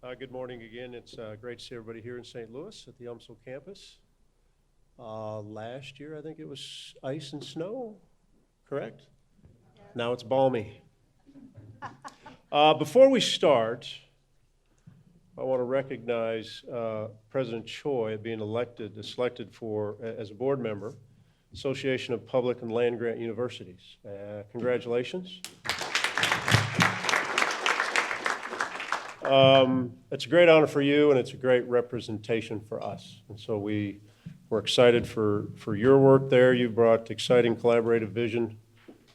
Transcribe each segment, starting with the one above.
Good morning again. It's great to see everybody here in St. Louis at the UMSL campus. Last year, I think it was ice and snow, correct? Yeah. Now it's balmy. Before we start, I want to recognize President Choi being selected for as a board member, Association of Public and Land Grant Universities. Congratulations. It's a great honor for you, and it's a great representation for us. And so we're excited for your work there. You've brought exciting collaborative vision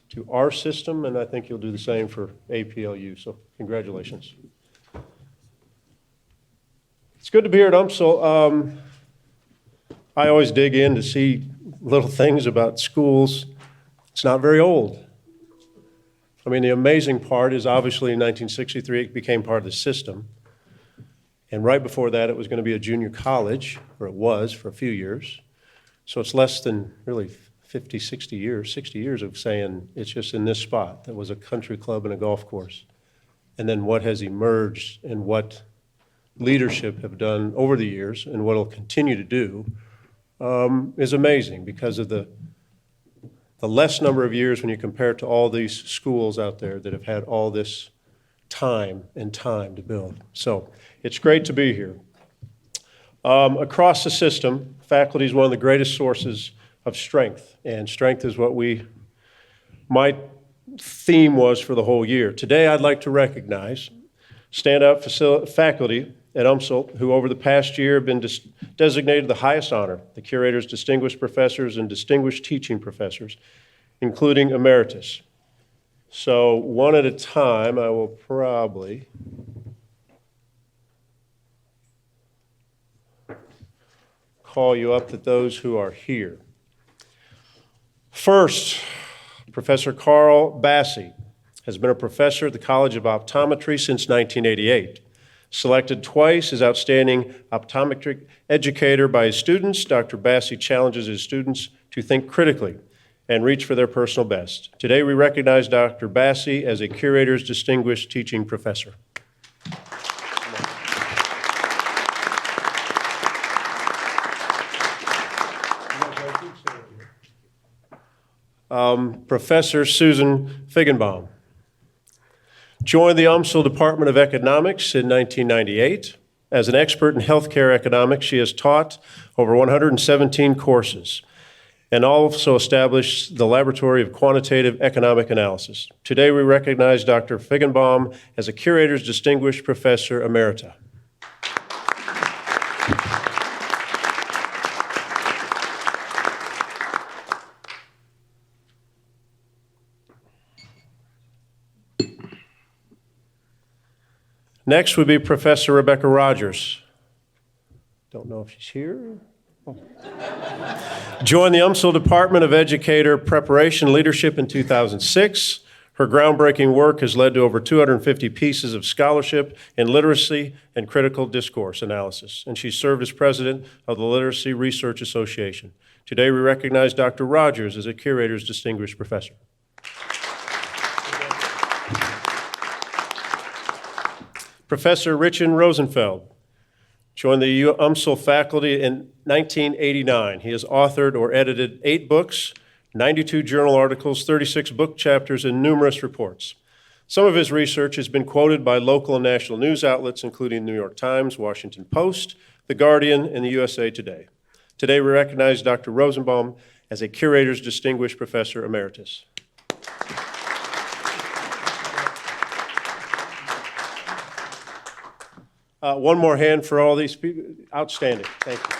to our system, and I think you'll do the same for APLU. So congratulations. It's good to be here at UMSL. I always dig in to see little things about schools. It's not very old. I mean, the amazing part is obviously in 1963 it became part of the system. And right before that it was going to be a junior college, or it was for a few years. So it's less than really 50, 60 years of saying it's just in this spot. That was a country club and a golf course. And then what has emerged and what leadership have done over the years and what it'll continue to do is amazing because of the less number of years when you compare it to all these schools out there that have had all this time to build. So it's great to be here. Across the system, faculty is one of the greatest sources of strength, and strength is what my theme was for the whole year. Today I'd like to recognize standout faculty at UMSL who over the past year have been designated the highest honor, the Curators, Distinguished Professors, and Distinguished Teaching Professors, including Emeritus. So one at a time, I will probably call you up to those who are here. First, Professor Carl Bassi has been a professor at the College of Optometry since 1988. Selected twice as outstanding optometric educator by his students, Dr. Bassi challenges his students to think critically and reach for their personal best. Today we recognize Dr. Bassi as a Curator's Distinguished Teaching Professor. Professor Susan Feigenbaum joined the UMSL Department of Economics in 1998. As an expert in healthcare economics, she has taught over 117 courses and also established the Laboratory of Quantitative Economic Analysis. Today we recognize Dr. Feigenbaum as a Curator's Distinguished Professor Emerita. Next would be Professor Rebecca Rogers. Don't know if she's here. Oh. Joined the UMSL Department of Educator Preparation Leadership in 2006. Her groundbreaking work has led to over 250 pieces of scholarship in literacy and critical discourse analysis, and she served as president of the Literacy Research Association. Today we recognize Dr. Rogers as a Curator's Distinguished Professor. Professor Richard Rosenfeld joined the UMSL faculty in 1989. He has authored or edited 8 books, 92 journal articles, 36 book chapters, and numerous reports. Some of his research has been quoted by local and national news outlets, including New York Times, Washington Post, The Guardian, and the USA Today. Today we recognize Dr. Rosenbaum as a Curator's Distinguished Professor Emeritus. One more hand for all these people. Outstanding. Thank you.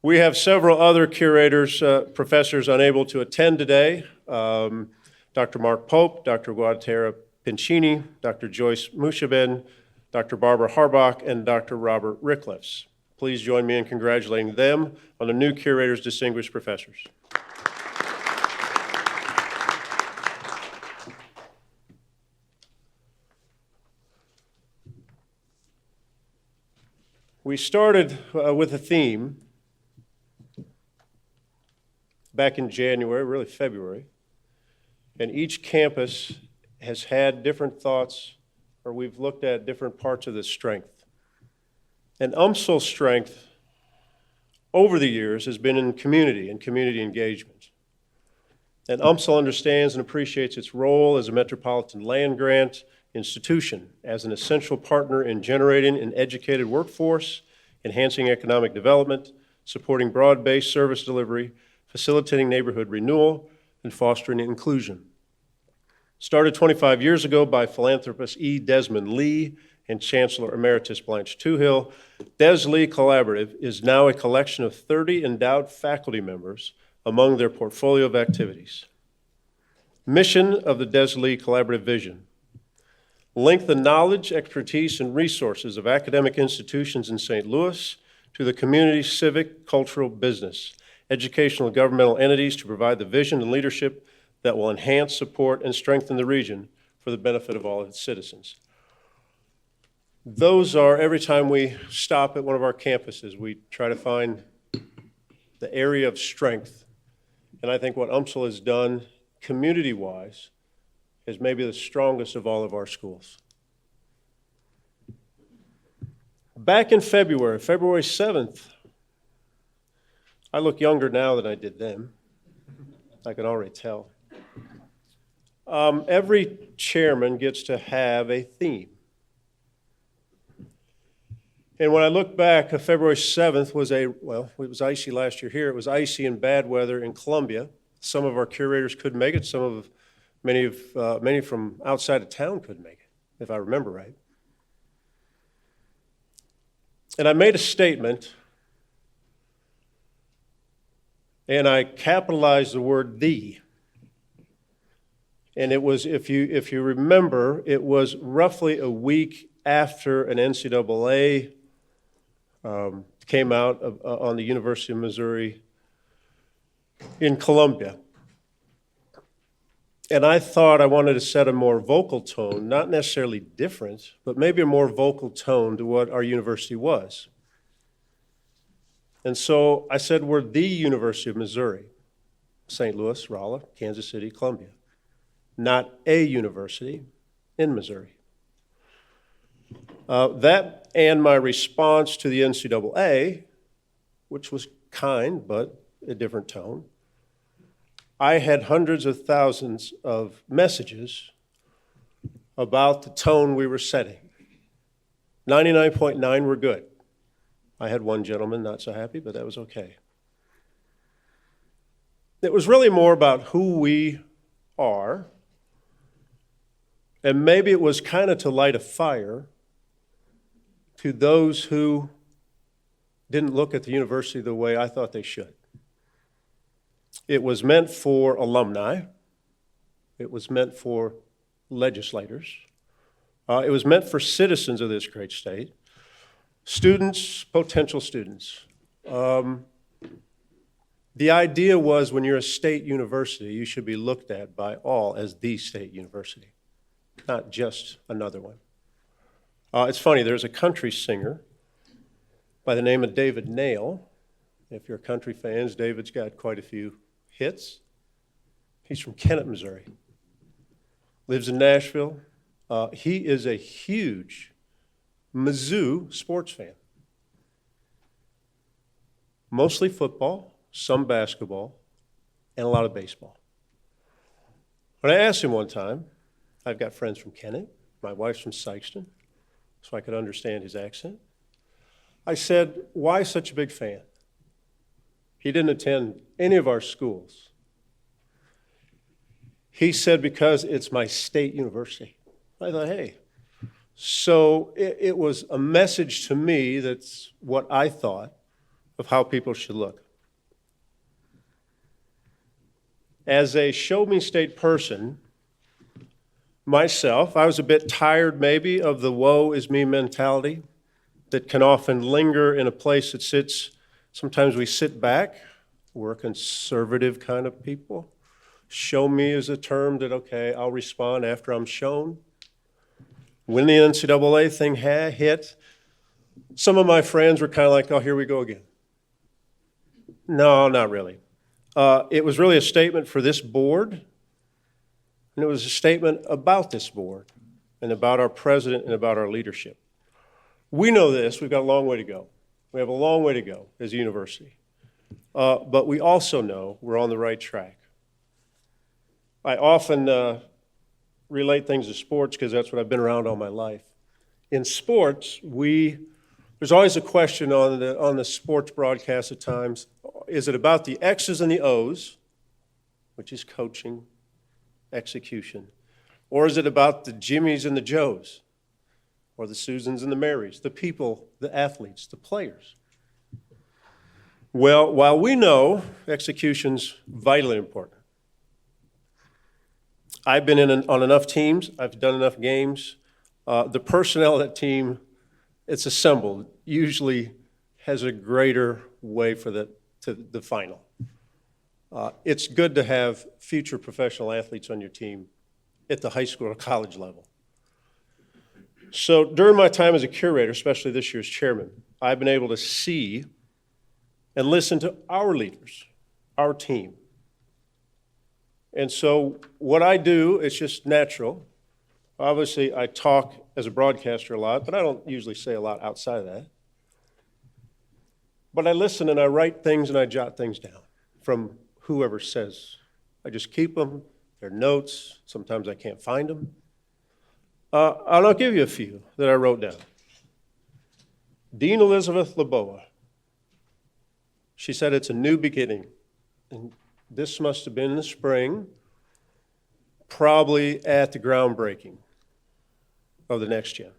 We have several other curators, professors unable to attend today. Dr. Mark Pope, Dr. Guadattara Pincini, Dr. Joyce Mushaben, Dr. Barbara Harbach, and Dr. Robert Rickliffs. Please join me in congratulating them on the new Curators Distinguished Professors. We started with a theme back in January, really February, and each campus has had different thoughts, or we've looked at different parts of this strength. And UMSL's strength over the years has been in community and community engagement. And UMSL understands and appreciates its role as a metropolitan land grant institution, as an essential partner in generating an educated workforce, enhancing economic development, supporting broad-based service delivery, facilitating neighborhood renewal, and fostering inclusion. Started 25 years ago by philanthropist E. Desmond Lee and Chancellor Emeritus Blanche Toohill, Des Lee Collaborative is now a collection of 30 endowed faculty members among their portfolio of activities. Mission of the Des Lee Collaborative vision: link the knowledge, expertise, and resources of academic institutions in St. Louis to the community, civic, cultural, business, educational, and governmental entities to provide the vision and leadership that will enhance, support, and strengthen the region for the benefit of all its citizens. Those are, every time we stop at one of our campuses, we try to find the area of strength. And I think what UMSL has done community-wise is maybe the strongest of all of our schools. Back in February 7th, I look younger now than I did then. I can already tell. Every chairman gets to have a theme. And when I look back, February 7th was it was icy last year here. It was icy and bad weather in Columbia. Some of our curators couldn't make it. Many from outside of town couldn't make it, if I remember right. And I made a statement, and I capitalized the word "the." And it was, if you remember, it was roughly a week after an NCAA came out on the University of Missouri in Columbia. And I thought I wanted to set a more vocal tone, not necessarily different, but maybe a more vocal tone to what our university was. And so I said we're the University of Missouri, St. Louis, Rolla, Kansas City, Columbia, not a university in Missouri. That and my response to the NCAA, which was kind but a different tone, I had hundreds of thousands of messages about the tone we were setting. 99.9 were good. I had one gentleman not so happy, but that was okay. It was really more about who we are, and maybe it was kind of to light a fire to those who didn't look at the university the way I thought they should. It was meant for alumni. It was meant for legislators. It was meant for citizens of this great state, students, potential students. The idea was when you're a state university, you should be looked at by all as the state university, not just another one. It's funny, there's a country singer by the name of David Nail. If you're country fans, David's got quite a few hits. He's from Kennett, Missouri. Lives in Nashville. He is a huge Mizzou sports fan. Mostly football, some basketball, and a lot of baseball. When I asked him one time, I've got friends from Kennett, my wife's from Sykeston, so I could understand his accent. I said, why such a big fan? He didn't attend any of our schools. He said, because it's my state university. I thought, hey. So it was a message to me that's what I thought of how people should look. As a show me state person, myself, I was a bit tired maybe of the woe is me mentality that can often linger in a place that sits, sometimes we sit back, we're a conservative kind of people. Show me is a term that, okay, I'll respond after I'm shown. When the NCAA thing hit, some of my friends were kind of like, oh, here we go again. No, not really. It was really a statement for this board And it was a statement about this board and about our president and about our leadership. We know this. We've got a long way to go. We have a long way to go as a university. But we also know we're on the right track. I often relate things to sports because that's what I've been around all my life. In sports, there's always a question on the sports broadcast at times. Is it about the X's and the O's, which is coaching, execution, or is it about the Jimmys and the Joes, or the Susans and the Marys, the people, the athletes, the players? Well, while we know execution's vitally important, I've been on enough teams, I've done enough games. The personnel of that team, it's assembled, usually has a greater way to the final. It's good to have future professional athletes on your team at the high school or college level. So during my time as a curator, especially this year's chairman, I've been able to see and listen to our leaders, our team. And so what I do is just natural. Obviously, I talk as a broadcaster a lot, but I don't usually say a lot outside of that. But I listen and I write things and I jot things down from whoever says. I just keep them, they're notes. Sometimes I can't find them. And I'll give you a few that I wrote down. Dean Elizabeth Laboa. She said it's a new beginning. And this must have been in the spring, probably at the groundbreaking of the next gen.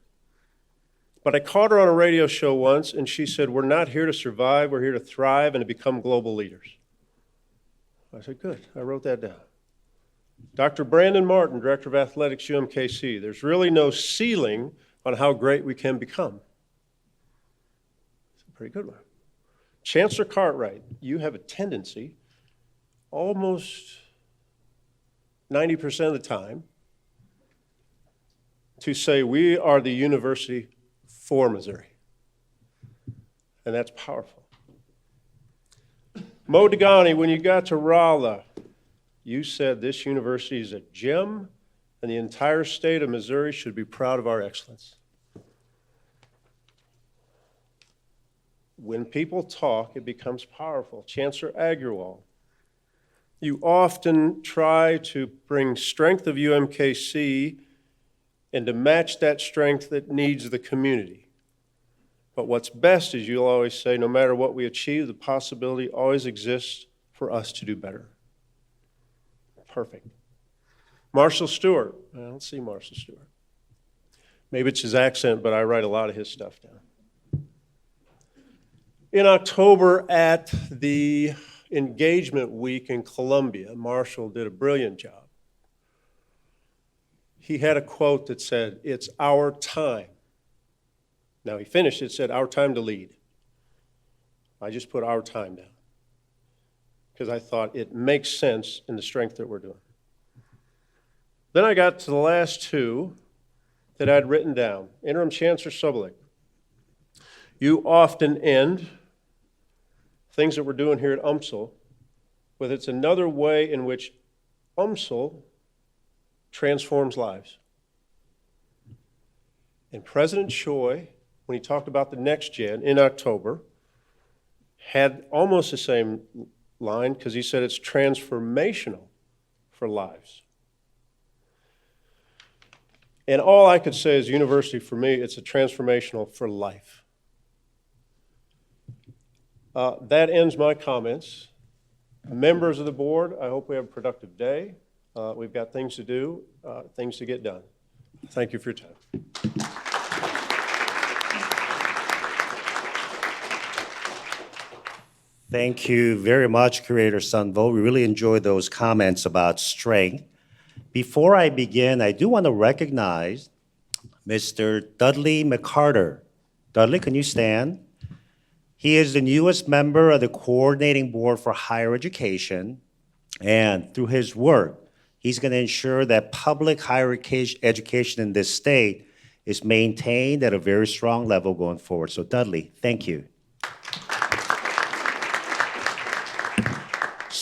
But I caught her on a radio show once, and she said, we're not here to survive, we're here to thrive and to become global leaders. I said, good, I wrote that down. Dr. Brandon Martin, Director of Athletics, UMKC, there's really no ceiling on how great we can become. It's a pretty good one. Chancellor Cartwright, you have a tendency, almost 90% of the time, to say we are the university for Missouri. And that's powerful. Mo Degani, when you got to Rolla, you said this university is a gem and the entire state of Missouri should be proud of our excellence. When people talk, it becomes powerful. Chancellor Agrawal, you often try to bring strength of UMKC and to match that strength that needs the community. But what's best is you'll always say, no matter what we achieve, the possibility always exists for us to do better. Perfect. Marshall Stewart. I don't see Marshall Stewart. Maybe it's his accent, but I write a lot of his stuff down. In October at the engagement week in Columbia, Marshall did a brilliant job. He had a quote that said, it's our time. Now he finished it, said, our time to lead. I just put our time down because I thought it makes sense in the strength that we're doing. Then I got to the last two that I'd written down. Interim Chancellor Sobolik, you often end things that we're doing here at UMSL with it's another way in which UMSL transforms lives. And President Choi, when he talked about the next gen in October, had almost the same line because he said it's transformational for lives. And all I could say is university for me, it's a transformational for life. That ends my comments. Members of the board, I hope we have a productive day. We've got things to do, things to get done. Thank you for your time. Thank you very much, Curator Sunville. We really enjoyed those comments about strength. Before I begin, I do want to recognize Mr. Dudley McCarter. Dudley, can you stand? He is the newest member of the Coordinating Board for Higher Education, and through his work, he's going to ensure that public higher education in this state is maintained at a very strong level going forward. So Dudley, thank you.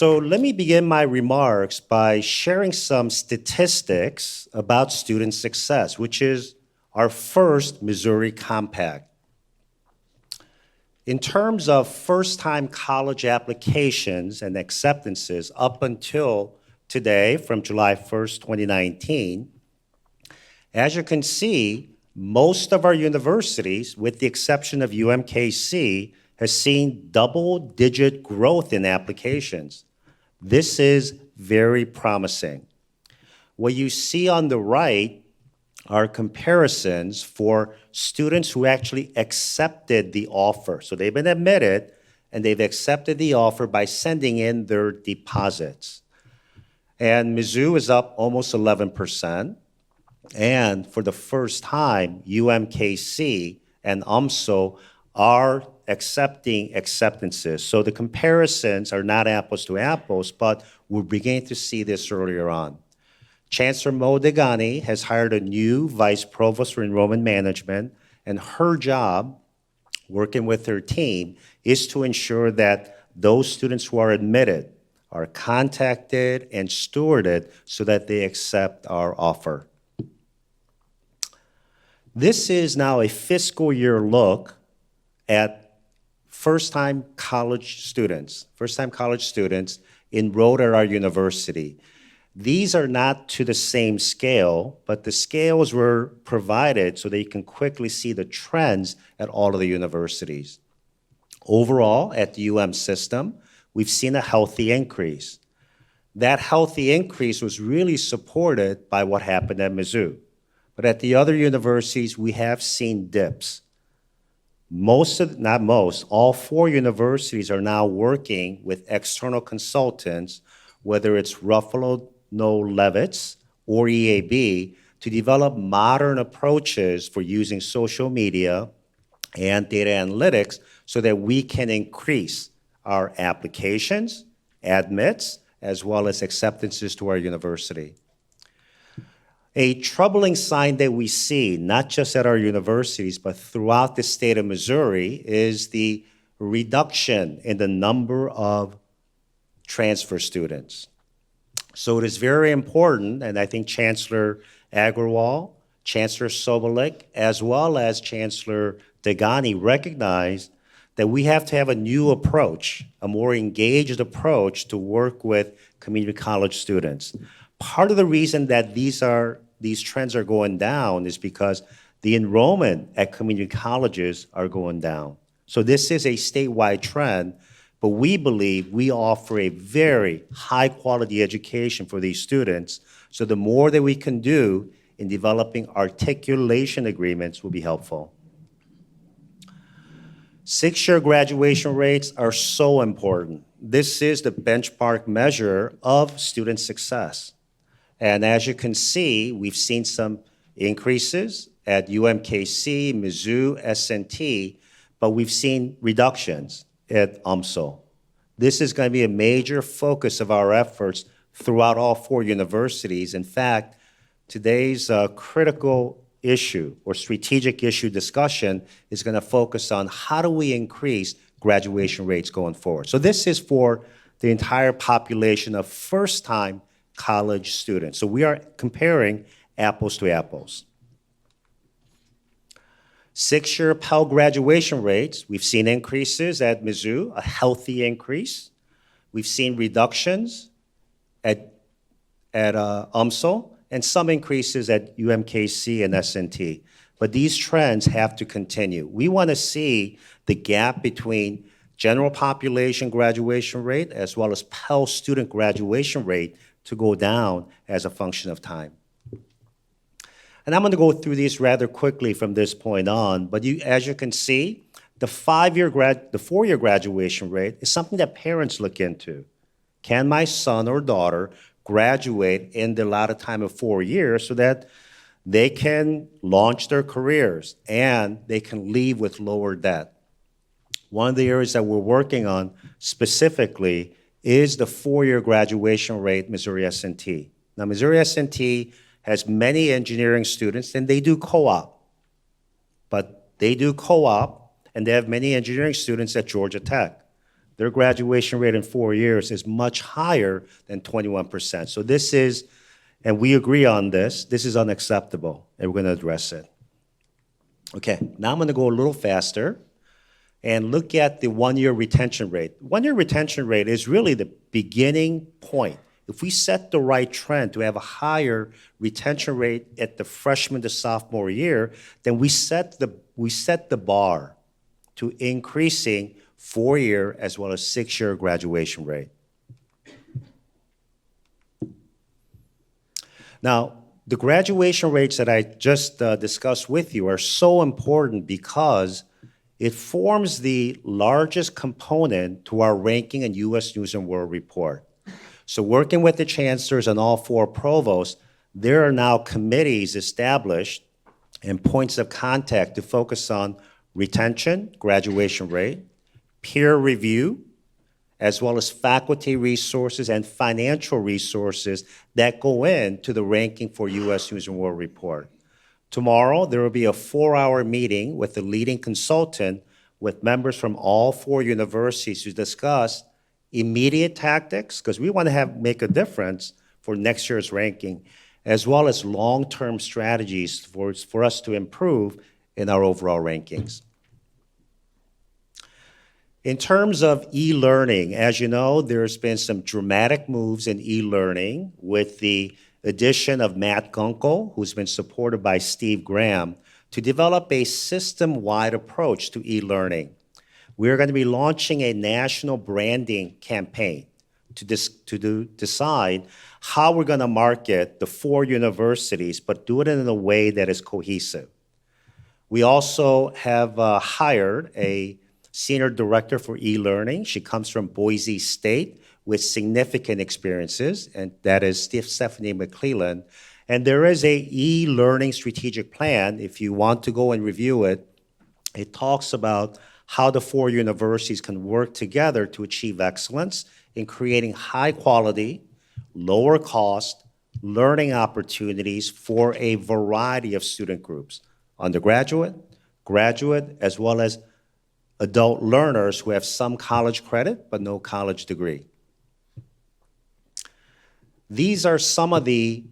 So let me begin my remarks by sharing some statistics about student success, which is our first Missouri Compact. In terms of first-time college applications and acceptances up until today, from July 1st, 2019, as you can see, most of our universities, with the exception of UMKC, has seen double-digit growth in applications. This is very promising. What you see on the right are comparisons for students who actually accepted the offer. So they've been admitted, and they've accepted the offer by sending in their deposits. And Mizzou is up almost 11%. And for the first time, UMKC and UMSO are accepting acceptances. So the comparisons are not apples to apples, but we're beginning to see this earlier on. Chancellor Mo Degani has hired a new vice provost for enrollment management, and her job, working with her team, is to ensure that those students who are admitted are contacted and stewarded so that they accept our offer. This is now a fiscal year look at first-time college students enrolled at our university. These are not to the same scale, but the scales were provided so that you can quickly see the trends at all of the universities. Overall, at the UM system, we've seen a healthy increase. That healthy increase was really supported by what happened at Mizzou. But at the other universities, we have seen dips. All 4 universities are now working with external consultants, whether it's Ruffalo Levitz or EAB, to develop modern approaches for using social media and data analytics so that we can increase our applications, admits, as well as acceptances to our university. A troubling sign that we see, not just at our universities, but throughout the state of Missouri, is the reduction in the number of transfer students. So it is very important, and I think Chancellor Agrawal, Chancellor Sobolik, as well as Chancellor Degani recognize that we have to have a new approach, a more engaged approach to work with community college students. Part of the reason that these trends are going down is because the enrollment at community colleges are going down. So this is a statewide trend, but we believe we offer a very high-quality education for these students, so the more that we can do in developing articulation agreements will be helpful. 6-year graduation rates are so important. This is the benchmark measure of student success. And as you can see, we've seen some increases at UMKC, Mizzou, SNT, but we've seen reductions at UMSO. This is going to be a major focus of our efforts throughout all 4 universities. In fact, today's critical issue or strategic issue discussion is going to focus on how do we increase graduation rates going forward. So this is for the entire population of first-time college students. So we are comparing apples to apples. 6-year Pell graduation rates, we've seen increases at Mizzou, a healthy increase. We've seen reductions at UMSL, and some increases at UMKC and SNT. But these trends have to continue. We want to see the gap between general population graduation rate as well as Pell student graduation rate to go down as a function of time. And I'm going to go through these rather quickly from this point on, but as you can see, the 4-year graduation rate is something that parents look into. Can my son or daughter graduate in the allotted time of 4 years so that they can launch their careers and they can leave with lower debt? One of the areas that we're working on specifically is the 4-year graduation rate, Missouri S&T. Now, Missouri S&T has many engineering students, and they do co-op. But they do co-op, and they have many engineering students at Georgia Tech. their graduation rate in 4 years is much higher than 21%. So this is, and we agree on this is unacceptable, and we're going to address it. Okay, now I'm going to go a little faster and look at the one-year retention rate. One-year retention rate is really the beginning point. If we set the right trend to have a higher retention rate at the freshman to sophomore year, then we set the bar to increasing 4-year as well as 6-year graduation rate. Now, the graduation rates that I just discussed with you are so important because it forms the largest component to our ranking in U.S. News & World Report. So working with the chancellors and all 4 provosts, there are now committees established and points of contact to focus on retention, graduation rate, peer review, as well as faculty resources and financial resources that go into the ranking for U.S. News & World Report. Tomorrow, there will be a 4-hour meeting with the leading consultant with members from all 4 universities to discuss immediate tactics, because we want to make a difference for next year's ranking, as well as long-term strategies for us to improve in our overall rankings. In terms of e-learning, as you know, there's been some dramatic moves in e-learning with the addition of Matt Gunkel, who's been supported by Steve Graham, to develop a system-wide approach to e-learning. We're going to be launching a national branding campaign to decide how we're going to market the 4 universities, but do it in a way that is cohesive. We also have hired a senior director for e-learning. She comes from Boise State with significant experiences, and that is Stephanie McClellan. And there is a e-learning strategic plan. If you want to go and review it, it talks about how the 4 universities can work together to achieve excellence in creating high quality, lower cost learning opportunities for a variety of student groups, undergraduate, graduate, as well as adult learners who have some college credit but no college degree. These are some of the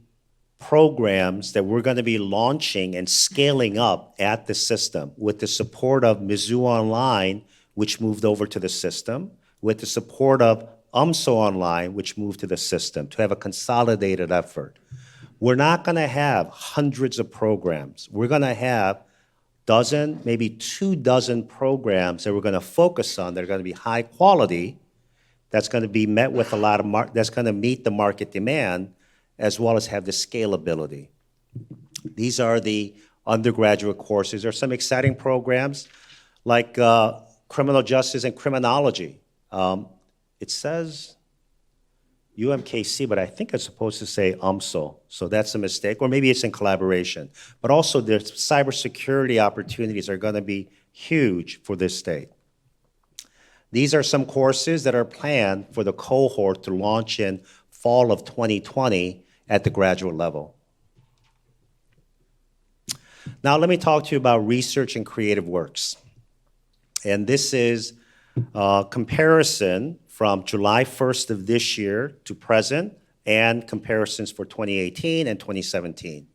programs that we're going to be launching and scaling up at the system with the support of Mizzou Online, which moved over to the system, with the support of UMSO Online, which moved to the system, to have a consolidated effort. We're not going to have hundreds of programs. We're going to have dozen, maybe 24 programs that we're going to focus on that are going to be high quality, that's going to be met with a lot of that's going to meet the market demand, as well as have the scalability. These are the undergraduate courses. There are some exciting programs like criminal justice and criminology. It says UMKC, but I think it's supposed to say UMSO, so that's a mistake, or maybe it's in collaboration. But also the cybersecurity opportunities are going to be huge for this state. These are some courses that are planned for the cohort to launch in fall of 2020 at the graduate level. Now let me talk to you about research and creative works. And this is a comparison from July 1st of this year to present and comparisons for 2018 and 2017.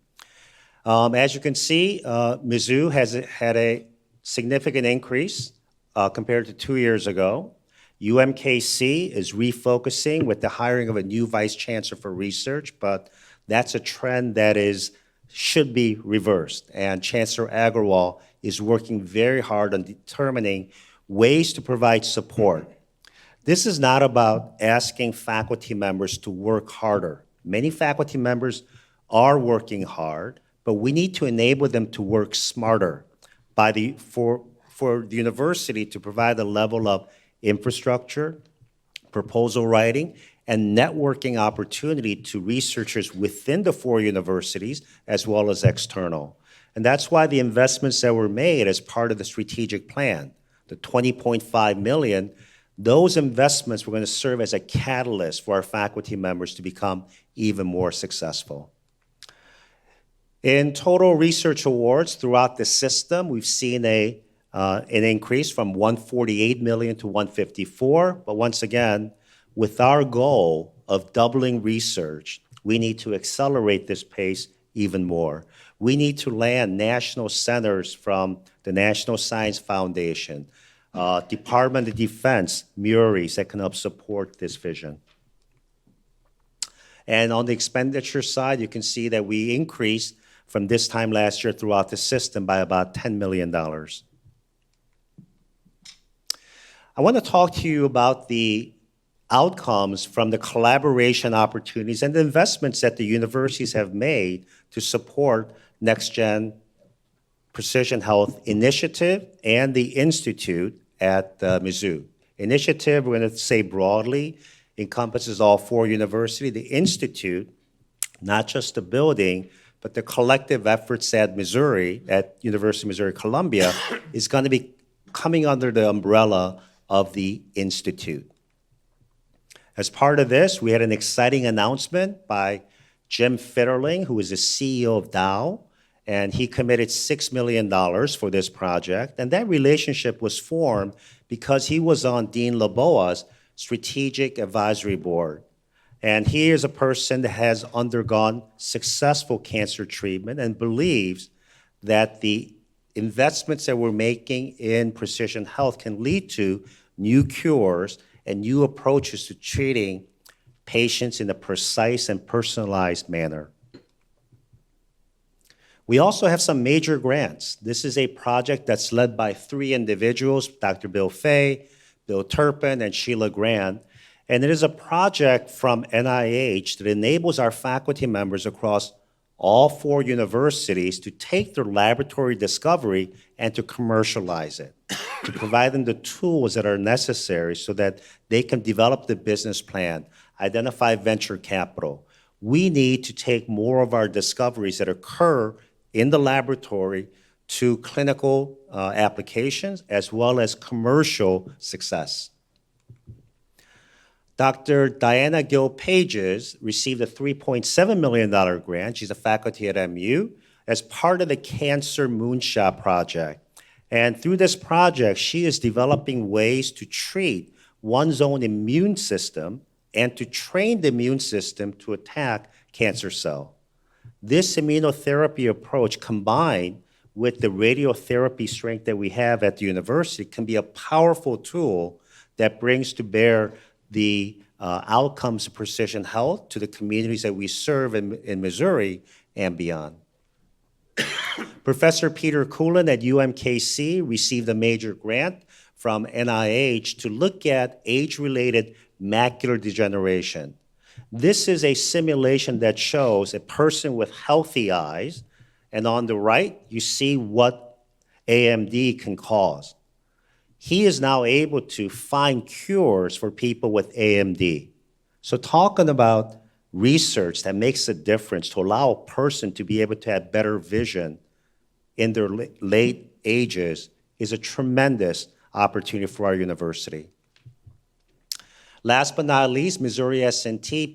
As you can see, Mizzou has had a significant increase compared to 2 years ago. UMKC is refocusing with the hiring of a new vice chancellor for research, but that's a trend that should be reversed. And Chancellor Agarwal is working very hard on determining ways to provide support. This is not about asking faculty members to work harder. Many faculty members are working hard, but we need to enable them to work smarter for the university to provide a level of infrastructure, proposal writing, and networking opportunity to researchers within the 4 universities as well as external. And that's why the investments that were made as part of the strategic plan, the $20.5 million, those investments were going to serve as a catalyst for our faculty members to become even more successful. In total research awards throughout the system, we've seen a an increase from 148 million to 154. But once again, with our goal of doubling research, we need to accelerate this pace even more. We need to land national centers from the National Science Foundation, Department of Defense, MURIs that can help support this vision. And on the expenditure side, you can see that we increased from this time last year throughout the system by about $10 million. I want to talk to you about the outcomes from the collaboration opportunities and the investments that the universities have made to support Next-Gen Precision Health Initiative and the Institute at Mizzou. Initiative, we're going to say broadly, encompasses all 4 universities. The Institute, not just the building, but the collective efforts at Missouri, at University of Missouri-Columbia, is going to be coming under the umbrella of the Institute. As part of this, we had an exciting announcement by Jim Fitterling, who is the CEO of Dow, and he committed $6 million for this project. And that relationship was formed because he was on Dean LeBoa's Strategic Advisory Board. And he is a person that has undergone successful cancer treatment and believes that the investments that we're making in precision health can lead to new cures and new approaches to treating patients in a precise and personalized manner. We also have some major grants. This is a project that's led by 3 individuals, Dr. Bill Fay, Bill Turpin, and Sheila Grant. And it is a project from NIH that enables our faculty members across all 4 universities to take their laboratory discovery and to commercialize it, to provide them the tools that are necessary so that they can develop the business plan, identify venture capital. We need to take more of our discoveries that occur in the laboratory to clinical applications as well as commercial success. Dr. Diana Gill Pages received a $3.7 million grant. She's a faculty at MU as part of the Cancer Moonshot Project. And through this project, she is developing ways to treat one's own immune system and to train the immune system to attack cancer cells. This immunotherapy approach combined with the radiotherapy strength that we have at the university can be a powerful tool that brings to bear the outcomes of precision health to the communities that we serve in Missouri and beyond. Professor Peter Cullen at UMKC received a major grant from NIH to look at age-related macular degeneration. This is a simulation that shows a person with healthy eyes, and on the right, you see what AMD can cause. He is now able to find cures for people with AMD. So talking about research that makes a difference to allow a person to be able to have better vision in their late ages is a tremendous opportunity for our university. Last but not least, Missouri S&T,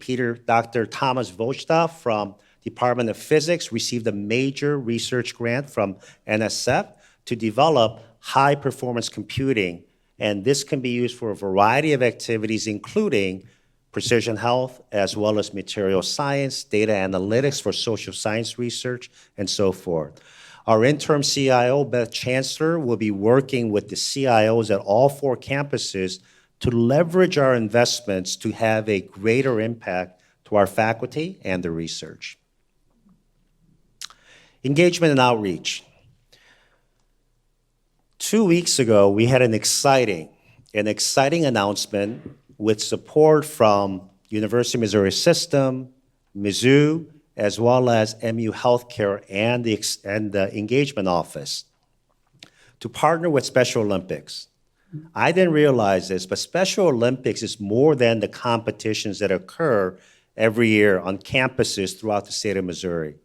Dr. Thomas Volkov from Department of Physics received a major research grant from NSF to develop high-performance computing, and this can be used for a variety of activities, including precision health, as well as material science, data analytics for social science research, and so forth. Our interim CIO, Beth Chancellor, will be working with the CIOs at all 4 campuses to leverage our investments to have a greater impact to our faculty and the research. Engagement and outreach. 2 weeks ago, we had an exciting announcement with support from University of Missouri System, Mizzou, as well as MU Healthcare and the Engagement Office to partner with Special Olympics. I didn't realize this, but Special Olympics is more than the competitions that occur every year on campuses throughout the state of Missouri.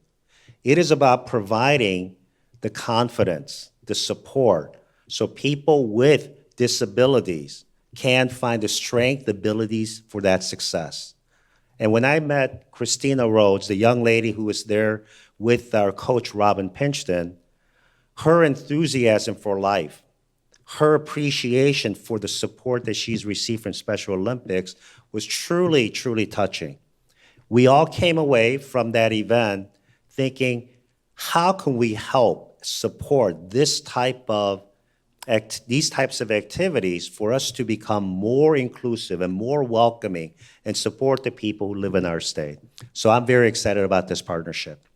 It is about providing the confidence, the support, so people with disabilities can find the strength, abilities for that success. And when I met Christina Rhodes, the young lady who was there with our coach, Robin Pinchton, her enthusiasm for life, her appreciation for the support that she's received from Special Olympics was truly, truly touching. We all came away from that event thinking, how can we help support these types of activities for us to become more inclusive and more welcoming and support the people who live in our state? So I'm very excited about this partnership.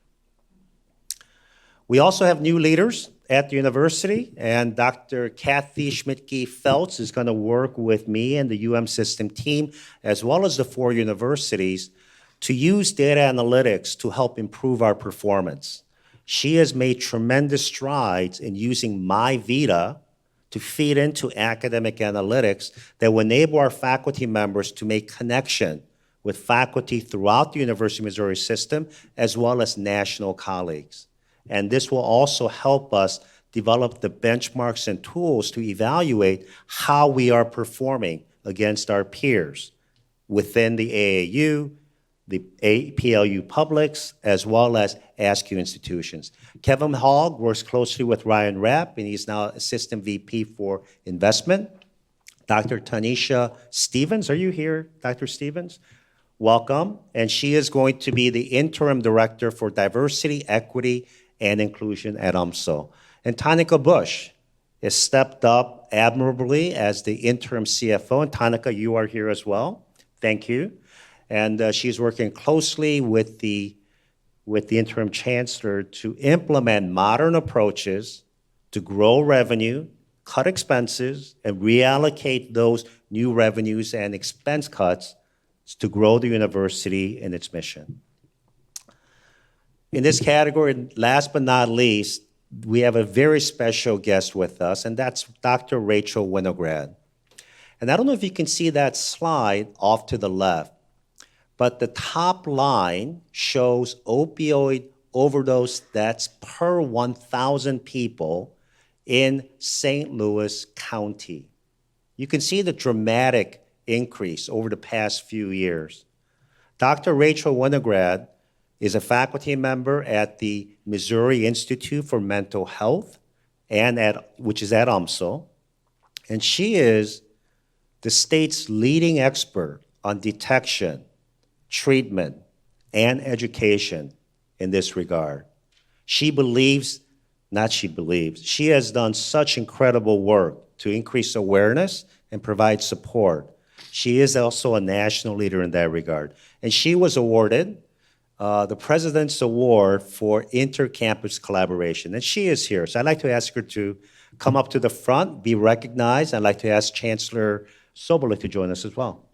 We also have new leaders at the university, and Dr. Kathy Schmidtke-Feltz is going to work with me and the system team, as well as the 4 universities, to use data analytics to help improve our performance. She has made tremendous strides in using MyVita to feed into academic analytics that will enable our faculty members to make connection with faculty throughout the University of Missouri system, as well as national colleagues. And this will also help us develop the benchmarks and tools to evaluate how we are performing against our peers within the AAU, the PLU publics, as well as ASUN institutions. Kevin Hogg works closely with Ryan Rapp, and he's now Assistant VP for Investment. Dr. Tanisha Stevens, are you here, Dr. Stevens? Welcome. And she is going to be the Interim Director for Diversity, Equity, and Inclusion at UMSL. And Tanika Bush has stepped up admirably as the Interim CFO. And Tanika, you are here as well. Thank you. And she's working closely with the interim chancellor to implement modern approaches to grow revenue, cut expenses, and reallocate those new revenues and expense cuts to grow the university and its mission. In this category, last but not least, we have a very special guest with us, and that's Dr. Rachel Winograd. And I don't know if you can see that slide off to the left, but the top line shows opioid overdose deaths per 1,000 people in St. Louis County. You can see the dramatic increase over the past few years. Dr. Rachel Winograd is a faculty member at the Missouri Institute for Mental Health, which is at UMSL, and she is the state's leading expert on detection, treatment, and education in this regard. She has done such incredible work to increase awareness and provide support. She is also a national leader in that regard. And she was awarded the President's Award for Intercampus Collaboration. And she is here. So I'd like to ask her to come up to the front, be recognized. I'd like to ask Chancellor Sobolik to join us as well.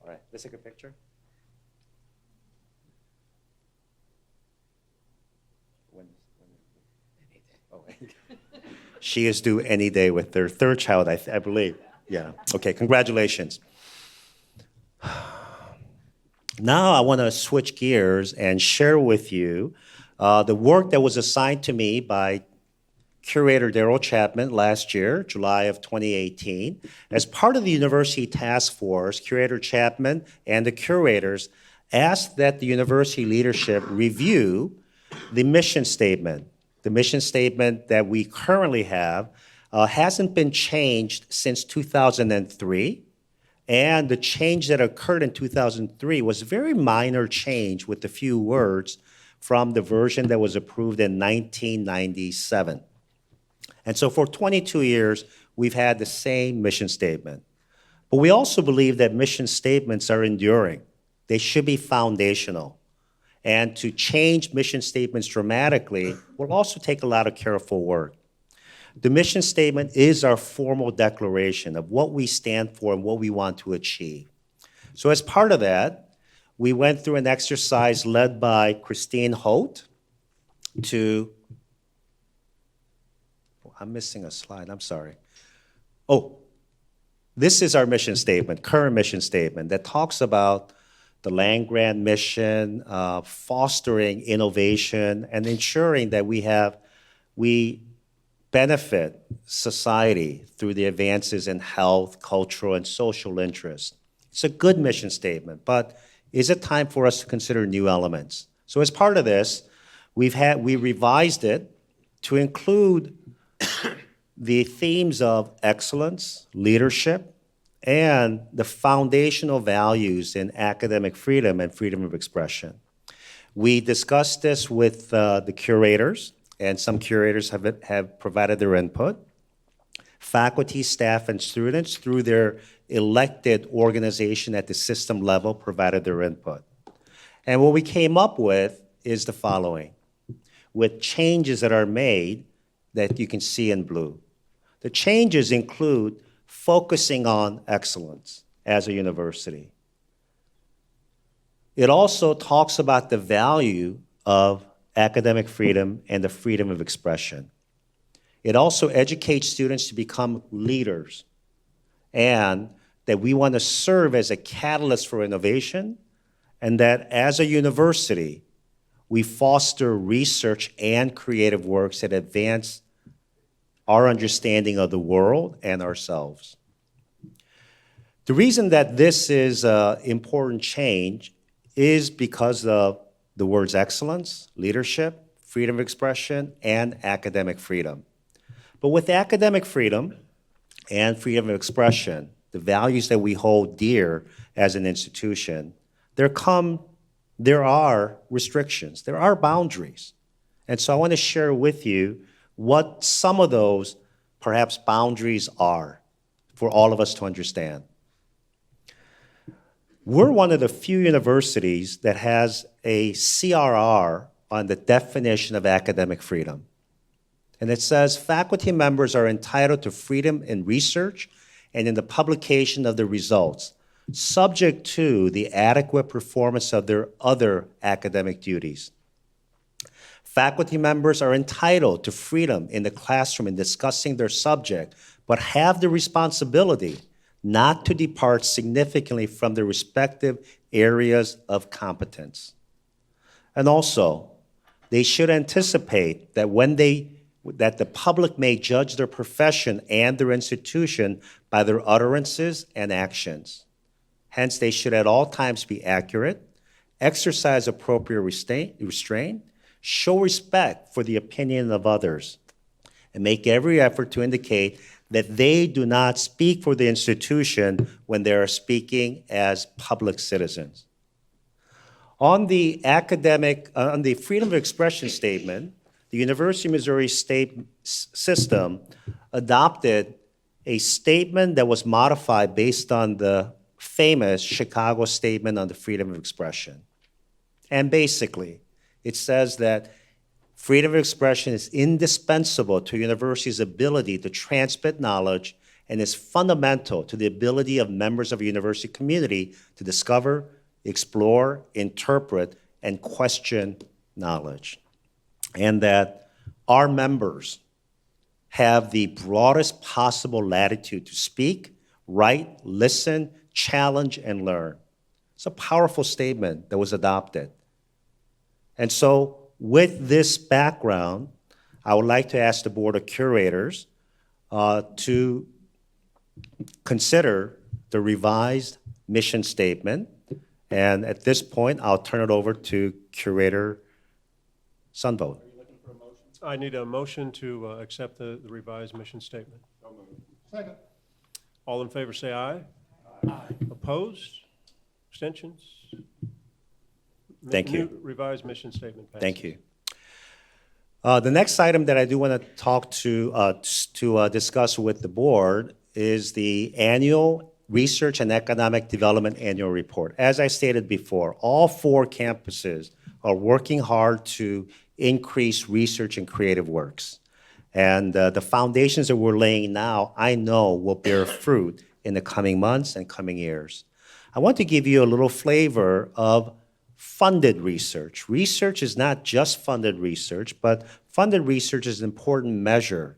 All right, let's take a picture. She is due any day with their 3rd child, I believe. Yeah, okay, congratulations. Now I want to switch gears and share with you the work that was assigned to me by Curator Daryl Chapman last year, July of 2018. As part of the university task force, Curator Chapman and the curators asked that the university leadership review the mission statement. The mission statement that we currently have hasn't been changed since 2003. And the change that occurred in 2003 was a very minor change with a few words from the version that was approved in 1997. And so for 22 years, we've had the same mission statement. But we also believe that mission statements are enduring. They should be foundational. And to change mission statements dramatically will also take a lot of careful work. The mission statement is our formal declaration of what we stand for and what we want to achieve. So as part of that, we went through an exercise led by Christine Holt to, I'm missing a slide, I'm sorry. Oh, this is our mission statement, current mission statement, that talks about the land-grant mission, fostering innovation, and ensuring that we benefit society through the advances in health, cultural, and social interests. It's a good mission statement, but is it time for us to consider new elements? So as part of this, we revised it to include the themes of excellence, leadership, and the foundational values in academic freedom and freedom of expression. We discussed this with the curators, and some curators have provided their input. Faculty, staff, and students, through their elected organization at the system level, provided their input. And what we came up with is the following, with changes that are made that you can see in blue. The changes include focusing on excellence as a university. It also talks about the value of academic freedom and the freedom of expression. It also educates students to become leaders, and that we want to serve as a catalyst for innovation, and that as a university, we foster research and creative works that advance our understanding of the world and ourselves. The reason that this is an important change is because of the words excellence, leadership, freedom of expression, and academic freedom. But with academic freedom and freedom of expression, the values that we hold dear as an institution, there are restrictions, there are boundaries. And so I want to share with you what some of those perhaps boundaries are for all of us to understand. We're one of the few universities that has a CRR on the definition of academic freedom. And it says faculty members are entitled to freedom in research and in the publication of the results, subject to the adequate performance of their other academic duties. Faculty members are entitled to freedom in the classroom in discussing their subject, but have the responsibility not to depart significantly from their respective areas of competence. And also, they should anticipate that that the public may judge their profession and their institution by their utterances and actions. Hence, they should at all times be accurate, exercise appropriate restraint, show respect for the opinion of others, and make every effort to indicate that they do not speak for the institution when they are speaking as public citizens. On the freedom of expression statement, the University of Missouri State System adopted a statement that was modified based on the famous Chicago Statement on the Freedom of Expression. And basically, it says that freedom of expression is indispensable to a university's ability to transmit knowledge and is fundamental to the ability of members of a university community to discover, explore, interpret, and question knowledge. And that our members have the broadest possible latitude to speak, write, listen, challenge, and learn. It's a powerful statement that was adopted. And so, with this background, I would like to ask the Board of Curators to consider the revised mission statement. And at this point, I'll turn it over to Curator Sunvold. Are you looking for a motion? I need a motion to accept the revised mission statement. So moved. Second. All in favor say aye. Aye. Opposed? Abstentions? Thank you. New revised mission statement passes. Thank you. The next item that I do want to talk to discuss with the board is the annual Research and Economic Development Annual Report. As I stated before, all 4 campuses are working hard to increase research and creative works. And the foundations that we're laying now, I know will bear fruit in the coming months and coming years. I want to give you a little flavor of funded research. Research is not just funded research, but funded research is an important measure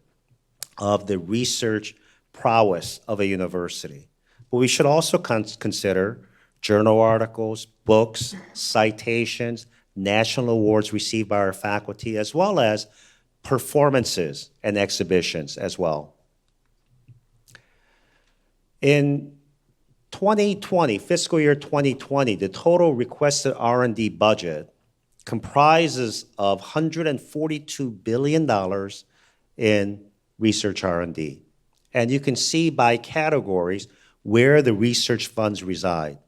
of the research prowess of a university. But we should also consider journal articles, books, citations, national awards received by our faculty, as well as performances and exhibitions as well. In 2020, fiscal year 2020, the total requested R&D budget comprises of $142 billion in research R&D. And you can see by categories where the research funds reside.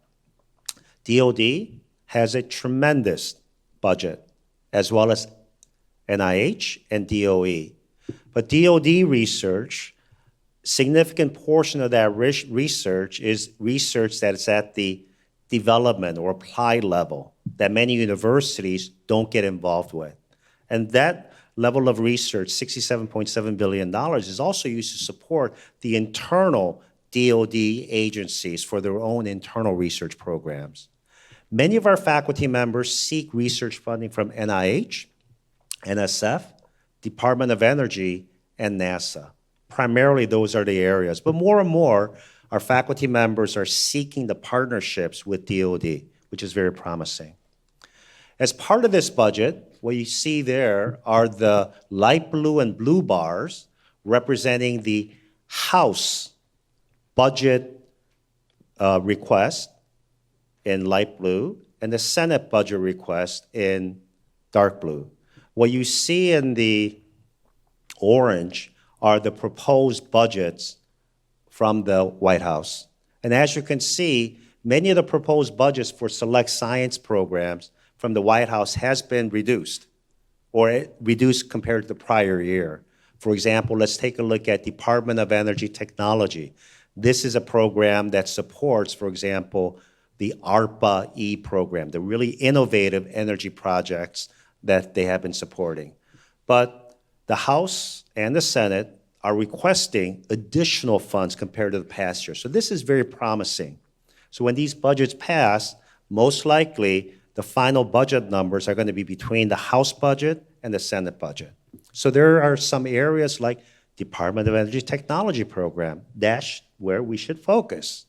DoD has a tremendous budget, as well as NIH and DOE. But DoD research, significant portion of that research is research that is at the development or applied level that many universities don't get involved with. And that level of research, $67.7 billion, is also used to support the internal DoD agencies for their own internal research programs. Many of our faculty members seek research funding from NIH, NSF, Department of Energy, and NASA. Primarily, those are the areas. But more and more, our faculty members are seeking the partnerships with DoD, which is very promising. As part of this budget, what you see there are the light blue and blue bars representing the House budget request in light blue and the Senate budget request in dark blue. What you see in the orange are the proposed budgets from the White House. And as you can see, many of the proposed budgets for select science programs from the White House has been reduced, or reduced compared to the prior year. For example, let's take a look at Department of Energy Technology. This is a program that supports, for example, the ARPA-E program, the really innovative energy projects that they have been supporting. But the House and the Senate are requesting additional funds compared to the past year. So this is very promising. So when these budgets pass, most likely the final budget numbers are going to be between the House budget and the Senate budget. So there are some areas like Department of Energy Technology program, that's where we should focus,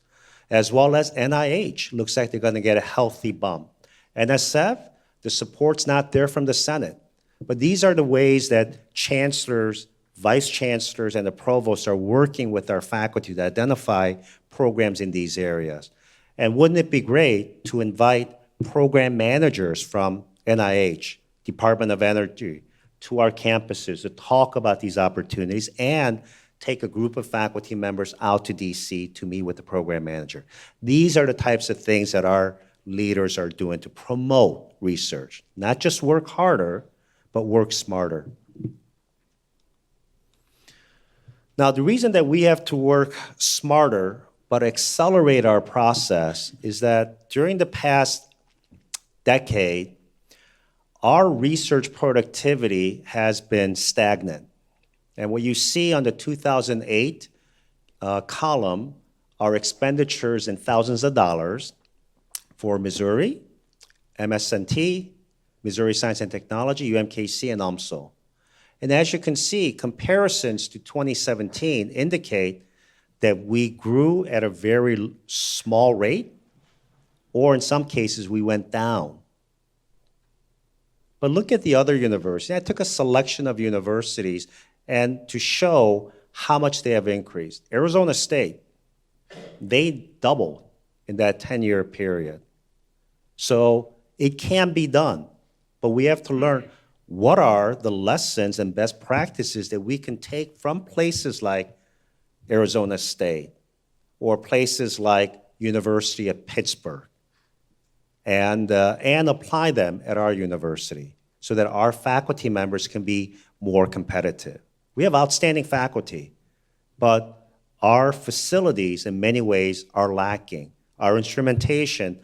as well as NIH. Looks like they're going to get a healthy bump. NSF, the support's not there from the Senate. But these are the ways that chancellors, vice chancellors, and the provosts are working with our faculty to identify programs in these areas. And wouldn't it be great to invite program managers from NIH, Department of Energy, to our campuses to talk about these opportunities and take a group of faculty members out to DC to meet with the program manager. These are the types of things that our leaders are doing to promote research. Not just work harder, but work smarter. Now, the reason that we have to work smarter but accelerate our process is that during the past decade, our research productivity has been stagnant. And what you see on the 2008 column are expenditures in thousands of dollars for Missouri, MSNT, Missouri Science and Technology, UMKC, and UMSL. And as you can see, comparisons to 2017 indicate that we grew at a very small rate, or in some cases, we went down. But look at the other universities. I took a selection of universities and to show how much they have increased. Arizona State, they doubled in that 10-year period. So it can be done, but we have to learn what are the lessons and best practices that we can take from places like Arizona State or places like University of Pittsburgh and apply them at our university so that our faculty members can be more competitive. We have outstanding faculty, but our facilities in many ways are lacking. Our instrumentations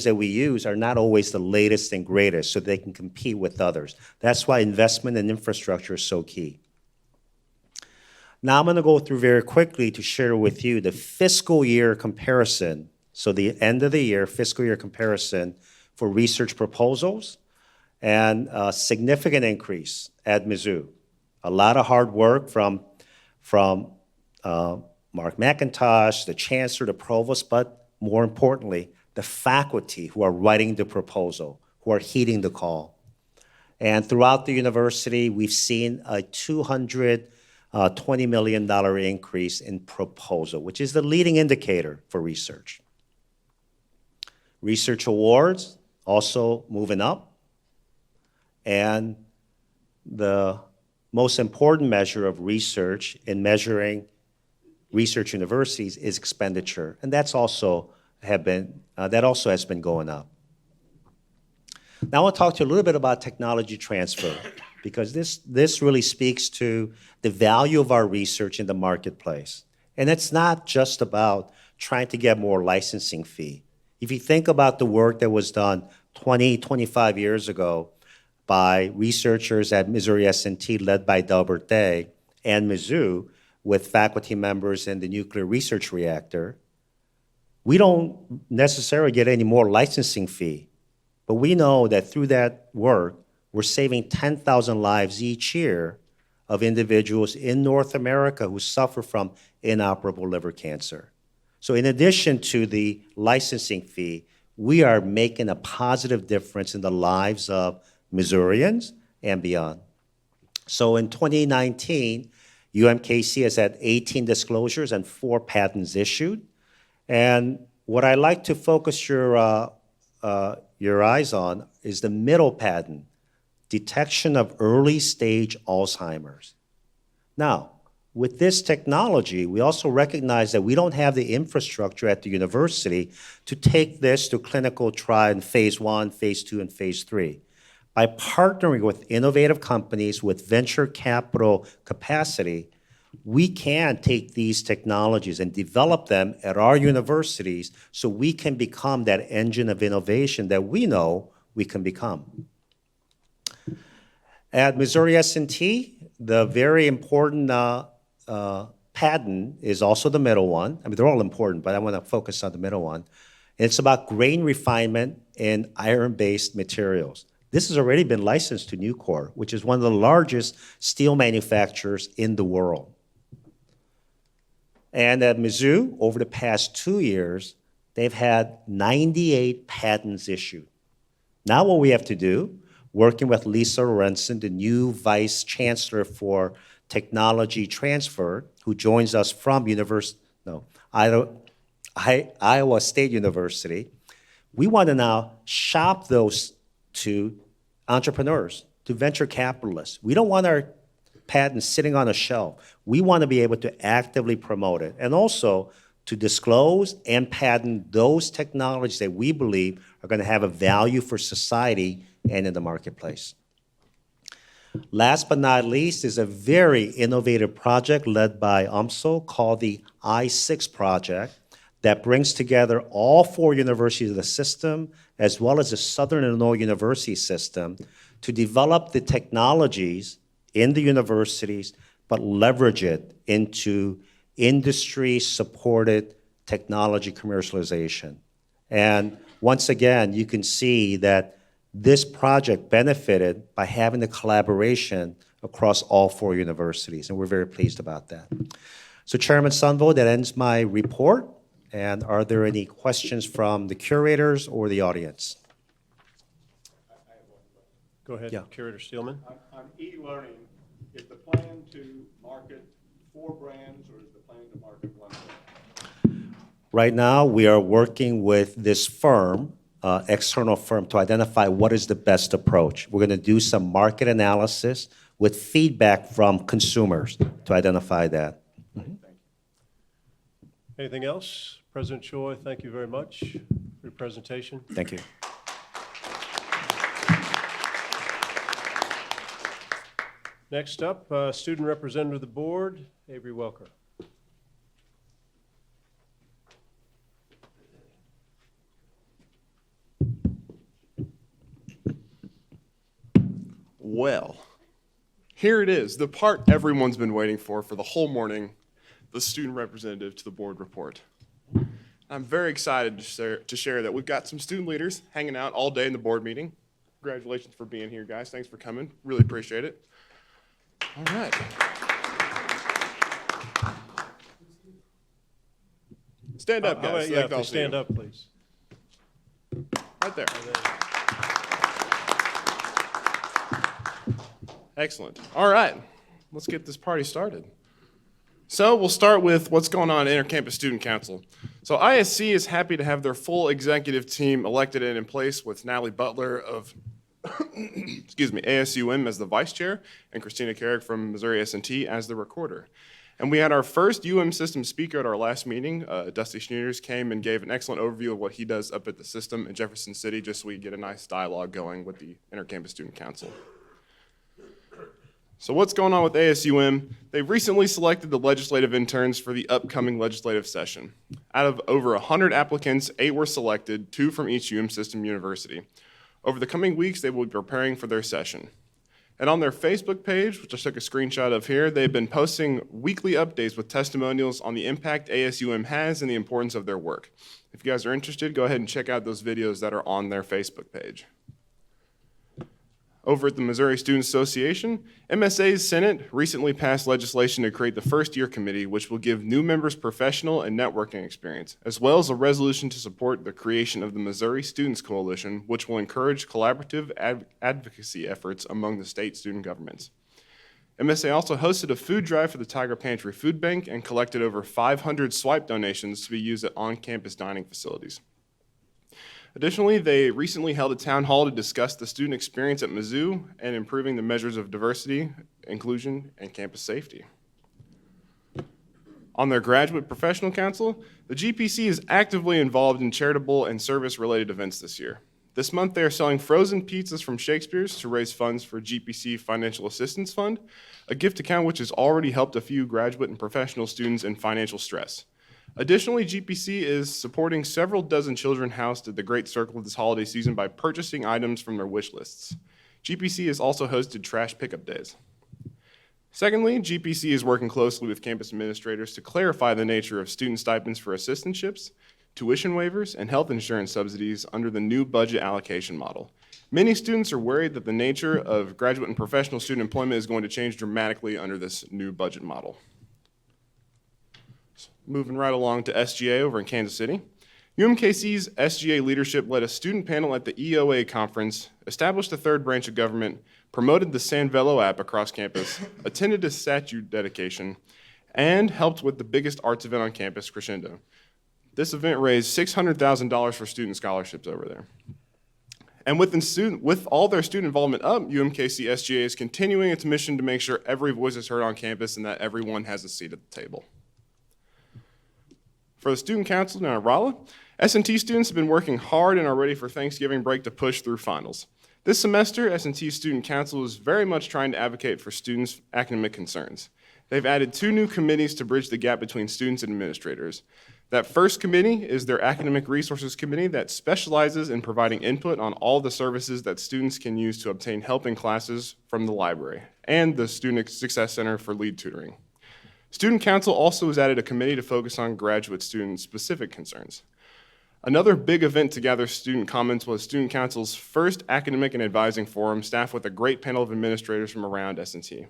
that we use are not always the latest and greatest so they can compete with others. That's why investment in infrastructure is so key. Now I'm going to go through very quickly to share with you the fiscal year comparison. So the end of the year, fiscal year comparison for research proposals and a significant increase at Mizzou. A lot of hard work from Mark McIntosh, the chancellor, the provost, but more importantly, the faculty who are writing the proposal, who are heeding the call. And throughout the university, we've seen a $220 million increase in proposal, which is the leading indicator for research. Research awards also moving up. And the most important measure of research in measuring research universities is expenditure, and that also has been going up. Now I want to talk to you a little bit about technology transfer, because this really speaks to the value of our research in the marketplace. And it's not just about trying to get more licensing fee. If you think about the work that was done 20, 25 years ago by researchers at Missouri S&T led by Delbert Day and Mizzou with faculty members in the nuclear research reactor, we don't necessarily get any more licensing fee. But we know that through that work, we're saving 10,000 lives each year of individuals in North America who suffer from inoperable liver cancer. So in addition to the licensing fee, we are making a positive difference in the lives of Missourians and beyond. So in 2019, UMKC has had 18 disclosures and 4 patents issued. And what I like to focus your eyes on is the middle patent, detection of early stage Alzheimer's. Now, with this technology, we also recognize that we don't have the infrastructure at the university to take this to clinical trial in phase 1, phase 2, and phase 3. By partnering with innovative companies with venture capital capacity, we can take these technologies and develop them at our universities so we can become that engine of innovation that we know we can become. At Missouri S&T, the very important patent is also the middle one. I mean, they're all important, but I want to focus on the middle one. It's about grain refinement in iron-based materials. This has already been licensed to Nucor, which is one of the largest steel manufacturers in the world. And at Mizzou, over the past 2 years, they've had 98 patents issued. Now what we have to do, working with Lisa Lorenzen, the new Vice Chancellor for Technology Transfer, who joins us from Iowa State University, we want to now shop those to entrepreneurs, to venture capitalists. We don't want our patents sitting on a shelf. We want to be able to actively promote it and also to disclose and patent those technologies that we believe are going to have a value for society and in the marketplace. Last but not least is a very innovative project led by UMSL called the I-6 project that brings together all 4 universities of the system as well as the Southern Illinois University system to develop the technologies in the universities but leverage it into industry-supported technology commercialization. And once again, you can see that this project benefited by having the collaboration across all 4 universities, and we're very pleased about that. So Chairman Sunvo, that ends my report. And are there any questions from the curators or the audience? Go ahead, Yeah. Curator Steelman. On eLearning, is the plan to market 4 brands or is the plan to market 1 brand? Right now, we are working with this firm, external firm, to identify what is the best approach. We're going to do some market analysis with feedback from consumers to identify that. Thank you. Anything else? President Choi, thank you very much for your presentation. Thank you. Next up, Student Representative of the Board, Avery Welker. Well, here it is, the part everyone's been waiting for the whole morning, the student representative to the board report. I'm very excited to share that we've got some student leaders hanging out all day in the board meeting. Congratulations for being here, guys. Thanks for coming. Really appreciate it. All right. Stand up, guys. Yeah, if they stand up, please. Right there. Excellent. All right, let's get this party started. So we'll start with what's going on at Intercampus Student Council. So ISC is happy to have their full executive team elected and in place with Natalie Butler of ASUN as the vice chair and Christina Carrick from Missouri S&T as the recorder. And we had our first UM system speaker at our last meeting. Dusty Schneiders came and gave an excellent overview of what he does up at the system in Jefferson City, just so we get a nice dialogue going with the Intercampus Student Council. So what's going on with ASUM? They've recently selected the legislative interns for the upcoming legislative session. Out of over 100 applicants, 8 were selected, 2 from each UM system university. Over the coming weeks, they will be preparing for their session. And on their Facebook page, which I took a screenshot of here, they've been posting weekly updates with testimonials on the impact ASUM has and the importance of their work. If you guys are interested, go ahead and check out those videos that are on their Facebook page. Over at the Missouri Student Association, MSA's Senate recently passed legislation to create the first year committee, which will give new members professional and networking experience, as well as a resolution to support the creation of the Missouri Students Coalition, which will encourage collaborative advocacy efforts among the state student governments. MSA also hosted a food drive for the Tiger Pantry Food Bank and collected over 500 swipe donations to be used at on-campus dining facilities. Additionally, they recently held a town hall to discuss the student experience at Mizzou and improving the measures of diversity, inclusion, and campus safety. On their Graduate Professional Council, the GPC is actively involved in charitable and service-related events this year. This month, they are selling frozen pizzas from Shakespeare's to raise funds for GPC Financial Assistance Fund, a gift account which has already helped a few graduate and professional students in financial stress. Additionally, GPC is supporting several dozen children housed at the Great Circle this holiday season by purchasing items from their wish lists. GPC has also hosted trash pickup days. Secondly, GPC is working closely with campus administrators to clarify the nature of student stipends for assistantships, tuition waivers, and health insurance subsidies under the new budget allocation model. Many students are worried that the nature of graduate and professional student employment is going to change dramatically under this new budget model. Moving right along to SGA over in Kansas City. UMKC's SGA leadership led a student panel at the EOA conference, established a third branch of government, promoted the San Velo app across campus, attended a statue dedication, and helped with the biggest arts event on campus, Crescendo. This event raised $600,000 for student scholarships over there. And with all their student involvement up, UMKC SGA is continuing its mission to make sure every voice is heard on campus and that everyone has a seat at the table. For the Student Council in Rolla, S&T students have been working hard and are ready for Thanksgiving break to push through finals. This semester, S&T Student Council is very much trying to advocate for students' academic concerns. They've added 2 new committees to bridge the gap between students and administrators. That first committee is their Academic Resources Committee that specializes in providing input on all the services that students can use to obtain help in classes from the library, and the Student Success Center for lead tutoring. Student Council also has added a committee to focus on graduate student-specific concerns. Another big event to gather student comments was Student Council's first academic and advising forum, staffed with a great panel of administrators from around S&T.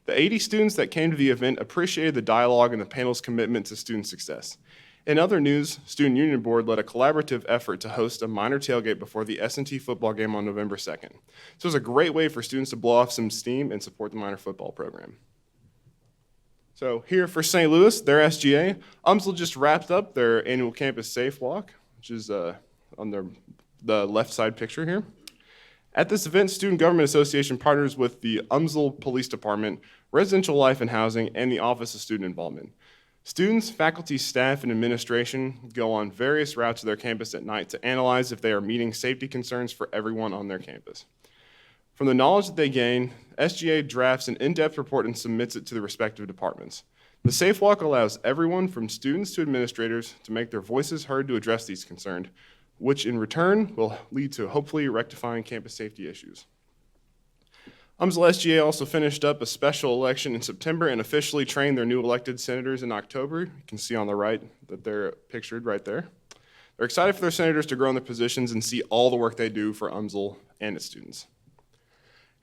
The 80 students that came to the event appreciated the dialogue and the panel's commitment to student success. In other news, Student Union Board led a collaborative effort to host a minor tailgate before the S&T football game on November 2nd. So it was a great way for students to blow off some steam and support the minor football program. So here for St. Louis, their SGA, UMSL just wrapped up their annual campus safe walk, which is on the left side picture here. At this event, Student Government Association partners with the UMSL Police Department, Residential Life and Housing, and the Office of Student Involvement. Students, faculty, staff, and administration go on various routes to their campus at night to analyze if they are meeting safety concerns for everyone on their campus. From the knowledge that they gain, SGA drafts an in-depth report and submits it to the respective departments. The Safe Walk allows everyone from students to administrators to make their voices heard to address these concerns, which in return will lead to hopefully rectifying campus safety issues. UMSL SGA also finished up a special election in September and officially trained their new elected senators in October. You can see on the right that they're pictured right there. They're excited for their senators to grow in their positions and see all the work they do for UMSL and its students.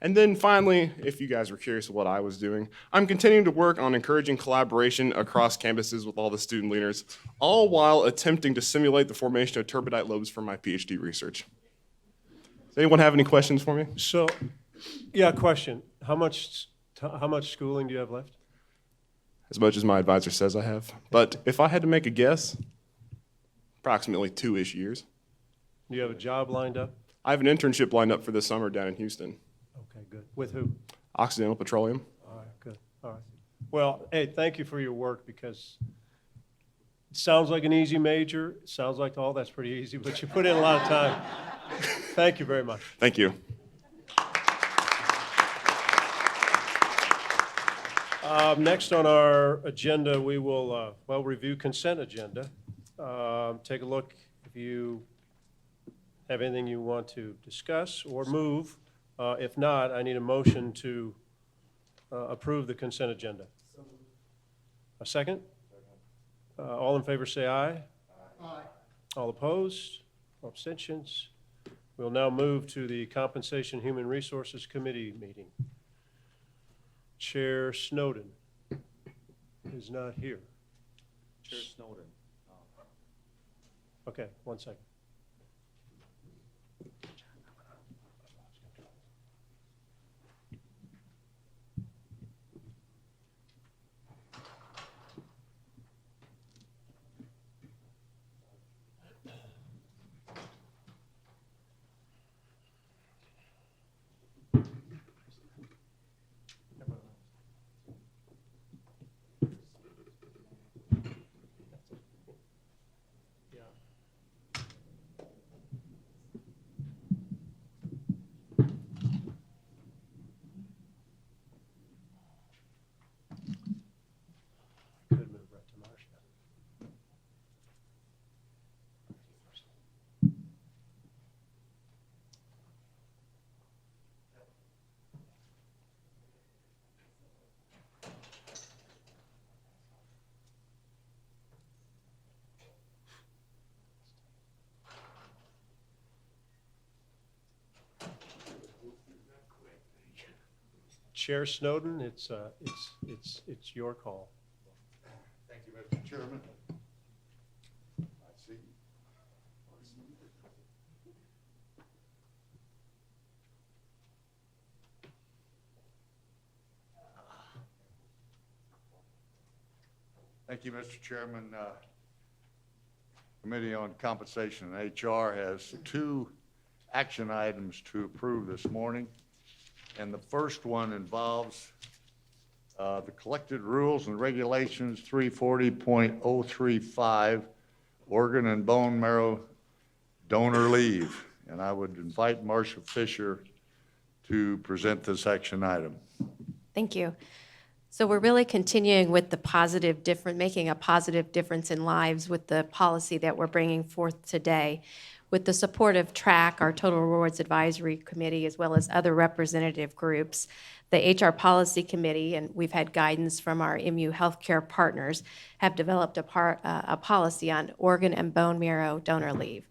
And then finally, if you guys were curious what I was doing, I'm continuing to work on encouraging collaboration across campuses with all the student leaders, all while attempting to simulate the formation of turbidite lobes for my PhD research. Does anyone have any questions for me? So, yeah, question. How much schooling do you have left? As much as my advisor says I have. But if I had to make a guess, approximately 2-ish years. Do you have a job lined up? I have an internship lined up for this summer down in Houston. Okay, good. With who? Occidental Petroleum. All right, good. All right. Well, hey, thank you for your work, because it sounds like an easy major. It sounds like all that's pretty easy, but you put in a lot of time. Thank you very much. Thank you. Next on our agenda, we will, review consent agenda. Take a look if you have anything you want to discuss or move. If not, I need a motion to approve the consent agenda. A second? All in favor say aye. Aye. All opposed? Abstentions? We'll now move to the Compensation Human Resources Committee meeting. Chair Snowden is not here. Chair Snowden. Okay, one second. Could move right to Marcia. Chair Snowden, it's your call. Thank you, Mr. Chairman. I see. Thank you, Mr. Chairman. Committee on Compensation and HR has 2 action items to approve this morning. And the first one involves the collected rules and regulations 340.035, organ and bone marrow donor leave. And I would invite Marcia Fisher to present this action item. Thank you. So we're really continuing with the making a positive difference in lives with the policy that we're bringing forth today. With the support of TRAC, our Total Rewards Advisory Committee, as well as other representative groups, the HR Policy Committee, and we've had guidance from our MU Healthcare partners, have developed a policy on organ and bone marrow donor leave.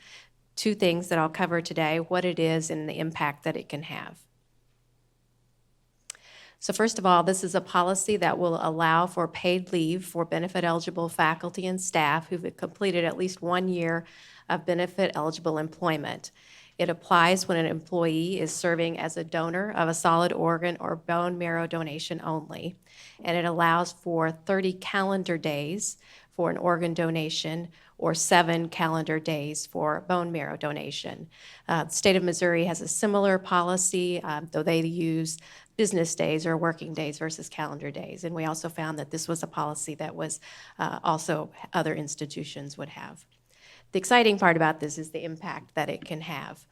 2 things that I'll cover today, what it is and the impact that it can have. So first of all, this is a policy that will allow for paid leave for benefit-eligible faculty and staff who've completed at least 1 year of benefit-eligible employment. It applies when an employee is serving as a donor of a solid organ or bone marrow donation only, and it allows for 30 calendar days for an organ donation or 7 calendar days for bone marrow donation. The state of Missouri has a similar policy, though they use business days or working days versus calendar days. And we also found that this was a policy that was also other institutions would have. The exciting part about this is the impact that it can have.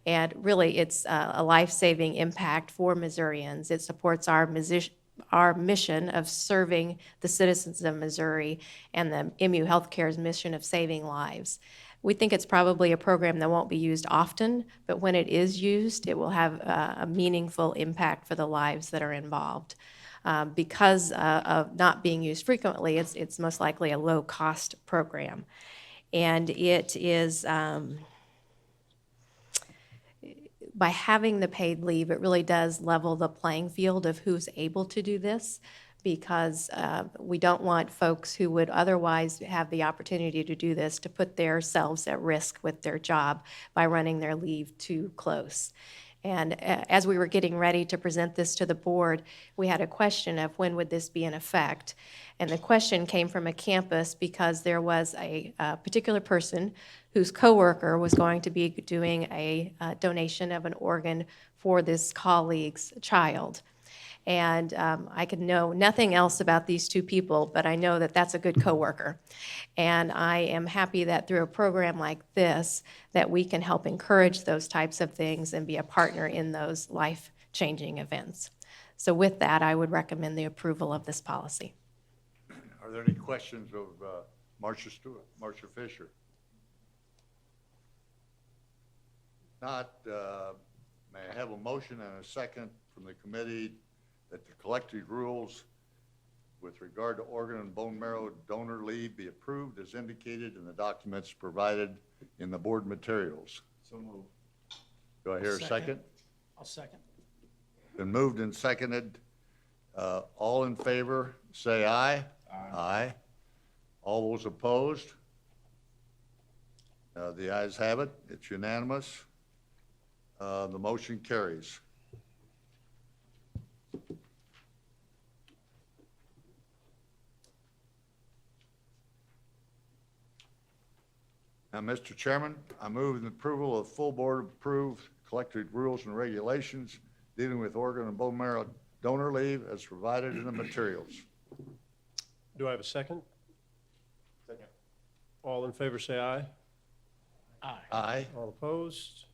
And really, it's a life-saving impact for Missourians. It supports our mission of serving the citizens of Missouri and the MU Healthcare's mission of saving lives. We think it's probably a program that won't be used often, but when it is used, it will have a meaningful impact for the lives that are involved. Because of not being used frequently, it's most likely a low-cost program. And it is, by having the paid leave, it really does level the playing field of who's able to do this, because we don't want folks who would otherwise have the opportunity to do this to put themselves at risk with their job by running their leave too close. And as we were getting ready to present this to the board, we had a question of when would this be in effect? And the question came from a campus because there was a particular person whose coworker was going to be doing a donation of an organ for this colleague's child. And I can know nothing else about these two people, but I know that that's a good coworker. And I am happy that through a program like this, that we can help encourage those types of things and be a partner in those life-changing events. So with that, I would recommend the approval of this policy. Are there any questions of Marcia Stewart, Marcia Fisher? Not, may I have a motion and a second from the committee that the collective rules with regard to organ and bone marrow donor leave be approved as indicated in the documents provided in the board materials? So moved. Do I hear a second? I'll second. Been moved and seconded. All in favor, say aye. Aye. All those opposed? The ayes have it. It's unanimous. The motion carries. Now, Mr. Chairman, I move the approval of full board approved collected rules and regulations dealing with organ and bone marrow donor leave as provided in the materials. Do I have a second? Second. All in favor, say aye. Aye. Aye. All opposed?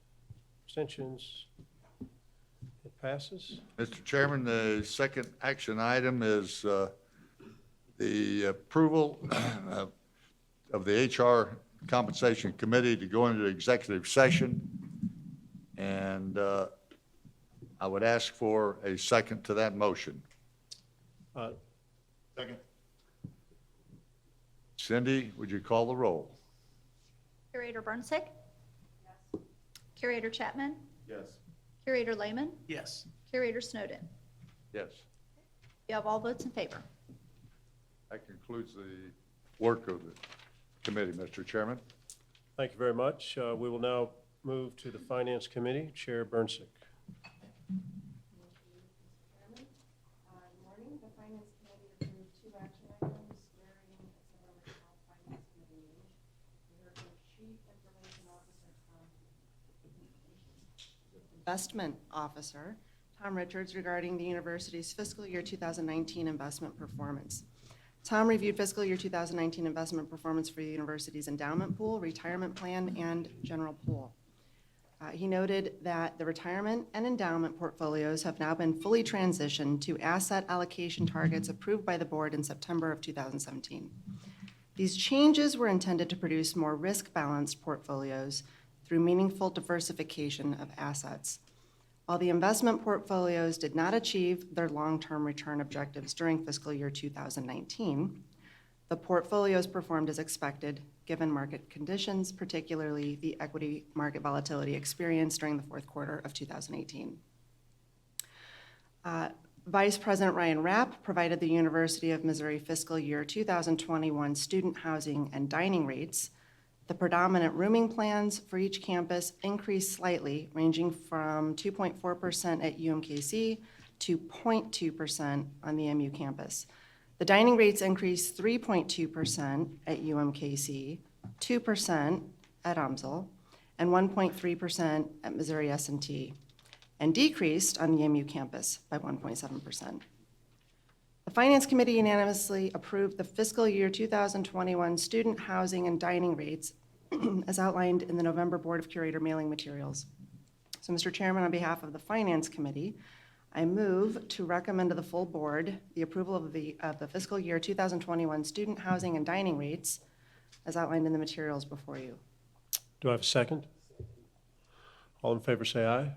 Abstentions? It passes. Mr. Chairman, the second action item is the approval of the HR Compensation Committee to go into executive session. And I would ask for a second to that motion. Second. Cindy, would you call the roll? Curator Burnsick? Yes. Curator Chapman? Yes. Curator Lehman? Yes. Curator Snowden? Yes. You have all votes in favor. That concludes the work of the committee, Mr. Chairman. Thank you very much. We will now move to the Finance Committee. Chair Burnsick. Good morning. The Finance Committee approved two action items during its original Finance Committee meeting. We heard from Chief Information Officer Tom. Investment Officer, Tom Richards, regarding the university's fiscal year 2019 investment performance. Tom reviewed fiscal year 2019 investment performance for the university's endowment pool, retirement plan, and general pool. He noted that the retirement and endowment portfolios have now been fully transitioned to asset allocation targets approved by the board in September of 2017. These changes were intended to produce more risk-balanced portfolios through meaningful diversification of assets. While the investment portfolios did not achieve their long-term return objectives during fiscal year 2019, the portfolios performed as expected given market conditions, particularly the equity market volatility experienced during the fourth quarter of 2018. Vice President Ryan Rapp provided the University of Missouri fiscal year 2021 student housing and dining rates. The predominant rooming plans for each campus increased slightly, ranging from 2.4% at UMKC to 0.2% on the MU campus. The dining rates increased 3.2% at UMKC, 2% at UMSL, and 1.3% at Missouri S&T, and decreased on the MU campus by 1.7%. The Finance Committee unanimously approved the fiscal year 2021 student housing and dining rates as outlined in the November Board of Curator mailing materials. So, Mr. Chairman, on behalf of the Finance Committee, I move to recommend to the full board the approval of the fiscal year 2021 student housing and dining rates as outlined in the materials before you. Do I have a second? All in favor, say aye.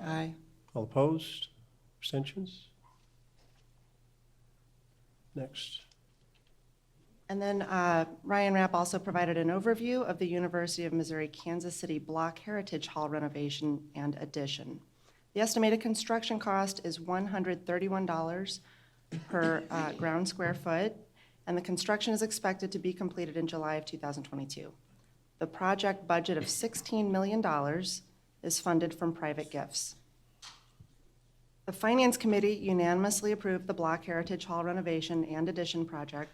Aye. All opposed? Abstentions? Next. And then Ryan Rapp also provided an overview of the University of Missouri Kansas City Block Heritage Hall renovation and addition. The estimated construction cost is $131 per ground square foot, and the construction is expected to be completed in July of 2022. The project budget of $16 million is funded from private gifts. The Finance Committee unanimously approved the Block Heritage Hall renovation and addition project.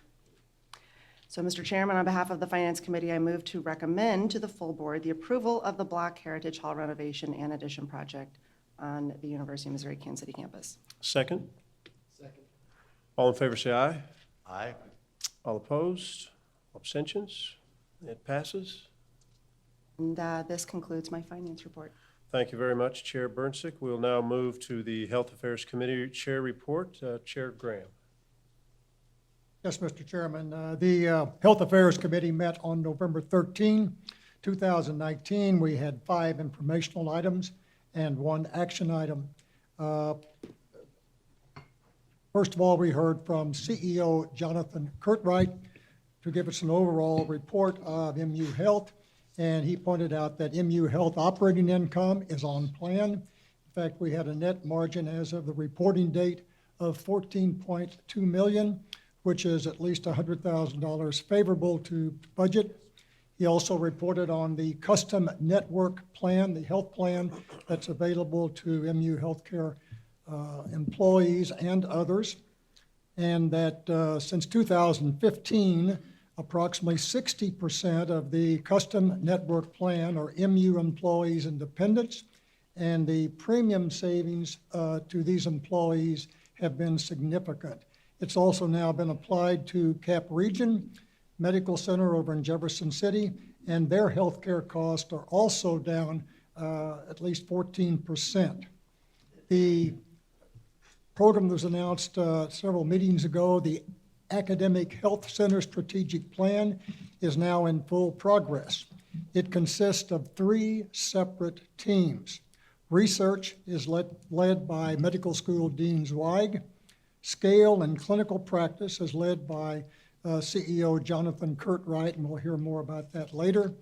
So, Mr. Chairman, on behalf of the Finance Committee, I move to recommend to the full board the approval of the Block Heritage Hall renovation and addition project on the University of Missouri Kansas City campus. Second? Second. All in favor, say aye. Aye. All opposed? Abstentions? It passes. And this concludes my finance report. Thank you very much, Chair Burnsick. We'll now move to the Health Affairs Committee Chair Report. Chair Graham. Yes, Mr. Chairman. The Health Affairs Committee met on November 13, 2019. We had 5 informational items and 1 action item. First of all, we heard from CEO Jonathan Curtright to give us an overall report of MU Health, and he pointed out that MU Health operating income is on plan. In fact, we had a net margin as of the reporting date of $14.2 million, which is at least $100,000 favorable to budget. He also reported on the custom network plan, the health plan that's available to MU Healthcare employees and others, and that since 2015, approximately 60% of the custom network plan are MU employees and dependents, and the premium savings to these employees have been significant. It's also now been applied to Cap Region Medical Center over in Jefferson City, and their healthcare costs are also down at least 14%. The program that was announced several meetings ago, the Academic Health Center Strategic Plan, is now in full progress. It consists of 3 separate teams. Research is led by Medical School Dean Zweig. Scale and clinical practice is led by CEO Jonathan Curtright, and we'll hear more about that later.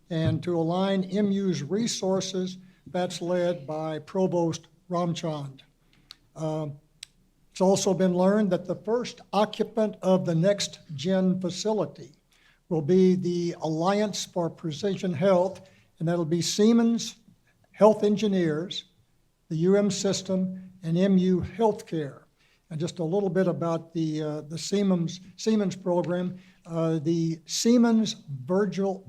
And to align MU's resources, that's led by Provost Ramchand. It's also been learned that the first occupant of the Next Gen facility will be the Alliance for Precision Health, and that'll be Siemens Health Engineers, the System, and MU Healthcare. And just a little bit about the Siemens program. The Siemens virtual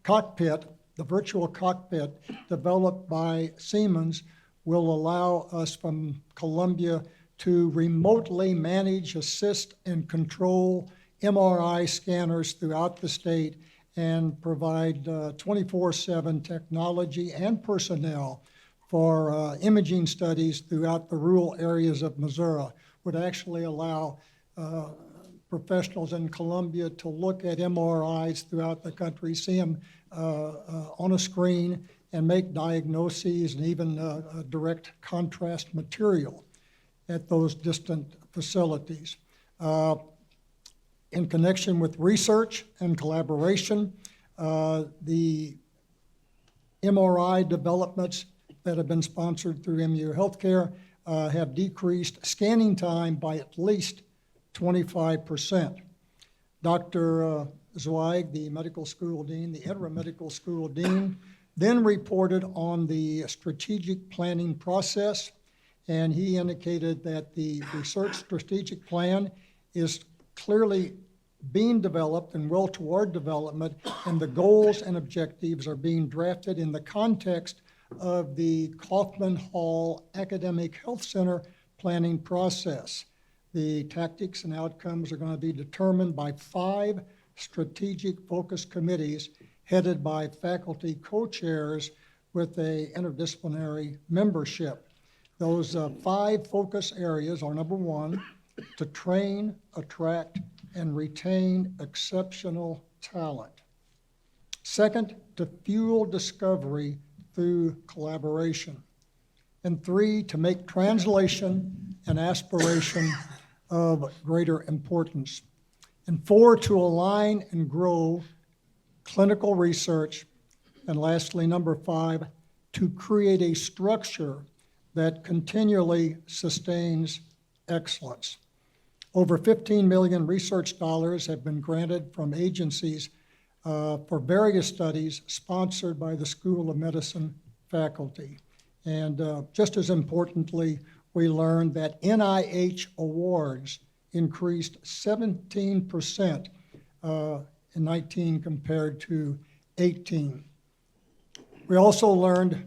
cockpit, the virtual cockpit developed by Siemens, will allow us from Columbia to remotely manage, assist, and control MRI scanners throughout the state and provide 24/7 technology and personnel for imaging studies throughout the rural areas of Missouri. Would actually allow professionals in Columbia to look at MRIs throughout the country, see them on a screen, and make diagnoses and even direct contrast material at those distant facilities. In connection with research and collaboration, the MRI developments that have been sponsored through MU Healthcare have decreased scanning time by at least 25%. Dr. Zweig, the medical school dean, the interim medical school dean, then reported on the strategic planning process, and he indicated that the research strategic plan is clearly being developed and well toward development, and the goals and objectives are being drafted in the context of the Kaufman Hall Academic Health Center planning process. The tactics and outcomes are going to be determined by 5 strategic focus committees headed by faculty co-chairs with a interdisciplinary membership. Those 5 focus areas are: number 1, to train, attract, and retain exceptional talent. Second, to fuel discovery through collaboration. And 3, to make translation and aspiration of greater importance. And 4, to align and grow clinical research. And lastly, number 5, to create a structure that continually sustains excellence. Over 15 million research dollars have been granted from agencies for various studies sponsored by the School of Medicine faculty. And just as importantly, we learned that NIH awards increased 17% in 19 compared to 18. We also learned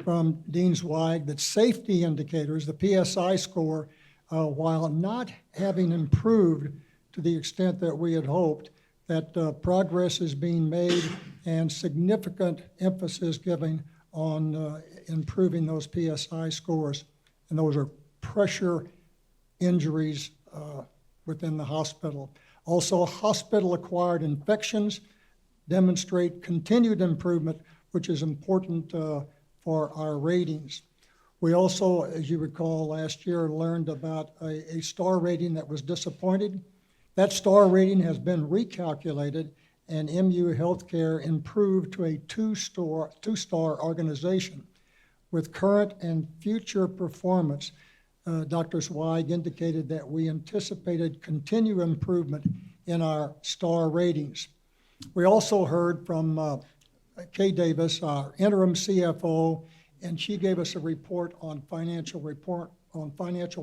from Dean Zweig that safety indicators, the PSI score, while not having improved to the extent that we had hoped, that progress is being made and significant emphasis given on improving those PSI scores. And those are pressure injuries within the hospital. Also, hospital-acquired infections demonstrate continued improvement, which is important for our ratings. We also, as you recall, last year learned about a star rating that was disappointed. That star rating has been recalculated, and MU Healthcare improved to a two-star organization. With current and future performance, Dr. Zweig indicated that we anticipated continued improvement in our star ratings. We also heard from Kay Davis, our interim CFO, and she gave us a report on financial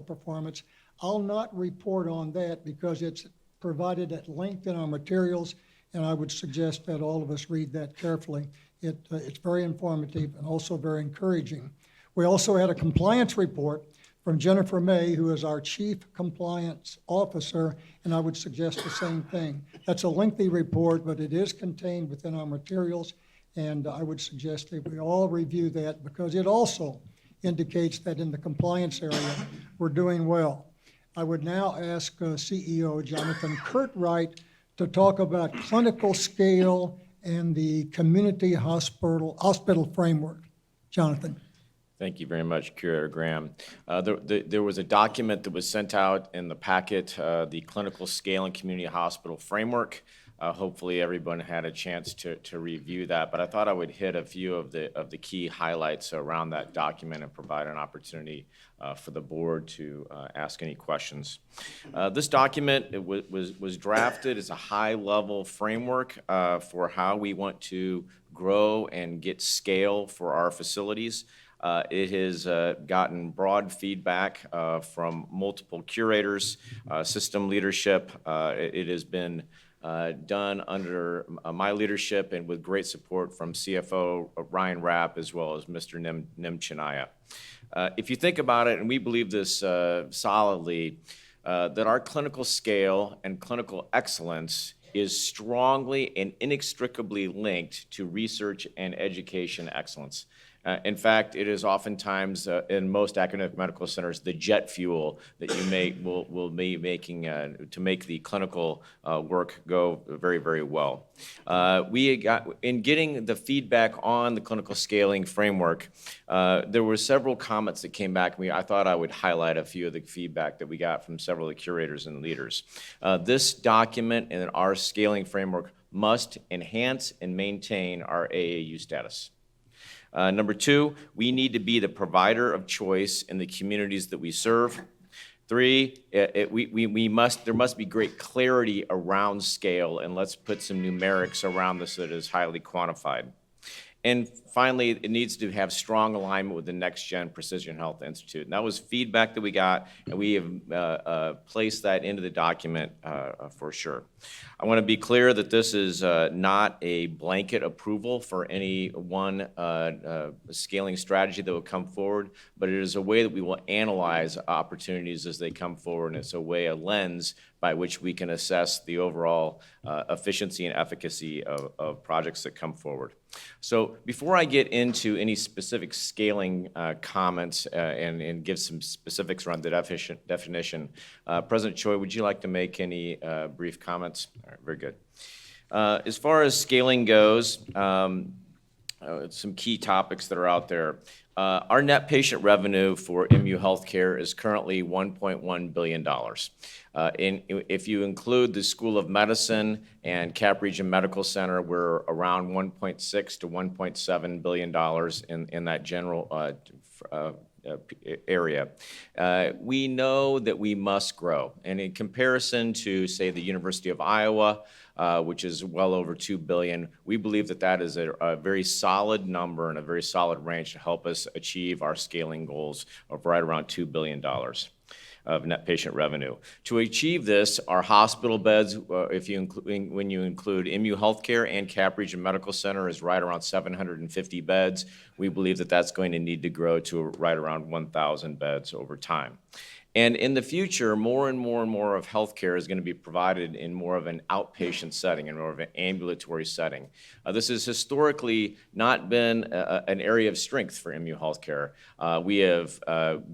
performance. I'll not report on that because it's provided at length in our materials, and I would suggest that all of us read that carefully. It's very informative and also very encouraging. We also had a compliance report from Jennifer May, who is our Chief Compliance Officer, and I would suggest the same thing. That's a lengthy report, but it is contained within our materials, and I would suggest that we all review that because it also indicates that in the compliance area, we're doing well. I would now ask CEO Jonathan Curtright to talk about clinical scale and the community hospital framework. Jonathan. Thank you very much, Curator Graham. There was a document that was sent out in the packet, the Clinical Scale and Community Hospital Framework. Hopefully everyone had a chance to review that, but I thought I would hit a few of the key highlights around that document and provide an opportunity for the board to ask any questions. This document was drafted as a high-level framework for how we want to grow and get scale for our facilities. It has gotten broad feedback from multiple curators, system leadership. It has been done under my leadership and with great support from CFO Ryan Rapp as well as Mr. Nim Chinaya. If you think about it, and we believe this solidly, that our clinical scale and clinical excellence is strongly and inextricably linked to research and education excellence. In fact, it is oftentimes in most academic medical centers the jet fuel that you will be making to make the clinical work go very, very well. In getting the feedback on the clinical scaling framework, there were several comments that came back to me. I thought I would highlight a few of the feedback that we got from several of the curators and leaders. This document and our scaling framework must enhance and maintain our AAU status. Number two, we need to be the provider of choice in the communities that we serve. Three, there must be great clarity around scale, and let's put some numerics around this that is highly quantified. And finally, it needs to have strong alignment with the Next Gen Precision Health Institute. And that was feedback that we got, and we have placed that into the document for sure. I want to be clear that this is not a blanket approval for any one scaling strategy that will come forward, but it is a way that we will analyze opportunities as they come forward, and it's a lens by which we can assess the overall efficiency and efficacy of projects that come forward. So before I get into any specific scaling comments and give some specifics around the definition, President Choi, would you like to make any brief comments? All right, very good. As far as scaling goes, some key topics that are out there. Our net patient revenue for MU Healthcare is currently $1.1 billion. If you include the School of Medicine and Cap Region Medical Center, we're around $1.6 to $1.7 billion in that general area. We know that we must grow. And in comparison to, say, the University of Iowa which is well over $2 billion. We believe that that is a very solid number and a very solid range to help us achieve our scaling goals of right around $2 billion of net patient revenue. To achieve this, our hospital beds, when you include MU Healthcare and Cap Region Medical Center, is right around 750 beds. We believe that that's going to need to grow to right around 1,000 beds over time. And in the future, more and more and more of healthcare is going to be provided in more of an outpatient setting, in more of an ambulatory setting. This has historically not been an area of strength for MU Healthcare. We have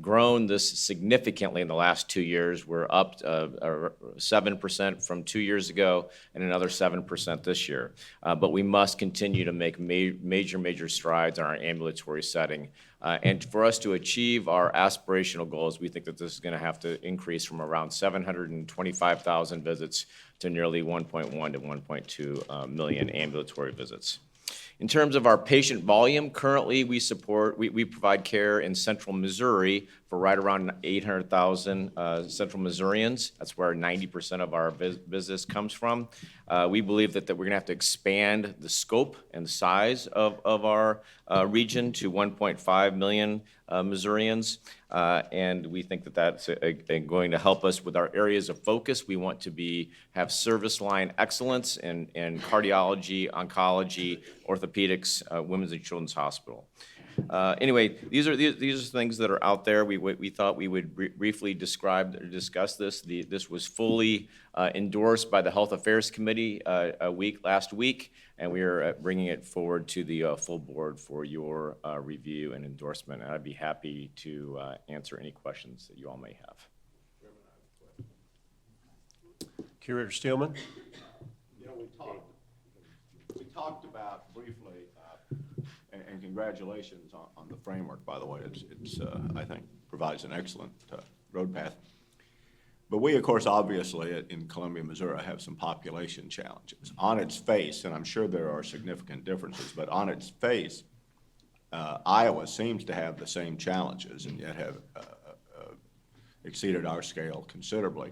grown this significantly in the last 2 years. We're up 7% from 2 years ago and another 7% this year. But we must continue to make major strides in our ambulatory setting. And for us to achieve our aspirational goals, we think that this is going to have to increase from around 725,000 visits to nearly 1.1 to 1.2 million ambulatory visits. In terms of our patient volume, currently we provide care in central Missouri for right around 800,000 central Missourians. That's where 90% of our business comes from. We believe that we're going to have to expand the scope and the size of our region to 1.5 million Missourians. And we think that that's going to help us with our areas of focus. We want to have service line excellence in cardiology, oncology, orthopedics, women's and children's hospital. Anyway, these are things that are out there. We thought we would briefly discuss this. This was fully endorsed by the Health Affairs Committee last week, and we are bringing it forward to the full board for your review and endorsement. And I'd be happy to answer any questions that you all may have. Curator Steelman? You know, we talked about briefly, and congratulations on the framework, by the way. It's I think, provides an excellent road path. But we, of course, obviously, in Columbia, Missouri, have some population challenges. On its face, and I'm sure there are significant differences, but on its face, Iowa seems to have the same challenges and yet have exceeded our scale considerably.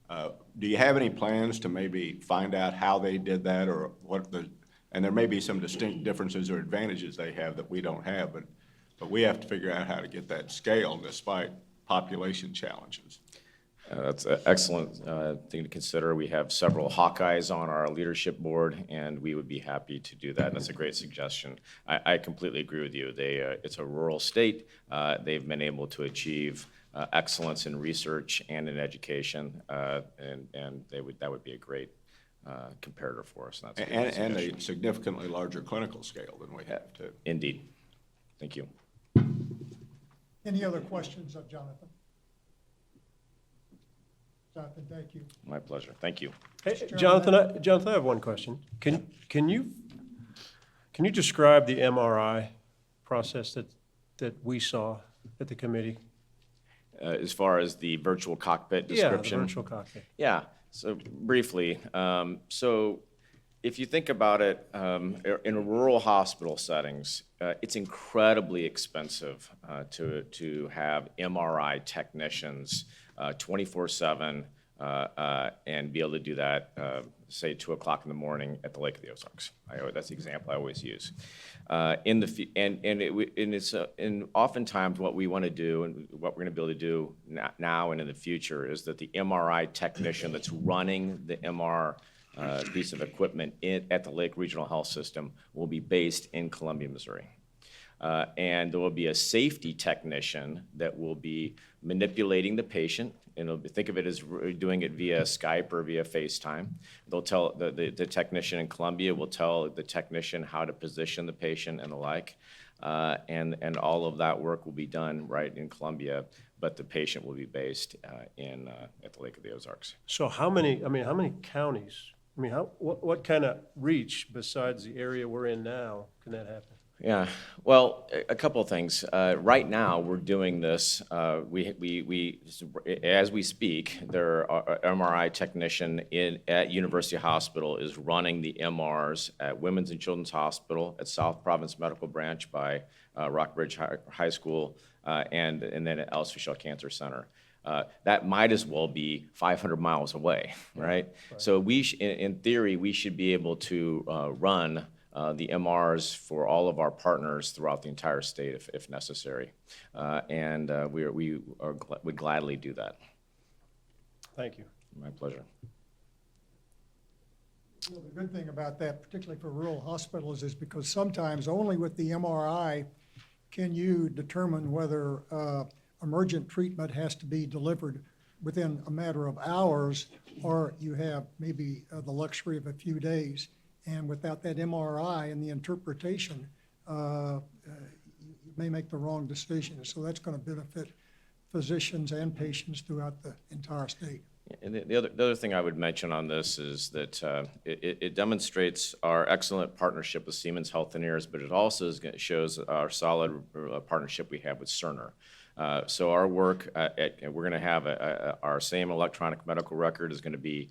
Do you have any plans to maybe find out how they did that, or and there may be some distinct differences or advantages they have that we don't have, but we have to figure out how to get that scale despite population challenges. That's an excellent thing to consider. We have several Hawkeyes on our leadership board, and we would be happy to do that. And that's a great suggestion. I completely agree with you. It's a rural state. They've been able to achieve excellence in research and in education, and that would be a great comparator for us. And a significantly larger clinical scale than we have, too. Indeed. Thank you. Any other questions of Jonathan? Jonathan, thank you. My pleasure. Thank you. Hey, Jonathan, I have one question. Can you describe the MRI process that we saw at the committee? As far as the virtual cockpit description? Yeah, the virtual cockpit. Yeah, so briefly. So if you think about it, in rural hospital settings, it's incredibly expensive to have MRI technicians 24/7 and be able to do that, say, 2 o'clock in the morning at the Lake of the Ozarks. That's the example I always use. And oftentimes what we want to do and what we're going to be able to do now and in the future is that the MRI technician that's running the MR piece of equipment at the Lake Regional Health System will be based in Columbia, Missouri. And there will be a safety technician that will be manipulating the patient, and think of it as doing it via Skype or via FaceTime. They'll tell the technician in Columbia will tell the technician how to position the patient and the like, and all of that work will be done right in Columbia, but the patient will be based at the Lake of the Ozarks. So how many counties, what kind of reach besides the area we're in now can that happen? Yeah, well, a couple of things. Right now, we're doing this. As we speak, there are MRI technician at University Hospital is running the MRs at Women's and Children's Hospital, at South Province Medical Branch by Rockbridge High School, and then at Alice Fischel Cancer Center. that might as well be 500 miles away, right? So in theory, we should be able to run the MRs for all of our partners throughout the entire state if necessary. And would gladly do that. Thank you. My pleasure. Well, the good thing about that, particularly for rural hospitals, is because sometimes only with the MRI can you determine whether emergent treatment has to be delivered within a matter of hours, or you have maybe the luxury of a few days. And without that MRI and the interpretation, you may make the wrong decision. So that's going to benefit physicians and patients throughout the entire state. And the other thing I would mention on this is that it demonstrates our excellent partnership with Siemens Healthineers, but it also shows our solid partnership we have with Cerner. So our work, we're going to have our same electronic medical record is going to be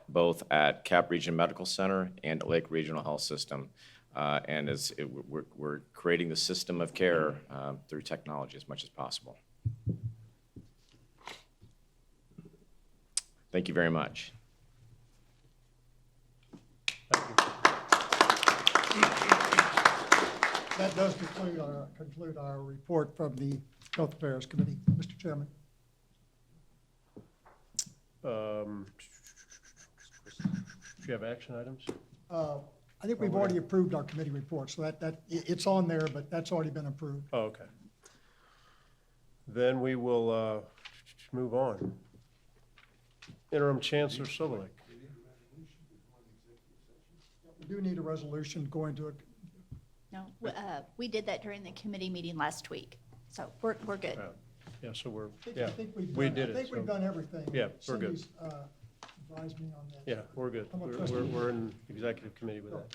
both at Cap Region Medical Center and Lake Regional Health System. And we're creating the system of care through technology as much as possible. Thank you very much. That does conclude our report from the Health Affairs Committee. Mr. Chairman. Do you have action items? I think we've already approved our committee report, so it's on there, but that's already been approved. Oh, okay. Then we will move on. Interim Chancellor Sobolik. We do need a resolution going to, No, we did that during the committee meeting last week, so we're good. Yeah, so we're, I yeah, think we've we done, did I it. think we've so- done everything. Yeah, we're good. Cindy's advised me on that. Yeah, we're good. I'm a trustee. We're in executive committee with that.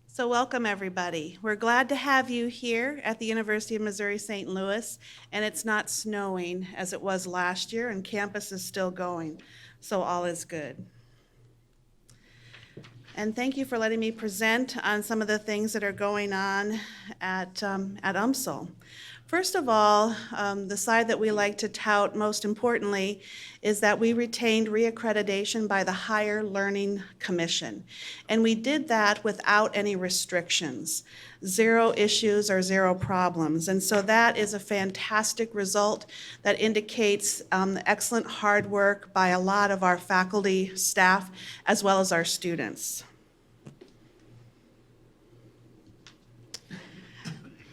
So welcome, everybody. We're glad to have you here at the University of Missouri St. Louis, and it's not snowing as it was last year, and campus is still going, so all is good. And thank you for letting me present on some of the things that are going on at UMSL. First of all, the side that we like to tout most importantly is that we retained reaccreditation by the Higher Learning Commission. And we did that without any restrictions, 0 issues or 0 problems. And so that is a fantastic result that indicates the excellent hard work by a lot of our faculty, staff, as well as our students.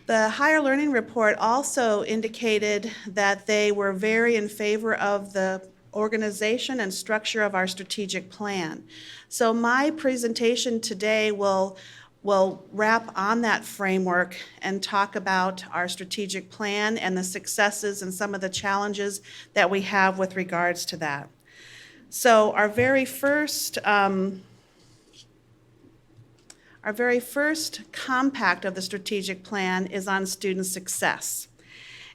The Higher Learning Report also indicated that they were very in favor of the organization and structure of our strategic plan. So my presentation today will wrap on that framework and talk about our strategic plan and the successes and some of the challenges that we have with regards to that. So our very first compact of the strategic plan is on student success.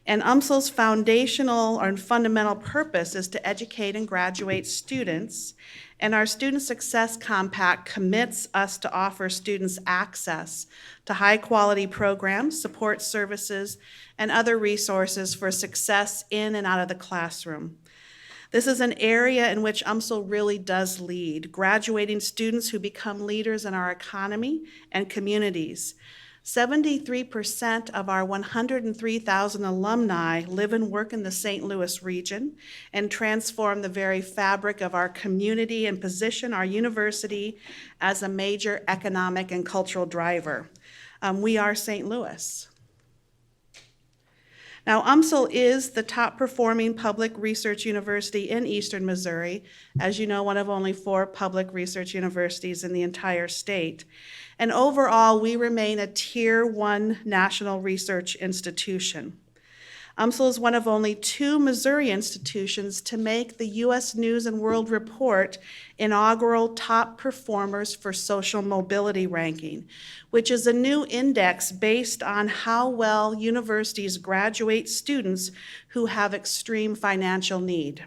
And UMSL's foundational or fundamental purpose is to educate and graduate students. And our student success compact commits us to offer students access to high-quality programs, support services, and other resources for success in and out of the classroom. This is an area in which UMSL really does lead, graduating students who become leaders in our economy and communities. 73% of our 103,000 alumni live and work in the St. Louis region and transform the very fabric of our community and position our university as a major economic and cultural driver. We are St. Louis. Now, UMSL is the top performing public research university in Eastern Missouri. As you know, one of only 4 public research universities in the entire state. And overall, we remain a Tier 1 national research institution. UMSL is one of only 2 Missouri institutions to make the U.S. News and World Report inaugural top performers for social mobility ranking, which is a new index based on how well universities graduate students who have extreme financial need.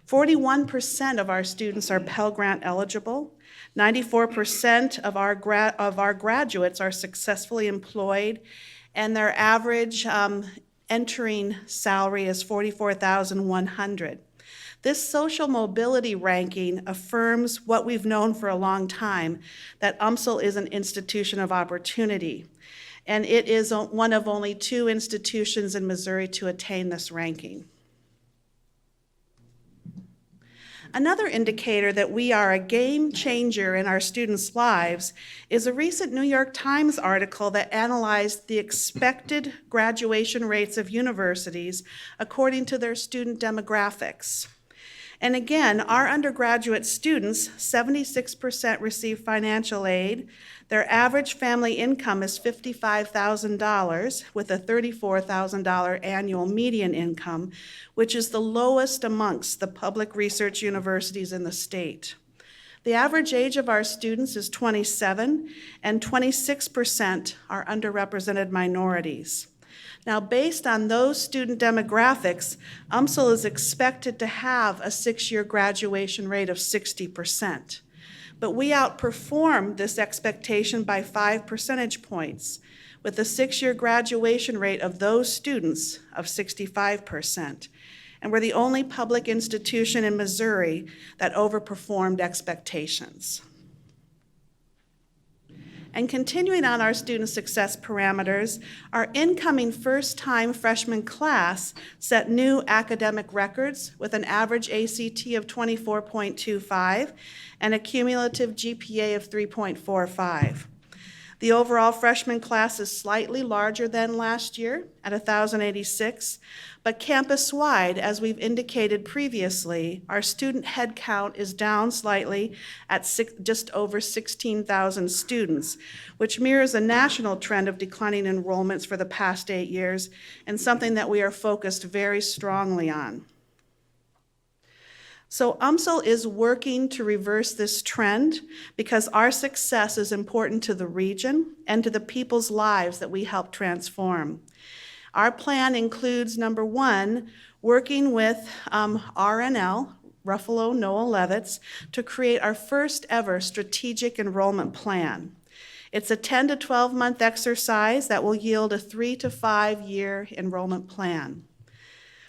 41% of our students are Pell Grant eligible. 94% of our graduates are successfully employed, and their average entering salary is $44,100. This social mobility ranking affirms what we've known for a long time, that UMSL is an institution of opportunity. And it is one of only 2 institutions in Missouri to attain this ranking. Another indicator that we are a game changer in our students' lives is a recent New York Times article that analyzed the expected graduation rates of universities according to their student demographics. And again, our undergraduate students, 76% receive financial aid. Their average family income is $55,000 with a $34,000 annual median income, which is the lowest amongst the public research universities in the state. The average age of our students is 27, and 26% are underrepresented minorities. Now, based on those student demographics, UMSL is expected to have a 6-year graduation rate of 60%. But we outperformed this expectation by 5 percentage points, with a 6-year graduation rate of those students of 65%. And we're the only public institution in Missouri that overperformed expectations. And continuing on our student success parameters, our incoming first-time freshman class set new academic records with an average ACT of 24.25 and a cumulative GPA of 3.45. The overall freshman class is slightly larger than last year at 1,086, but campus-wide, as we've indicated previously, our student head count is down slightly at just over 16,000 students, which mirrors a national trend of declining enrollments for the past 8 years and something that we are focused very strongly on. So UMSL is working to reverse this trend because our success is important to the region and to the people's lives that we help transform. Our plan includes, number 1, working with RNL, Ruffalo Noel Levitz, to create our first ever strategic enrollment plan. It's a 10 to 12 month exercise that will yield a 3 to 5 year enrollment plan.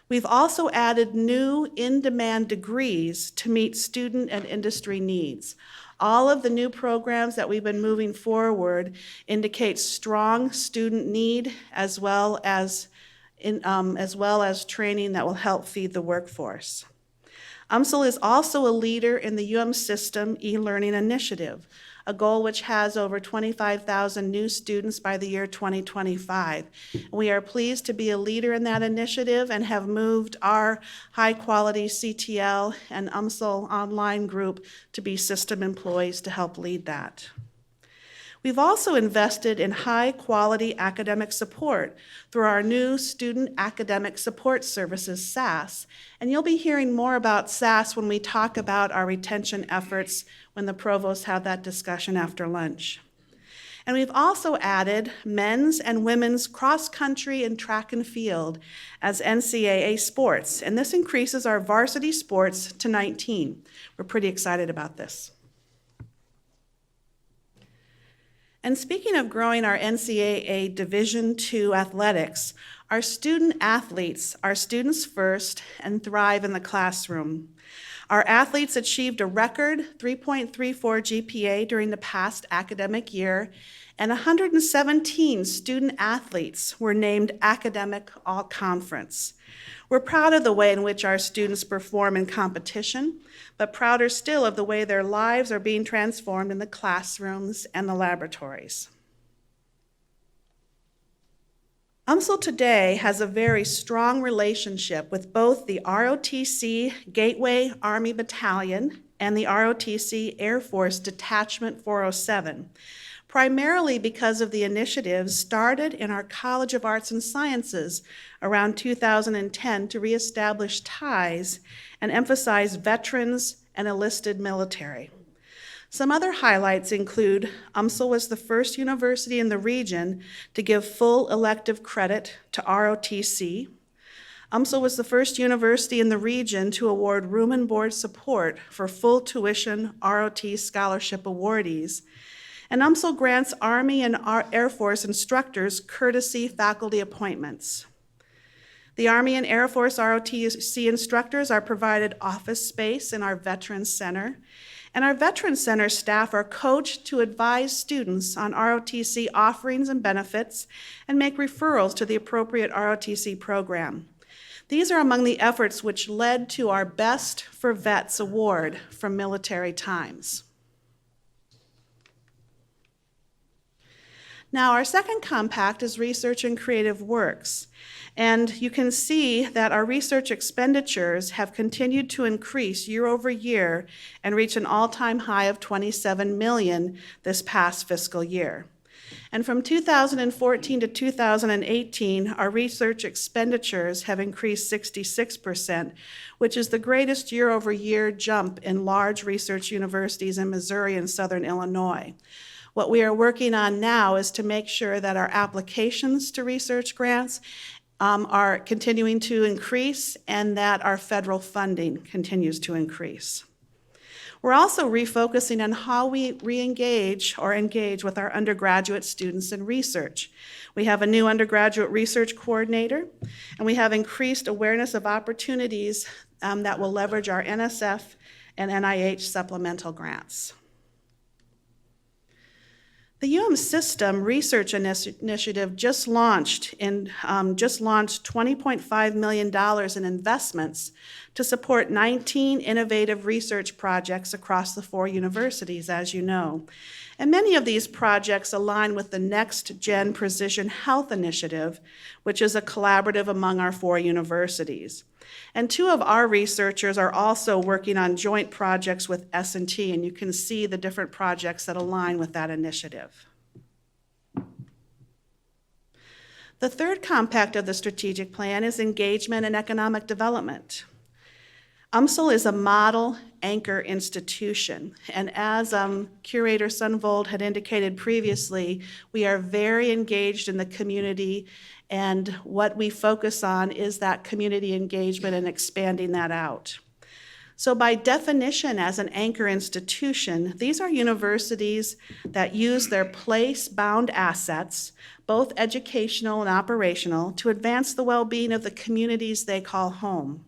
We've also added new in-demand degrees to meet student and industry needs. All of the new programs that we've been moving forward indicate strong student need as well as training that will help feed the workforce. UMSL is also a leader in the System eLearning initiative, a goal which has over 25,000 new students by the year 2025. We are pleased to be a leader in that initiative and have moved our high-quality CTL and UMSL online group to be system employees to help lead that. We've also invested in high-quality academic support through our new Student Academic Support Services, SAS, and you'll be hearing more about SAS when we talk about our retention efforts when the provosts have that discussion after lunch. And we've also added men's and women's cross-country and track and field as NCAA sports, and this increases our varsity sports to 19. We're pretty excited about this. And speaking of growing our NCAA Division II athletics, our student athletes are students first and thrive in the classroom. Our athletes achieved a record 3.34 GPA during the past academic year, and 117 student athletes were named Academic All-Conference. We're proud of the way in which our students perform in competition, but prouder still of the way their lives are being transformed in the classrooms and the laboratories. UMSL today has a very strong relationship with both the ROTC Gateway Army Battalion and the ROTC Air Force Detachment 407, primarily because of the initiatives started in our College of Arts and Sciences around 2010 to reestablish ties and emphasize veterans and enlisted military. Some other highlights include UMSL was the first university in the region to give full elective credit to ROTC. UMSL was the first university in the region to award room and board support for full tuition ROT scholarship awardees. And UMSL grants Army and Air Force instructors courtesy faculty appointments. The Army and Air Force ROTC instructors are provided office space in our Veterans Center, and our Veterans Center staff are coached to advise students on ROTC offerings and benefits and make referrals to the appropriate ROTC program. These are among the efforts which led to our Best for Vets award from Military Times. Now, our second compact is Research and Creative Works. And you can see that our research expenditures have continued to increase year over year and reach an all-time high of $27 million this past fiscal year. And from 2014 to 2018, our research expenditures have increased 66%, which is the greatest year-over-year jump in large research universities in Missouri and Southern Illinois. What we are working on now is to make sure that our applications to research grants are continuing to increase and that our federal funding continues to increase. We're also refocusing on how we re-engage or engage with our undergraduate students in research. We have a new undergraduate research coordinator, and we have increased awareness of opportunities that will leverage our NSF and NIH supplemental grants. The System Research Initiative just launched $20.5 million in investments to support 19 innovative research projects across the 4 universities, as you know. And many of these projects align with the Next Gen Precision Health Initiative, which is a collaborative among our 4 universities. And 2 of our researchers are also working on joint projects with S&T, and you can see the different projects that align with that initiative. The third compact of the strategic plan is engagement and economic development. UMSL is a model anchor institution, and as Curator Sundvold had indicated previously, we are very engaged in the community, and what we focus on is that community engagement and expanding that out. So by definition, as an anchor institution, these are universities that use their place-bound assets, both educational and operational, to advance the well-being of the communities they call home.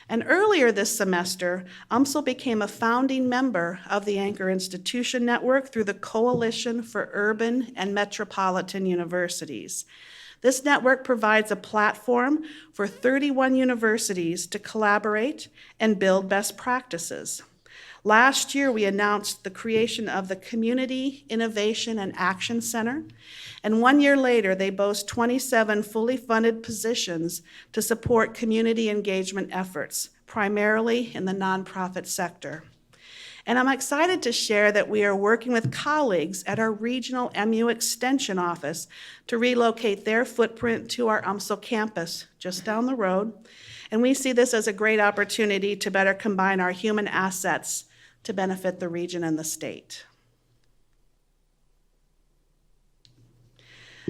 And earlier this semester, UMSL became a founding member of the Anchor Institution Network through the Coalition for Urban and Metropolitan Universities. This network provides a platform for 31 universities to collaborate and build best practices. Last year, we announced the creation of the Community Innovation and Action Center, and 1 year later, they boast 27 fully funded positions to support community engagement efforts, primarily in the nonprofit sector. And I'm excited to share that we are working with colleagues at our regional MU Extension office to relocate their footprint to our UMSL campus just down the road. And we see this as a great opportunity to better combine our human assets to benefit the region and the state.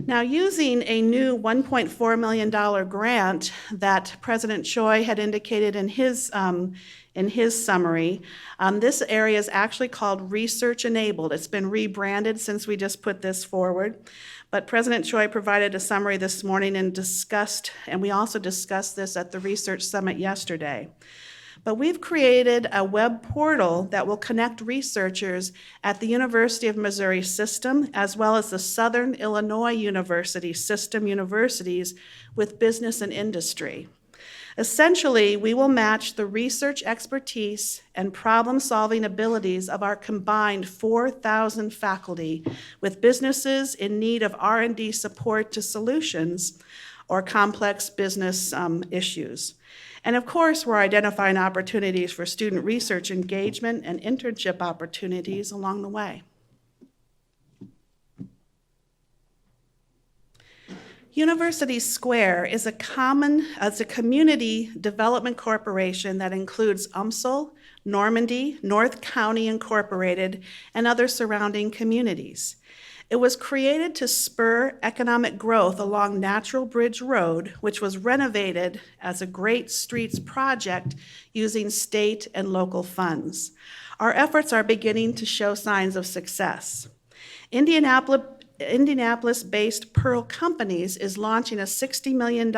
Now, using a new $1.4 million grant that President Choi had indicated in his summary, this area is actually called Research Enabled. It's been rebranded since we just put this forward. But President Choi provided a summary this morning and we also discussed this at the Research Summit yesterday. But we've created a web portal that will connect researchers at the University of Missouri System, as well as the Southern Illinois University System universities, with business and industry. Essentially, we will match the research expertise and problem-solving abilities of our combined 4,000 faculty with businesses in need of R&D support to solutions or complex business issues. And of course, we're identifying opportunities for student research engagement and internship opportunities along the way. University Square is a community development corporation that includes UMSL, Normandy, North County Incorporated, and other surrounding communities. It was created to spur economic growth along Natural Bridge Road, which was renovated as a Great Streets project using state and local funds. Our efforts are beginning to show signs of success. Indianapolis-based Pearl Companies is launching a $60 million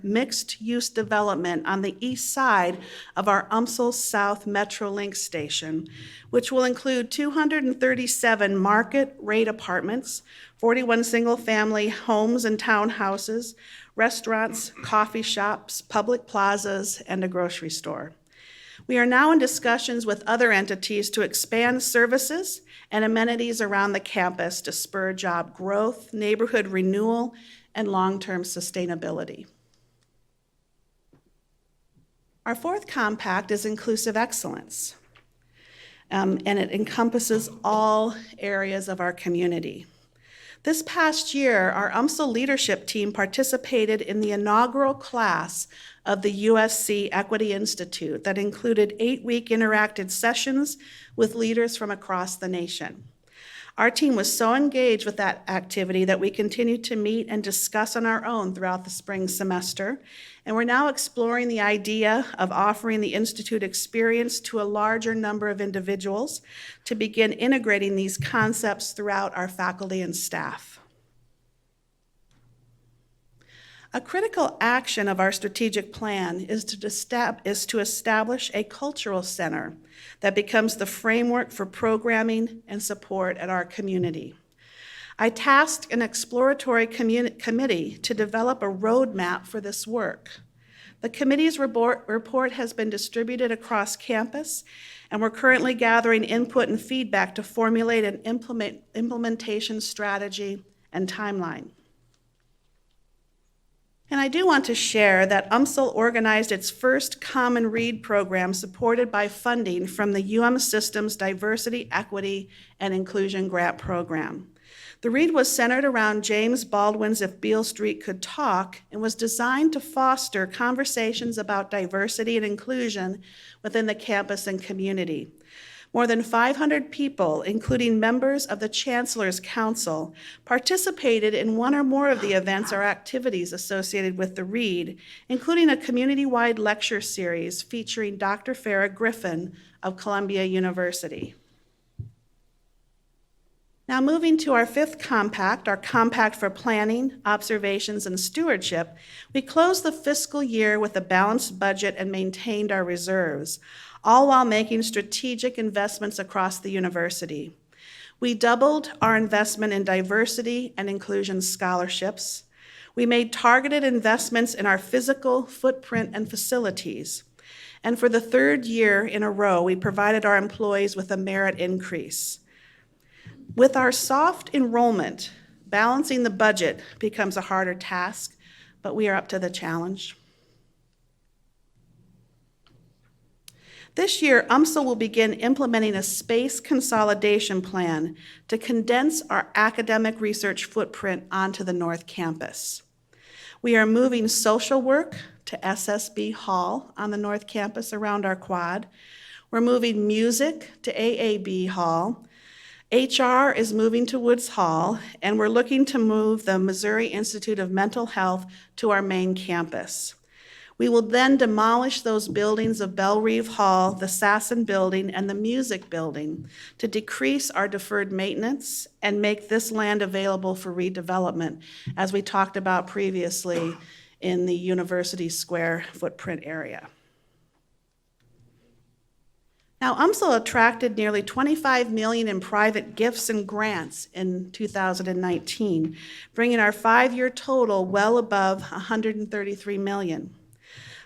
mixed-use development on the east side of our UMSL South Metrolink station, which will include 237 market-rate apartments, 41 single-family homes and townhouses, restaurants, coffee shops, public plazas, and a grocery store. We are now in discussions with other entities to expand services and amenities around the campus to spur job growth, neighborhood renewal, and long-term sustainability. Our fourth compact is inclusive excellence, and it encompasses all areas of our community. This past year, our UMSL leadership team participated in the inaugural class of the USC Equity Institute that included 8-week interactive sessions with leaders from across the nation. Our team was so engaged with that activity that we continued to meet and discuss on our own throughout the spring semester, and we're now exploring the idea of offering the Institute experience to a larger number of individuals to begin integrating these concepts throughout our faculty and staff. A critical action of our strategic plan is to establish a cultural center that becomes the framework for programming and support at our community. I tasked an exploratory committee to develop a roadmap for this work. The committee's report has been distributed across campus, and we're currently gathering input and feedback to formulate an implementation strategy and timeline. And I do want to share that UMSL organized its first Common Read program supported by funding from the Systems Diversity, Equity, and Inclusion Grant Program. The read was centered around James Baldwin's If Beale Street Could Talk and was designed to foster conversations about diversity and inclusion within the campus and community. More than 500 people, including members of the Chancellor's Council, participated in one or more of the events or activities associated with the read, including a community-wide lecture series featuring Dr. Farrah Griffin of Columbia University. Now moving to our fifth compact, our compact for planning, observations, and stewardship, we closed the fiscal year with a balanced budget and maintained our reserves, all while making strategic investments across the university. We doubled our investment in diversity and inclusion scholarships. We made targeted investments in our physical footprint and facilities. And for the third year in a row, we provided our employees with a merit increase. With our soft enrollment, balancing the budget becomes a harder task, but we are up to the challenge. This year, UMSL will begin implementing a space consolidation plan to condense our academic research footprint onto the North Campus. We are moving social work to SSB Hall on the North Campus around our quad. We're moving music to AAB Hall. HR is moving to Woods Hall, and we're looking to move the Missouri Institute of Mental Health to our main campus. We will then demolish those buildings of Bell Reeve Hall, the Sasson Building, and the Music Building to decrease our deferred maintenance and make this land available for redevelopment, as we talked about previously in the University Square footprint area. Now, UMSL attracted nearly $25 million in private gifts and grants in 2019, bringing our 5-year total well above $133 million.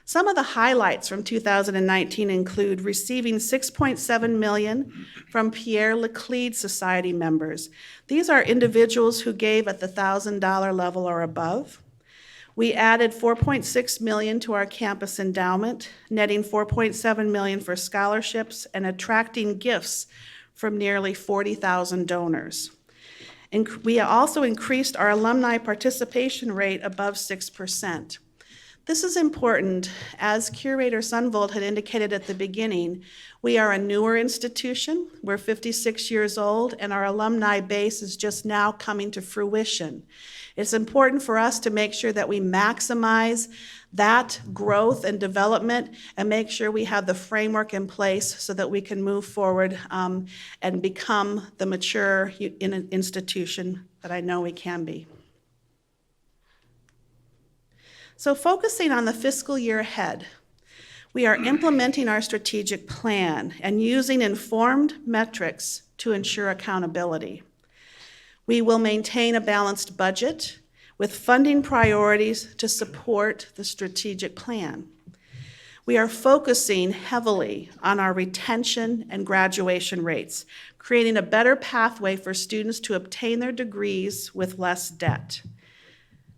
Some of the highlights from 2019 include receiving $6.7 million from Pierre Laclede Society members. These are individuals who gave at the $1,000 level or above. We added $4.6 million to our campus endowment, netting $4.7 million for scholarships and attracting gifts from nearly 40,000 donors. We also increased our alumni participation rate above 6%. This is important. As Curator Sunvold had indicated at the beginning, we are a newer institution. We're 56 years old, and our alumni base is just now coming to fruition. It's important for us to make sure that we maximize that growth and development and make sure we have the framework in place so that we can move forward and become the mature institution that I know we can be. So focusing on the fiscal year ahead, we are implementing our strategic plan and using informed metrics to ensure accountability. We will maintain a balanced budget with funding priorities to support the strategic plan. We are focusing heavily on our retention and graduation rates, creating a better pathway for students to obtain their degrees with less debt.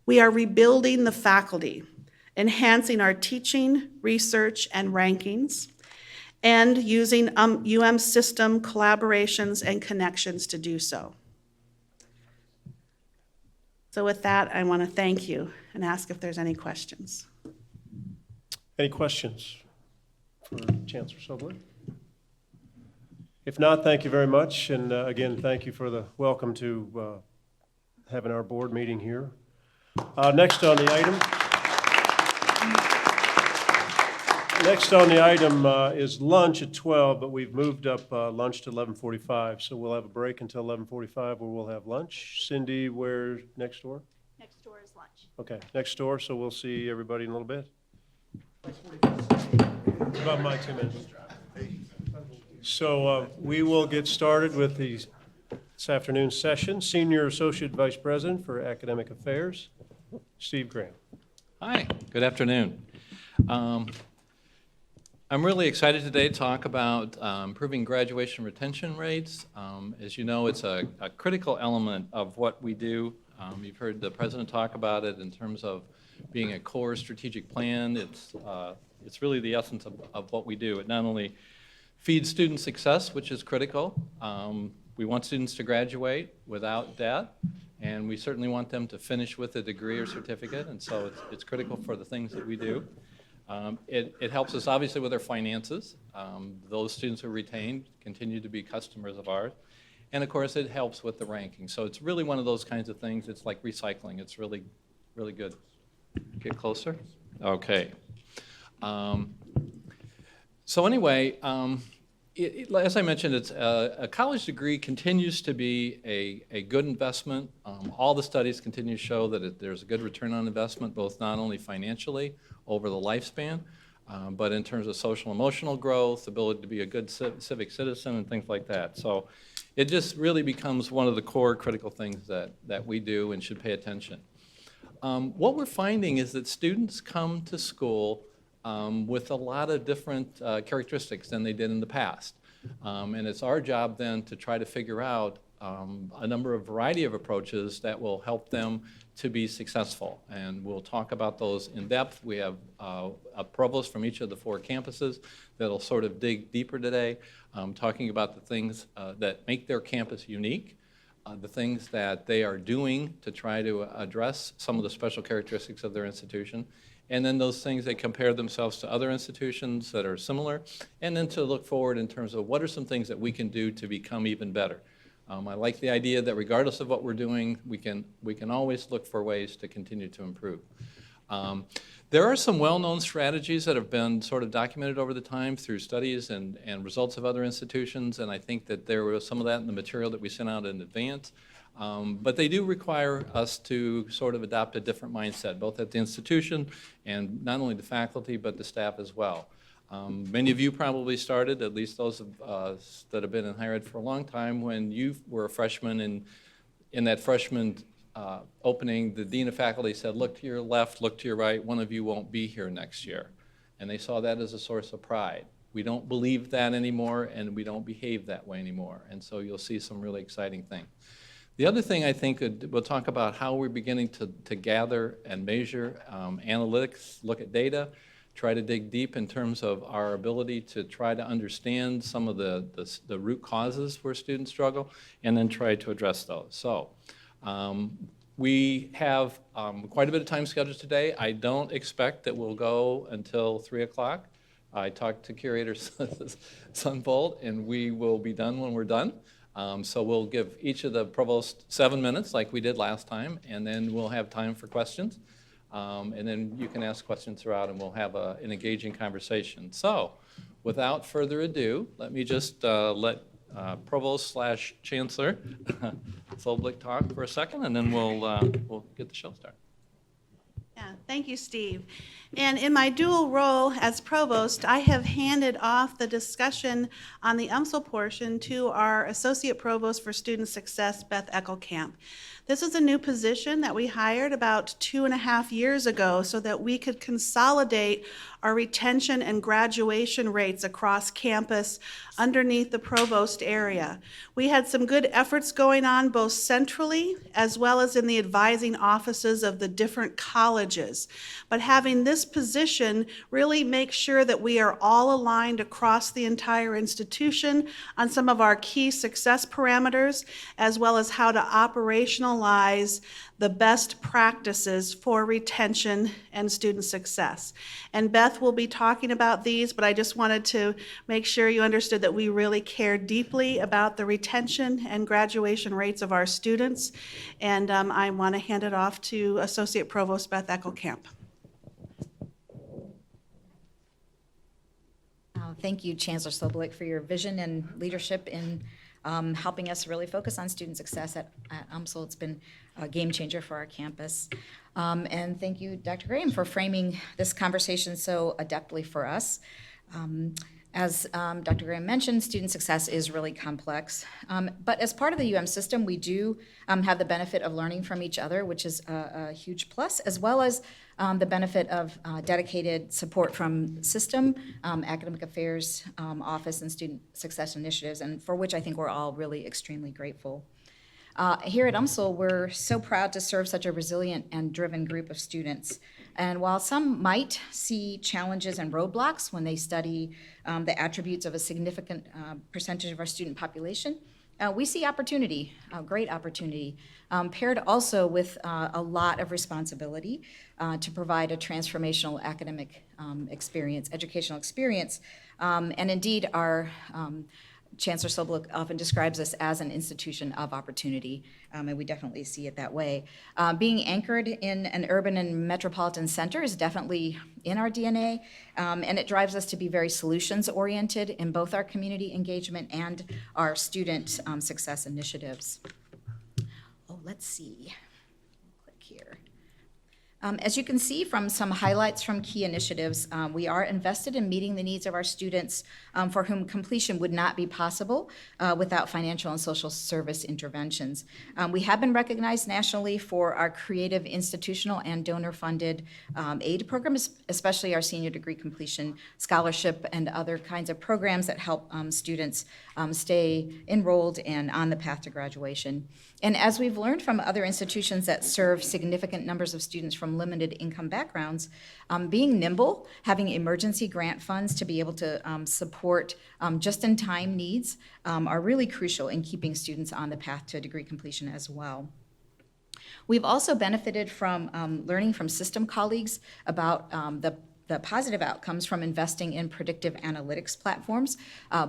We are rebuilding the faculty, enhancing our teaching, research, and rankings, and using system collaborations and connections to do so. So with that, I want to thank you and ask if there's any questions. Any questions for Chancellor Sobel? If not, thank you very much. And again, thank you for the welcome to having our board meeting here. Next on the item is lunch at 12, but we've moved up lunch to 11:45, so we'll have a break until 11:45 where we'll have lunch. Cindy, where next door? Next door is lunch. Okay, next door, so we'll see everybody in a little bit. About my 2 minutes. So we will get started with this afternoon's session. Senior Associate Vice President for Academic Affairs, Steve Graham. Hi, good afternoon. I'm really excited today to talk about improving graduation retention rates. As you know, it's a critical element of what we do. You've heard the President talk about it in terms of being a core strategic plan. It's really the essence of what we do. It not only feeds student success, which is critical. We want students to graduate without debt, and we certainly want them to finish with a degree or certificate, and so it's critical for the things that we do. It helps us obviously with our finances. Those students who are retained continue to be customers of ours. And of course, it helps with the ranking. So it's really one of those kinds of things. It's like recycling. It's really, really good. Get closer? Okay. So anyway, as I mentioned, it's a college degree continues to be a good investment. All the studies continue to show that there's a good return on investment, both not only financially over the lifespan, but in terms of social emotional growth, ability to be a good civic citizen, and things like that. So it just really becomes one of the core critical things that we do and should pay attention. What we're finding is that students come to school with a lot of different characteristics than they did in the past. And it's our job then to try to figure out a variety of approaches that will help them to be successful. And we'll talk about those in depth. We have a provost from each of the 4 campuses that'll sort of dig deeper today, talking about the things that make their campus unique, the things that they are doing to try to address some of the special characteristics of their institution, and then those things they compare themselves to other institutions that are similar, and then to look forward in terms of what are some things that we can do to become even better. I like the idea that regardless of what we're doing, we can always look for ways to continue to improve. There are some well-known strategies that have been sort of documented over the time through studies and results of other institutions, and I think that there was some of that in the material that we sent out in advance. But they do require us to sort of adopt a different mindset, both at the institution and not only the faculty, but the staff as well. Many of you probably started, at least those of us that have been in higher ed for a long time, when you were a freshman, and in that freshman opening, the dean of faculty said, look to your left, look to your right, one of you won't be here next year. And they saw that as a source of pride. We don't believe that anymore, and we don't behave that way anymore. And so you'll see some really exciting things. The other thing I think, we'll talk about how we're beginning to gather and measure analytics, look at data, try to dig deep in terms of our ability to try to understand some of the root causes where students struggle, and then try to address those. So We have quite a bit of time scheduled today. I don't expect that we'll go until 3 o'clock. I talked to Curator Sunvold, and we will be done when we're done. So we'll give each of the provosts 7 minutes like we did last time, and then we'll have time for questions. And then you can ask questions throughout, and we'll have an engaging conversation. So without further ado, let me just let Provost/Chancellor Solblick talk for a second, and then we'll get the show started. Yeah, thank you, Steve. And in my dual role as provost, I have handed off the discussion on the UMSL portion to our Associate Provost for Student Success, Beth Eckelkamp. This is a new position that we hired about 2.5 years ago so that we could consolidate our retention and graduation rates across campus underneath the provost area. We had some good efforts going on both centrally as well as in the advising offices of the different colleges. But having this position really makes sure that we are all aligned across the entire institution on some of our key success parameters, as well as how to operationalize the best practices for retention and student success. And Beth will be talking about these, but I just wanted to make sure you understood that we really care deeply about the retention and graduation rates of our students. And I want to hand it off to Associate Provost Beth Eckelkamp. Thank you, Chancellor Solblick, for your vision and leadership in helping us really focus on student success at UMSL. It's been a game changer for our campus. And thank you, Dr. Graham, for framing this conversation so adeptly for us. As Dr. Graham mentioned, student success is really complex. But as part of the system, we do have the benefit of learning from each other, which is a huge plus, as well as the benefit of dedicated support from System, Academic Affairs Office, and Student Success Initiatives, and for which I think we're all really extremely grateful. Here at UMSL, we're so proud to serve such a resilient and driven group of students. And while some might see challenges and roadblocks when they study the attributes of a significant percentage of our student population, we see opportunity, great opportunity, paired also with a lot of responsibility to provide a transformational academic experience, educational experience. And indeed, our Chancellor Solblick often describes us as an institution of opportunity, and we definitely see it that way. Being anchored in an urban and metropolitan center is definitely in our DNA, and it drives us to be very solutions-oriented in both our community engagement and our student success initiatives. Oh, let's see. Click here. As you can see from some highlights from key initiatives, we are invested in meeting the needs of our students for whom completion would not be possible without financial and social service interventions. We have been recognized nationally for our creative institutional and donor-funded aid programs, especially our senior degree completion scholarship and other kinds of programs that help students stay enrolled and on the path to graduation. And as we've learned from other institutions that serve significant numbers of students from limited income backgrounds, being nimble, having emergency grant funds to be able to support just-in-time needs are really crucial in keeping students on the path to degree completion as well. We've also benefited from learning from system colleagues about the positive outcomes from investing in predictive analytics platforms.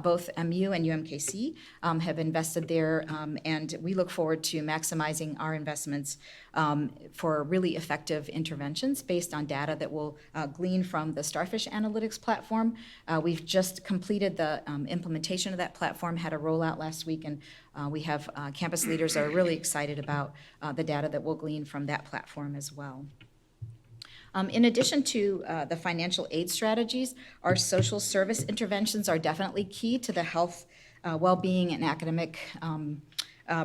Both MU and UMKC have invested there, and we look forward to maximizing our investments for really effective interventions based on data that we'll glean from the Starfish Analytics platform. We've just completed the implementation of that platform, had a rollout last week, and we have campus leaders that are really excited about the data that we'll glean from that platform as well. In addition to the financial aid strategies, our social service interventions are definitely key to the health, well-being, and academic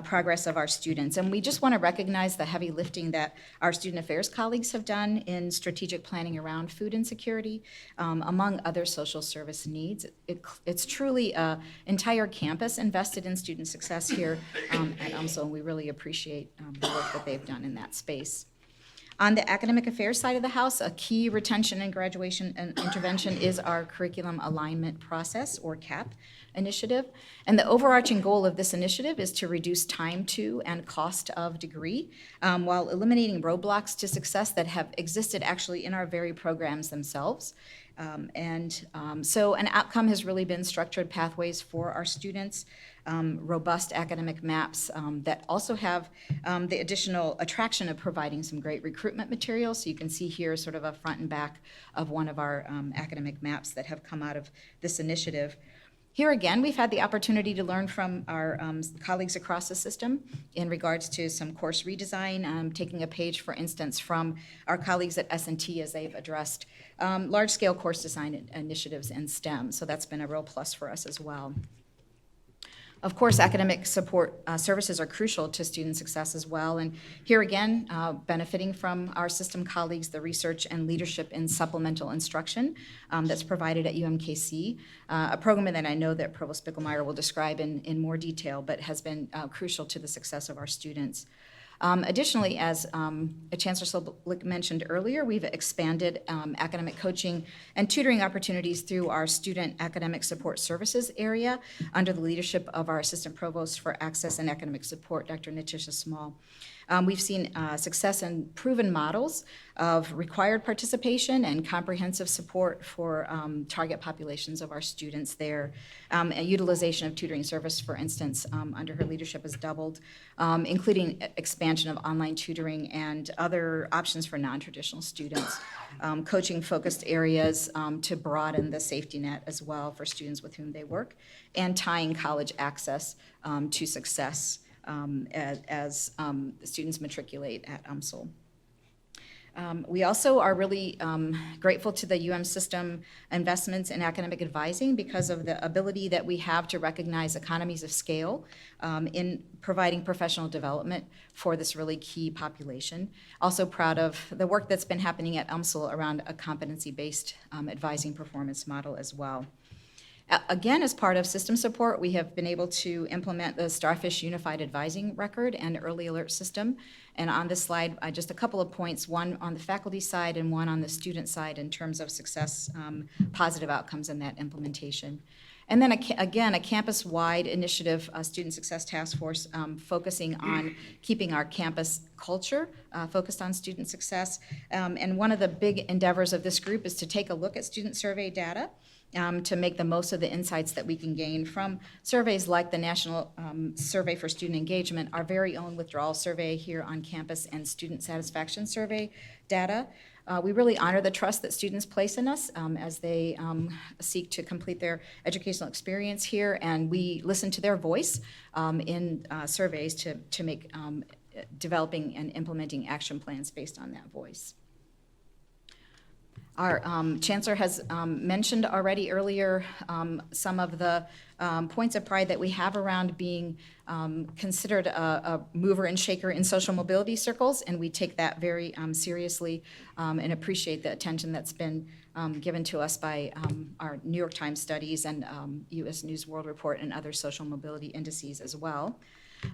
progress of our students. And we just want to recognize the heavy lifting that our student affairs colleagues have done in strategic planning around food insecurity, among other social service needs. It's truly an entire campus invested in student success here at UMSL, and we really appreciate the work that they've done in that space. On the academic affairs side of the house, a key retention and graduation and intervention is our curriculum alignment process, or CAP initiative. And the overarching goal of this initiative is to reduce time to and cost of degree while eliminating roadblocks to success that have existed actually in our very programs themselves. So an outcome has really been structured pathways for our students, robust academic maps that also have the additional attraction of providing some great recruitment materials. So you can see here sort of a front and back of one of our academic maps that have come out of this initiative. Here again, we've had the opportunity to learn from our colleagues across the system in regards to some course redesign, taking a page, for instance, from our colleagues at S&T as they've addressed large-scale course design initiatives in STEM. So that's been a real plus for us as well. Of course, academic support services are crucial to student success as well. And here again, benefiting from our system colleagues, the research and leadership in supplemental instruction that's provided at UMKC, a program that I know that Provost Bickelmeyer will describe in more detail, but has been crucial to the success of our students. Additionally, as Chancellor Sobolik mentioned earlier, we've expanded academic coaching and tutoring opportunities through our student academic support services area under the leadership of our Assistant Provost for Access and Academic Support, Dr. Natisha Small. We've seen success in proven models of required participation and comprehensive support for target populations of our students there. Utilization of tutoring service, for instance, under her leadership has doubled, including expansion of online tutoring and other options for non-traditional students. Coaching-focused areas to broaden the safety net as well for students with whom they work, and tying college access to success as students matriculate at UMSL. We also are really grateful to the UM system investments in academic advising because of the ability that we have to recognize economies of scale in providing professional development for this really key population. Also proud of the work that's been happening at UMSL around a competency-based advising performance model as well. Again, as part of system support, we have been able to implement the Starfish Unified Advising Record and Early Alert System. And on this slide, just a couple of points, one on the faculty side and one on the student side in terms of success, positive outcomes in that implementation. And then again, a campus-wide initiative, Student Success Task Force, focusing on keeping our campus culture focused on student success. And one of the big endeavors of this group is to take a look at student survey data to make the most of the insights that we can gain from surveys like the National Survey for Student Engagement, our very own withdrawal survey here on campus, and student satisfaction survey data. We really honor the trust that students place in us as they seek to complete their educational experience here, and we listen to their voice in surveys to make developing and implementing action plans based on that voice. Our Chancellor has mentioned already earlier some of the points of pride that we have around being considered a mover and shaker in social mobility circles, and we take that very seriously and appreciate the attention that's been given to us by our New York Times studies and U.S. News World Report and other social mobility indices as well.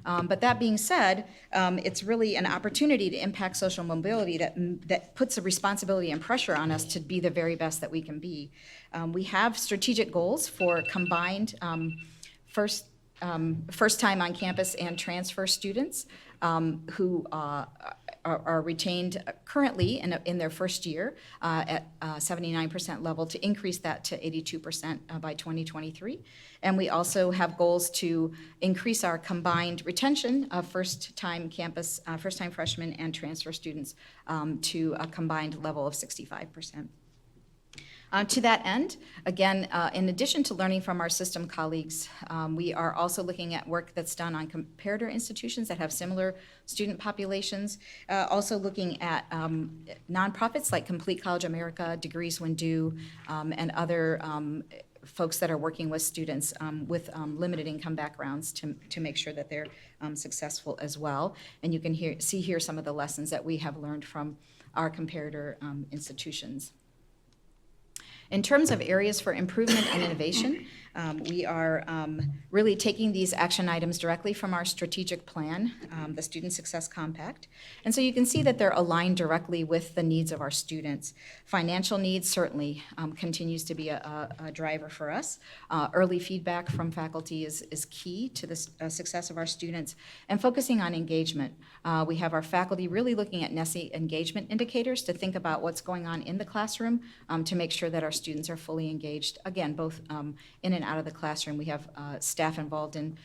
But that being said, it's really an opportunity to impact social mobility that puts a responsibility and pressure on us to be the very best that we can be. We have strategic goals for combined first time on campus and transfer students who are retained currently in their first year at 79% level, to increase that to 82% by 2023. And we also have goals to increase our combined retention of first-time campus, first-time freshmen and transfer students to a combined level of 65%. To that end, again, in addition to learning from our system colleagues, we are also looking at work that's done on comparator institutions that have similar student populations, also looking at nonprofits like Complete College America, Degrees When Due, and other folks that are working with students with limited income backgrounds to make sure that they're successful as well. And you can see here some of the lessons that we have learned from our comparator institutions. In terms of areas for improvement and innovation, We are really taking these action items directly from our strategic plan, the Student Success Compact. And so you can see that they're aligned directly with the needs of our students. Financial needs certainly continues to be a driver for us. Early feedback from faculty is key to the success of our students. And focusing on engagement. We have our faculty really looking at NESE engagement indicators to think about what's going on in the classroom to make sure that our students are fully engaged, again, both in and out of the classroom. We have staff involved in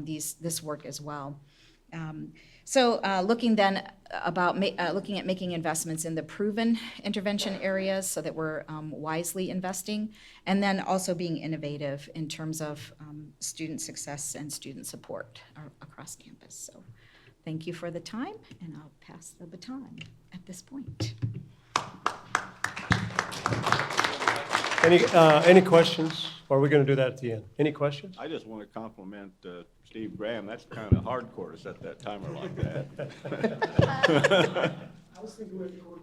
this work as well. So looking then looking at making investments in the proven intervention areas so that we're wisely investing, and then also being innovative in terms of student success and student support across campus. So thank you for the time, and I'll pass the baton at this point. Any questions? Or are we going to do that at the end? Any questions? I just want to compliment Steve Graham. That's kind of hardcore to set that timer like that. I was thinking we had to go to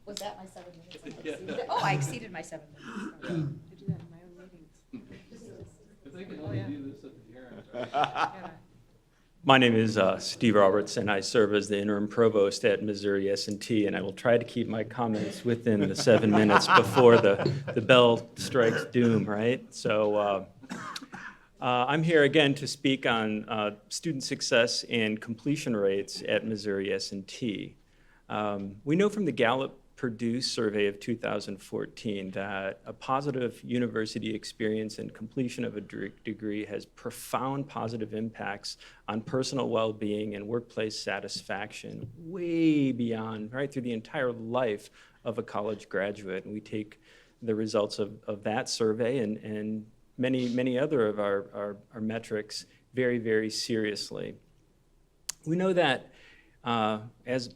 Was that my 7 minutes? Oh, I exceeded my 7 minutes. I do that in my own meetings. If they can only do this at the hearing. My name is Steve Roberts, and I serve as the interim provost at Missouri S&T, and I will try to keep my comments within the 7 minutes before the bell strikes doom, right? So I'm here again to speak on student success and completion rates at Missouri S&T. We know from the Gallup-Purdue survey of 2014 that a positive university experience and completion of a degree has profound positive impacts on personal well-being and workplace satisfaction way beyond, right through the entire life of a college graduate. And we take the results of that survey and many other of our metrics very, very seriously. We know that as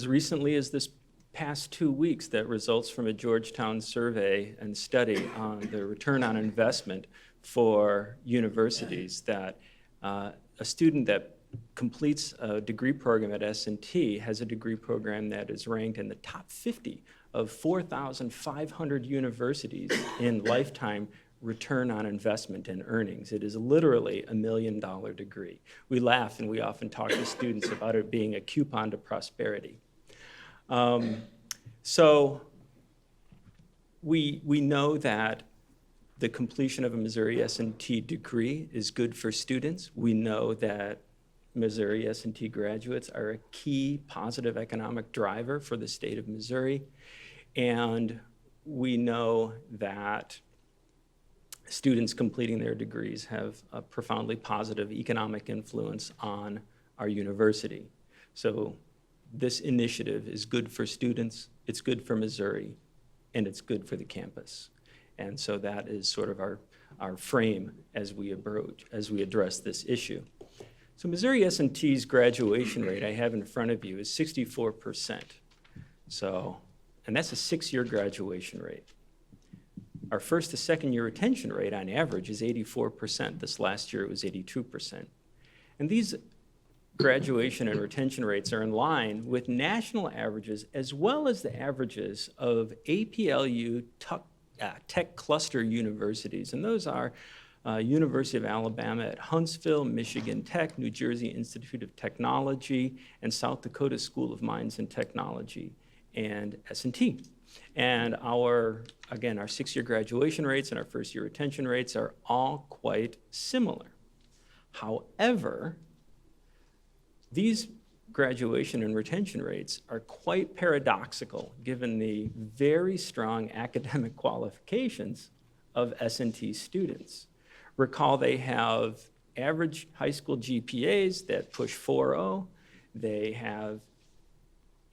recently as this past 2 weeks, that results from a Georgetown survey and study on the return on investment for universities, that a student that completes a degree program at S&T has a degree program that is ranked in the top 50 of 4,500 universities in lifetime return on investment and earnings. It is literally $1 million degree. We laugh and we often talk to students about it being a coupon to prosperity. So we know that the completion of a Missouri S&T degree is good for students. We know that Missouri S&T graduates are a key positive economic driver for the state of Missouri. And we know that students completing their degrees have a profoundly positive economic influence on our university. So this initiative is good for students, it's good for Missouri, and it's good for the campus. And so that is sort of our frame as we address this issue. So Missouri S&T's graduation rate I have in front of you is 64%. So, and that's a 6-year graduation rate. Our first to second year retention rate on average is 84%. This last year it was 82%. And these graduation and retention rates are in line with national averages as well as the averages of APLU tech cluster universities. And those are University of Alabama at Huntsville, Michigan Tech, New Jersey Institute of Technology, and South Dakota School of Mines and Technology, and S&T. And our 6-year graduation rates and our first-year retention rates are all quite similar. However, these graduation and retention rates are quite paradoxical given the very strong academic qualifications of S&T students. Recall they have average high school GPAs that push 4.0. They have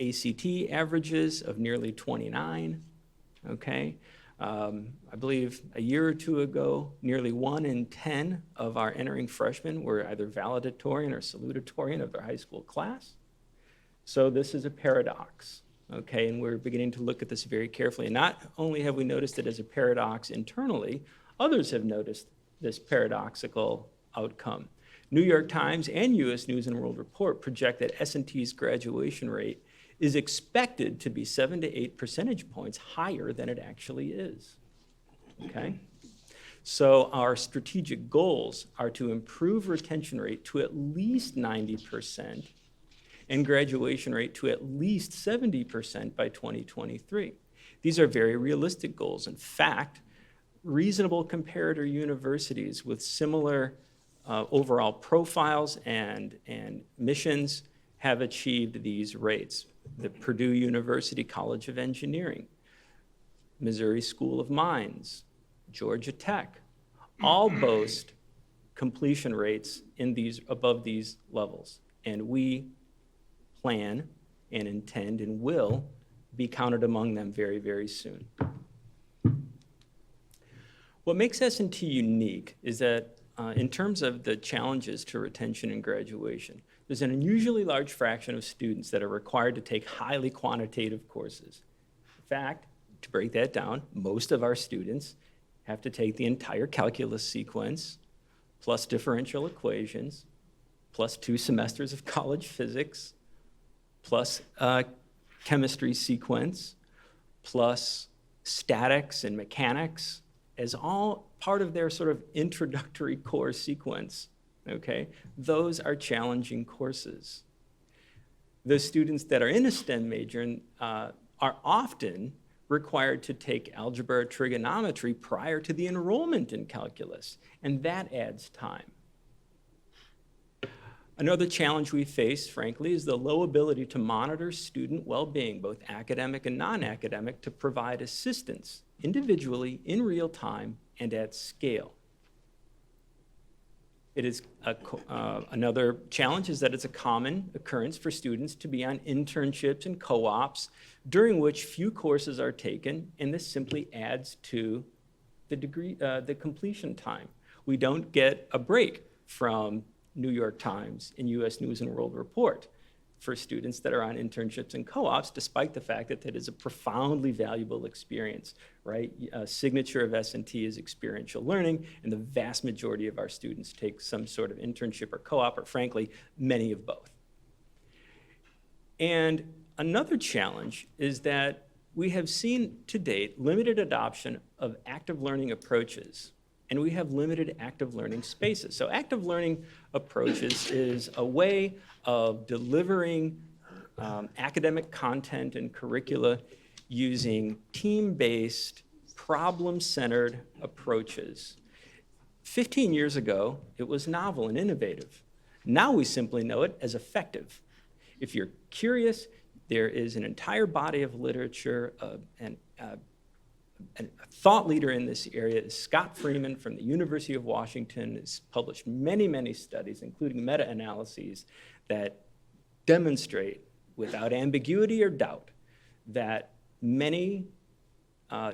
ACT averages of nearly 29, okay? I believe a year or two ago, nearly 1 in 10 of our entering freshmen were either valedictorian or salutatorian of their high school class. So this is a paradox, okay? And we're beginning to look at this very carefully. And not only have we noticed it as a paradox internally, others have noticed this paradoxical outcome. New York Times and U.S. News and World Report project that S&T's graduation rate is expected to be 7 to 8 percentage points higher than it actually is, okay? So our strategic goals are to improve retention rate to at least 90% and graduation rate to at least 70% by 2023. These are very realistic goals. In fact, reasonable comparator universities with similar overall profiles and missions have achieved these rates. The Purdue University College of Engineering, Missouri School of Mines, Georgia Tech, all boast completion rates in these, above these levels. And we plan and intend and will be counted among them very, very soon. What makes S&T unique is that in terms of the challenges to retention and graduation, there's an unusually large fraction of students that are required to take highly quantitative courses. In fact, to break that down, most of our students have to take the entire calculus sequence, plus differential equations, plus 2 semesters of college physics, plus chemistry sequence, plus statics and mechanics, as all part of their sort of introductory core sequence, okay? Those are challenging courses. The students that are in a STEM major are often required to take algebra or trigonometry prior to the enrollment in calculus, and that adds time. Another challenge we face, frankly, is the low ability to monitor student well-being, both academic and non-academic, to provide assistance individually, in real time, and at scale. It is another challenge is that it's a common occurrence for students to be on internships and co-ops during which few courses are taken, and this simply adds to the completion time. We don't get a break from New York Times and US News and World Report for students that are on internships and co-ops, despite the fact that that is a profoundly valuable experience, right? A signature of S&T is experiential learning, and the vast majority of our students take some sort of internship or co-op, or frankly, many of both. And another challenge is that we have seen to date limited adoption of active learning approaches, and we have limited active learning spaces. So active learning approaches is a way of delivering academic content and curricula using team-based, problem-centered approaches. 15 years ago, it was novel and innovative. Now we simply know it as effective. If you're curious, there is an entire body of literature and a thought leader in this area is Scott Freeman from the University of Washington. Has published many, many studies, including meta-analyses, that demonstrate without ambiguity or doubt that many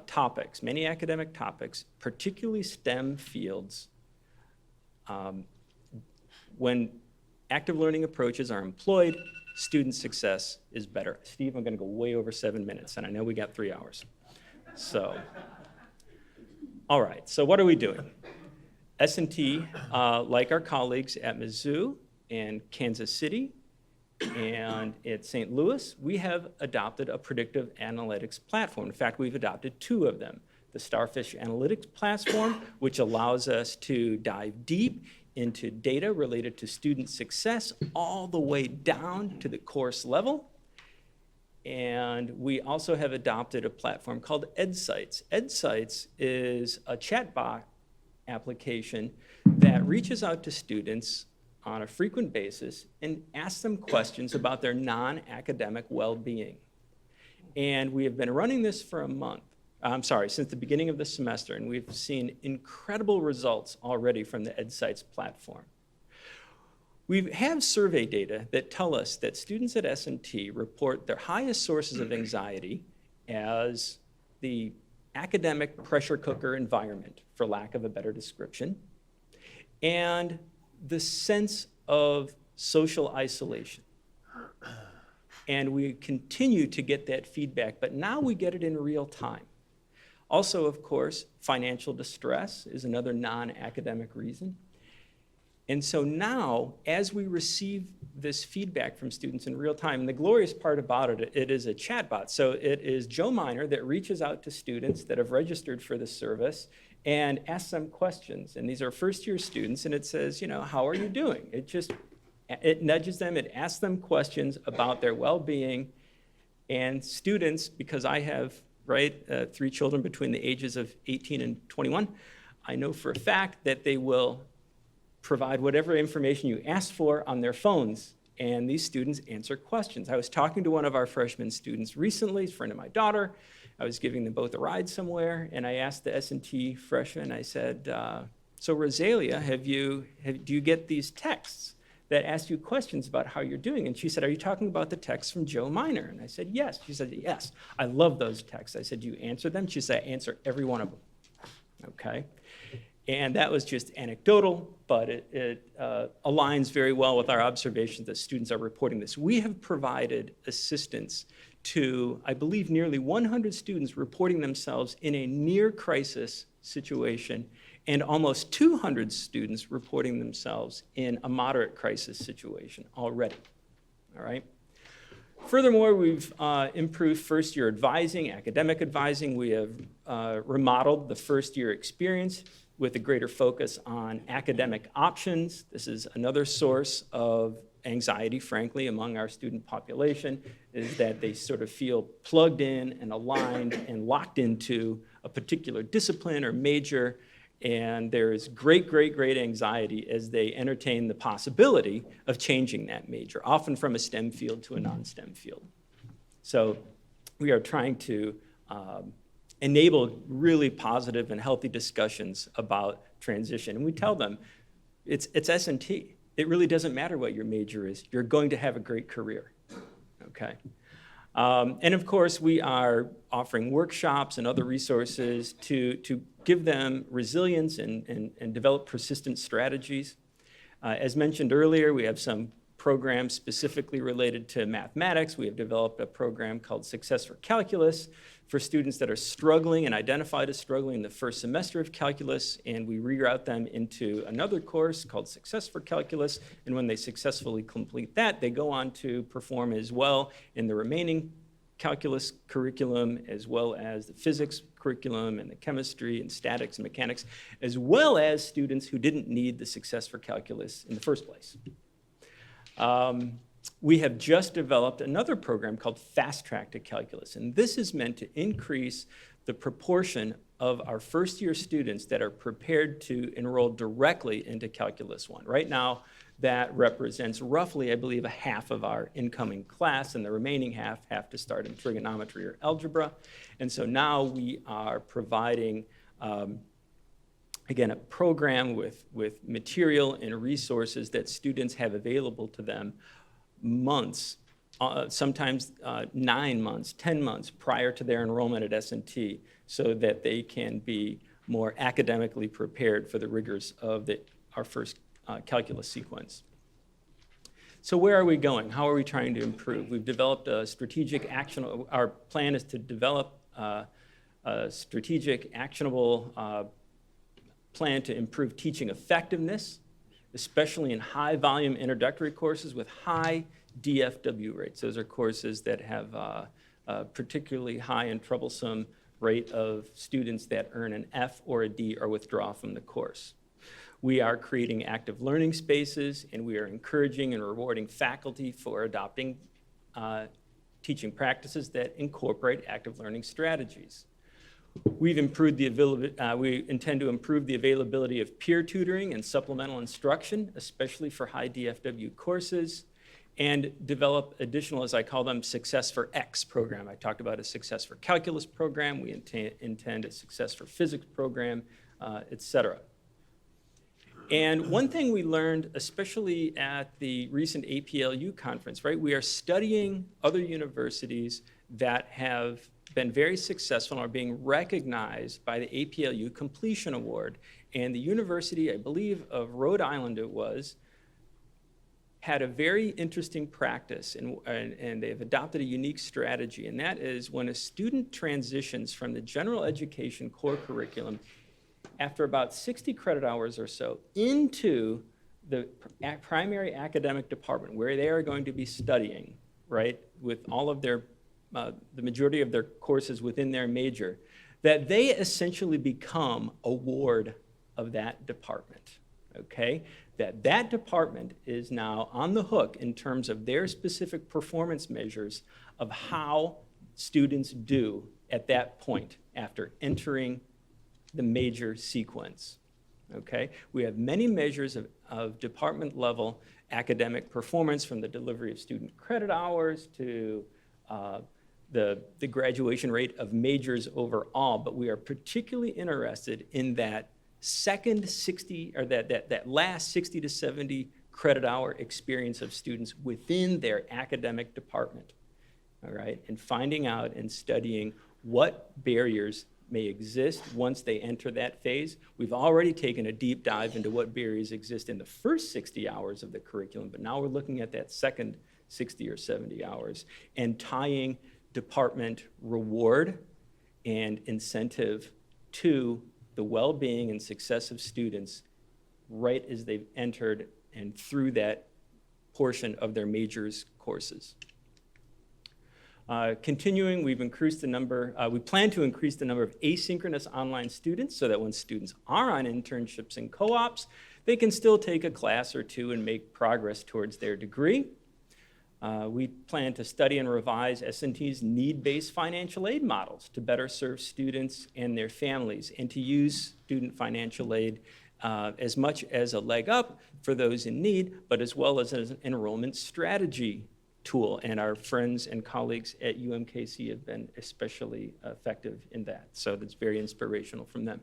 topics, many academic topics, particularly STEM fields, when active learning approaches are employed, student success is better. Steve, I'm going to go way over 7 minutes, and I know we got 3 hours. So, all right, so what are we doing? S&T, like our colleagues at Mizzou and Kansas City and at St. Louis, we have adopted a predictive analytics platform. In fact, we've adopted 2 of them. The Starfish Analytics platform, which allows us to dive deep into data related to student success all the way down to the course level. And we also have adopted a platform called EdSites. EdSites is a chatbot application that reaches out to students on a frequent basis and asks them questions about their non-academic well-being. And we have been running this for since the beginning of the semester, and we've seen incredible results already from the EdSites platform. We have survey data that tell us that students at S&T report their highest sources of anxiety as the academic pressure cooker environment, for lack of a better description, and the sense of social isolation. And we continue to get that feedback, but now we get it in real time. Also, of course, financial distress is another non-academic reason. And so now, as we receive this feedback from students in real time, and the glorious part about it, it is a chatbot. So it is Joe Miner that reaches out to students that have registered for the service and ask them questions. And these are first-year students, and it says, how are you doing? It nudges them, it asks them questions about their well-being. And students, because I have, 3 children between the ages of 18 and 21, I know for a fact that they will provide whatever information you ask for on their phones, and these students answer questions. I was talking to one of our freshman students recently, a friend of my daughter. I was giving them both a ride somewhere, and I asked the S&T freshman, I said, so Rosalia, do you get these texts that ask you questions about how you're doing? And she said, are you talking about the texts from Joe Minor? And I said, yes. She said, yes, I love those texts. I said, do you answer them? She said, I answer every one of them. Okay. And that was just anecdotal, but it aligns very well with our observations that students are reporting this. We have provided assistance to, I believe, nearly 100 students reporting themselves in a near-crisis situation, and almost 200 students reporting themselves in a moderate crisis situation already. All right? Furthermore, we've improved first-year advising, academic advising. We have remodeled the first-year experience with a greater focus on academic options. This is another source of anxiety, frankly, among our student population, is that they sort of feel plugged in and aligned and locked into a particular discipline or major, and there is great anxiety as they entertain the possibility of changing that major, often from a STEM field to a non-STEM field. So we are trying to enable really positive and healthy discussions about transition. And we tell them, it's S&T. It really doesn't matter what your major is. You're going to have a great career, okay? And of course, we are offering workshops and other resources to give them resilience and develop persistent strategies. As mentioned earlier, we have some programs specifically related to mathematics. We have developed a program called Success for Calculus for students that are struggling and identified as struggling in the first semester of calculus, and we reroute them into another course called Success for Calculus, and when they successfully complete that, they go on to perform as well in the remaining calculus curriculum, as well as the physics curriculum and the chemistry and statics and mechanics, as well as students who didn't need the Success for Calculus in the first place. We have just developed another program called Fast Track to Calculus, and this is meant to increase the proportion of our first-year students that are prepared to enroll directly into Calculus 1. Right now, that represents roughly, I believe, a half of our incoming class, and the remaining half have to start in trigonometry or algebra. And so now we are providing, again, a program with material and resources that students have available to them months, sometimes 9 months, 10 months prior to their enrollment at S&T, so that they can be more academically prepared for the rigors of our first calculus sequence. So where are we going? How are we trying to improve? We've developed a strategic action. Our plan is to develop a strategic, actionable plan to improve teaching effectiveness, especially in high-volume introductory courses with high DFW rates. Those are courses that have a particularly high and troublesome rate of students that earn an F or a D or withdraw from the course. We are creating active learning spaces, and we are encouraging and rewarding faculty for adopting teaching practices that incorporate active learning strategies. We intend to improve the availability of peer tutoring and supplemental instruction, especially for high DFW courses, and develop additional, as I call them, Success for X program. I talked about a Success for Calculus program. We intend a Success for Physics program, et cetera. And one thing we learned, especially at the recent APLU conference, right? We are studying other universities that have been very successful and are being recognized by the APLU Completion Award. And the University, I believe, of Rhode Island it was, had a very interesting practice, and they have adopted a unique strategy, and that is when a student transitions from the general education core curriculum after about 60 credit hours or so into the primary academic department where they are going to be studying, right, with all of their, the majority of their courses within their major, that they essentially become a ward of that department, okay? That department is now on the hook in terms of their specific performance measures of how students do at that point after entering the major sequence, okay? We have many measures of department level academic performance, from the delivery of student credit hours to the graduation rate of majors overall, but we are particularly interested in that second 60, or that last 60 to 70 credit hour experience of students within their academic department, all right? And finding out and studying what barriers may exist once they enter that phase. We've already taken a deep dive into what barriers exist in the first 60 hours of the curriculum, but now we're looking at that second 60 or 70 hours and tying department reward and incentive to the well-being and success of students right as they've entered and through that portion of their majors courses. Continuing, we've increased the number, we plan to increase the number of asynchronous online students so that when students are on internships and co-ops, they can still take a class or two and make progress towards their degree. We plan to study and revise S&T's need-based financial aid models to better serve students and their families, and to use student financial aid as much as a leg up for those in need, but as well as an enrollment strategy tool. And our friends and colleagues at UMKC have been especially effective in that. So that's very inspirational from them.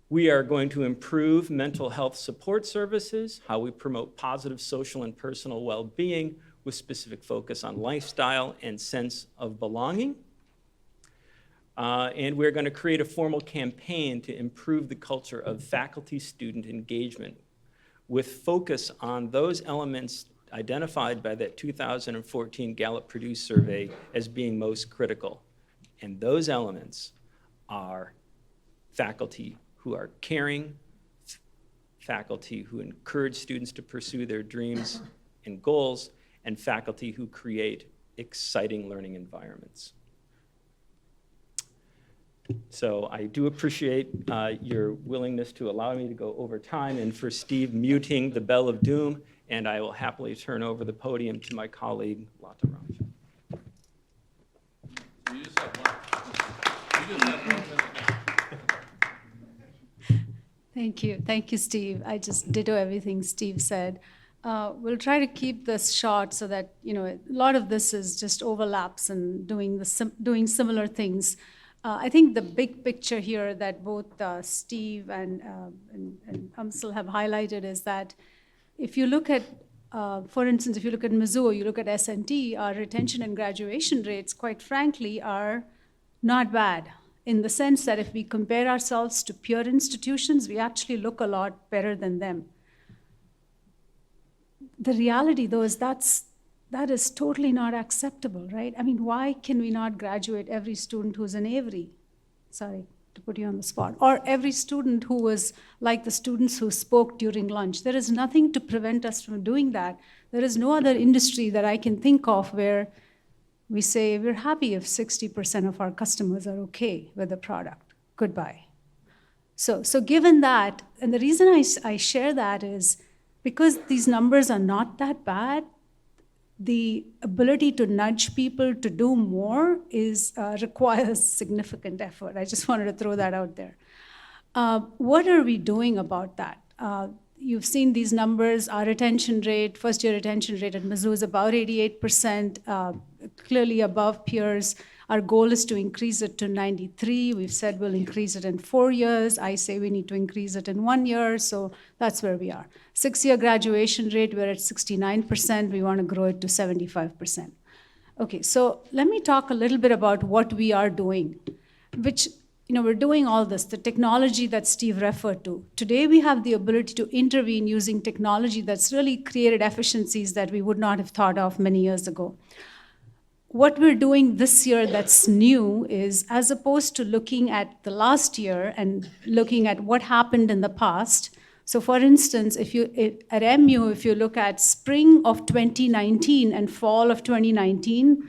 We are going to improve mental health support services, how we promote positive social and personal well-being with specific focus on lifestyle and sense of belonging. And we're going to create a formal campaign to improve the culture of faculty-student engagement with focus on those elements identified by that 2014 Gallup-Purdue survey as being most critical. And those elements are faculty who are caring, faculty who encourage students to pursue their dreams and goals, and faculty who create exciting learning environments. So I do appreciate your willingness to allow me to go over time, and for Steve muting the bell of doom, and I will happily turn over the podium to my colleague, Lata Raj. You just have one minute. Thank you. Thank you, Steve. I just ditto everything Steve said. We'll try to keep this short so that, a lot of this is just overlaps and doing similar things. I think the big picture here that both Steve and Amsel have highlighted is that if you look at, for instance, if you look at Mizzou, you look at S&T, our retention and graduation rates, quite frankly, are not bad, in the sense that if we compare ourselves to peer institutions, we actually look a lot better than them. The reality, though, is that is totally not acceptable, right? I mean, why can we not graduate every student who's in Avery? Sorry to put you on the spot. Or every student who was like the students who spoke during lunch. There is nothing to prevent us from doing that. There is no other industry that I can think of where we say we're happy if 60% of our customers are okay with the product. Goodbye. So given that, and the reason I share that is because these numbers are not that bad, the ability to nudge people to do more requires significant effort. I just wanted to throw that out there. What are we doing about that? You've seen these numbers. Our retention rate, first-year retention rate at Mizzou is about 88%, clearly above peers. Our goal is to increase it to 93. We've said we'll increase it in 4 years. I say we need to increase it in 1 year, so that's where we are. 6-year graduation rate, we're at 69%. We want to grow it to 75%. Okay, so let me talk a little bit about what we are doing, which, we're doing all this, the technology that Steve referred to. Today, we have the ability to intervene using technology that's really created efficiencies that we would not have thought of many years ago. What we're doing this year that's new is, as opposed to looking at the last year and looking at what happened in the past. So for instance, at MU, if you look at spring of 2019 and fall of 2019,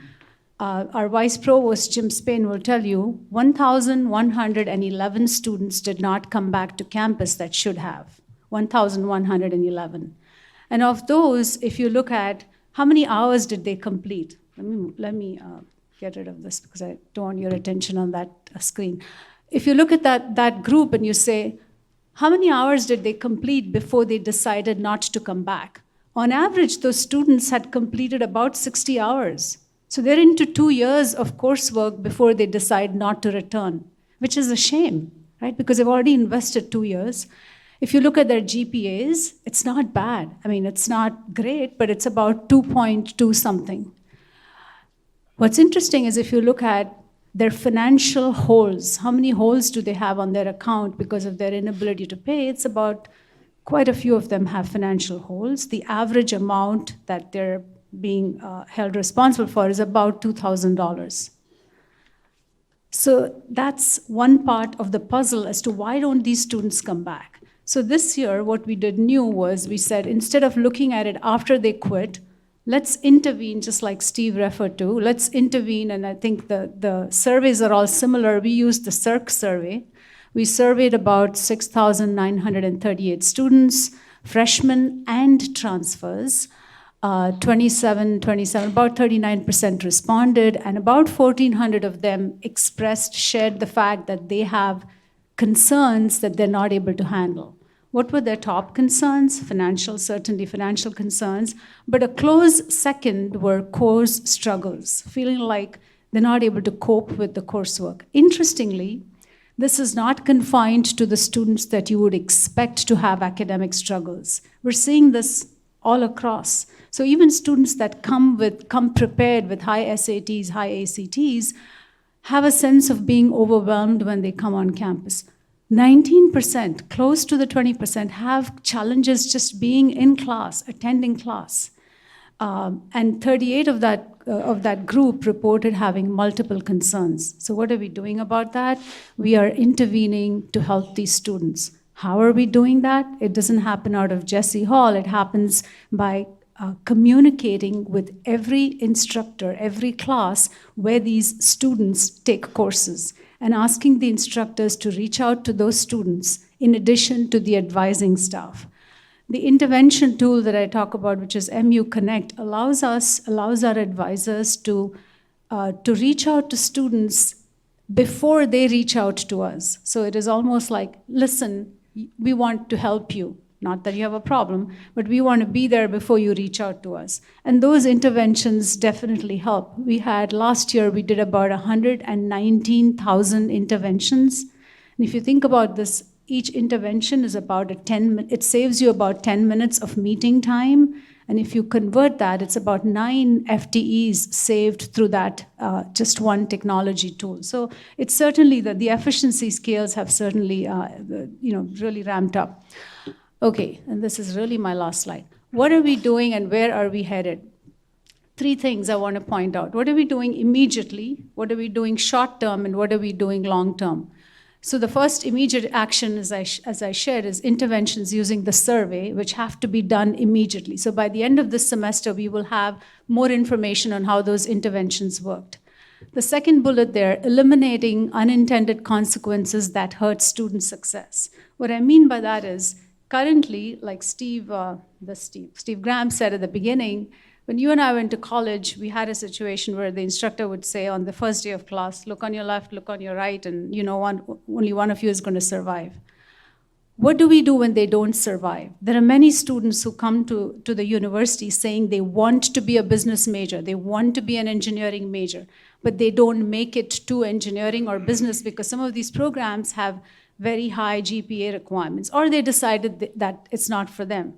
Our Vice Provost, Jim Spain, will tell you 1,111 students did not come back to campus that should have. 1,111. And of those, if you look at how many hours did they complete? Let me get rid of this because I don't want your attention on that screen. If you look at that group and you say, how many hours did they complete before they decided not to come back? On average, those students had completed about 60 hours. So they're into 2 years of coursework before they decide not to return, which is a shame, right? Because they've already invested 2 years. If you look at their GPAs, it's not bad. I mean, it's not great, but it's about 2.2 something. What's interesting is if you look at their financial holes, how many holes do they have on their account because of their inability to pay? It's about quite a few of them have financial holes. The average amount that they're being held responsible for is about $2,000. So that's one part of the puzzle as to why don't these students come back. So this year, what we did new was we said, instead of looking at it after they quit, let's intervene, just like Steve referred to. Let's intervene, and I think the surveys are all similar. We used the CIRC survey. We surveyed about 6,938 students, freshmen and transfers. 27, about 39% responded, and about 1,400 of them shared the fact that they have concerns that they're not able to handle. What were their top concerns? Certainly financial concerns, but a close second were course struggles, feeling like they're not able to cope with the coursework. Interestingly, this is not confined to the students that you would expect to have academic struggles. We're seeing this all across. So even students that come prepared with high SATs, high ACTs, have a sense of being overwhelmed when they come on campus. 19%, close to the 20%, have challenges just being in class, attending class. And 38 of that group reported having multiple concerns. So what are we doing about that? We are intervening to help these students. How are we doing that? It doesn't happen out of Jesse Hall. It happens by communicating with every instructor, every class where these students take courses, and asking the instructors to reach out to those students in addition to the advising staff. The intervention tool that I talk about, which is MU Connect, allows our advisors to reach out to students before they reach out to us. So it is almost like, listen, we want to help you. Not that you have a problem, but we want to be there before you reach out to us. And those interventions definitely help. Last year, we did about 119,000 interventions. And if you think about this, each intervention is about it saves you about 10 minutes of meeting time. And if you convert that, it's about 9 FTEs saved through that just one technology tool. So it's certainly the efficiency scales have certainly really ramped up. Okay, and this is really my last slide. What are we doing and where are we headed? 3 things I want to point out. What are we doing immediately? What are we doing short term? And what are we doing long term? So the first immediate action, as I shared, is interventions using the survey, which have to be done immediately. So by the end of this semester, we will have more information on how those interventions worked. The second bullet there, eliminating unintended consequences that hurt student success. What I mean by that is, currently, like Steve Graham said at the beginning, when you and I went to college, we had a situation where the instructor would say on the first day of class, look on your left, look on your right, and only one of you is going to survive. What do we do when they don't survive? There are many students who come to the university saying they want to be a business major, they want to be an engineering major, but they don't make it to engineering or business because some of these programs have very high GPA requirements, or they decided that it's not for them.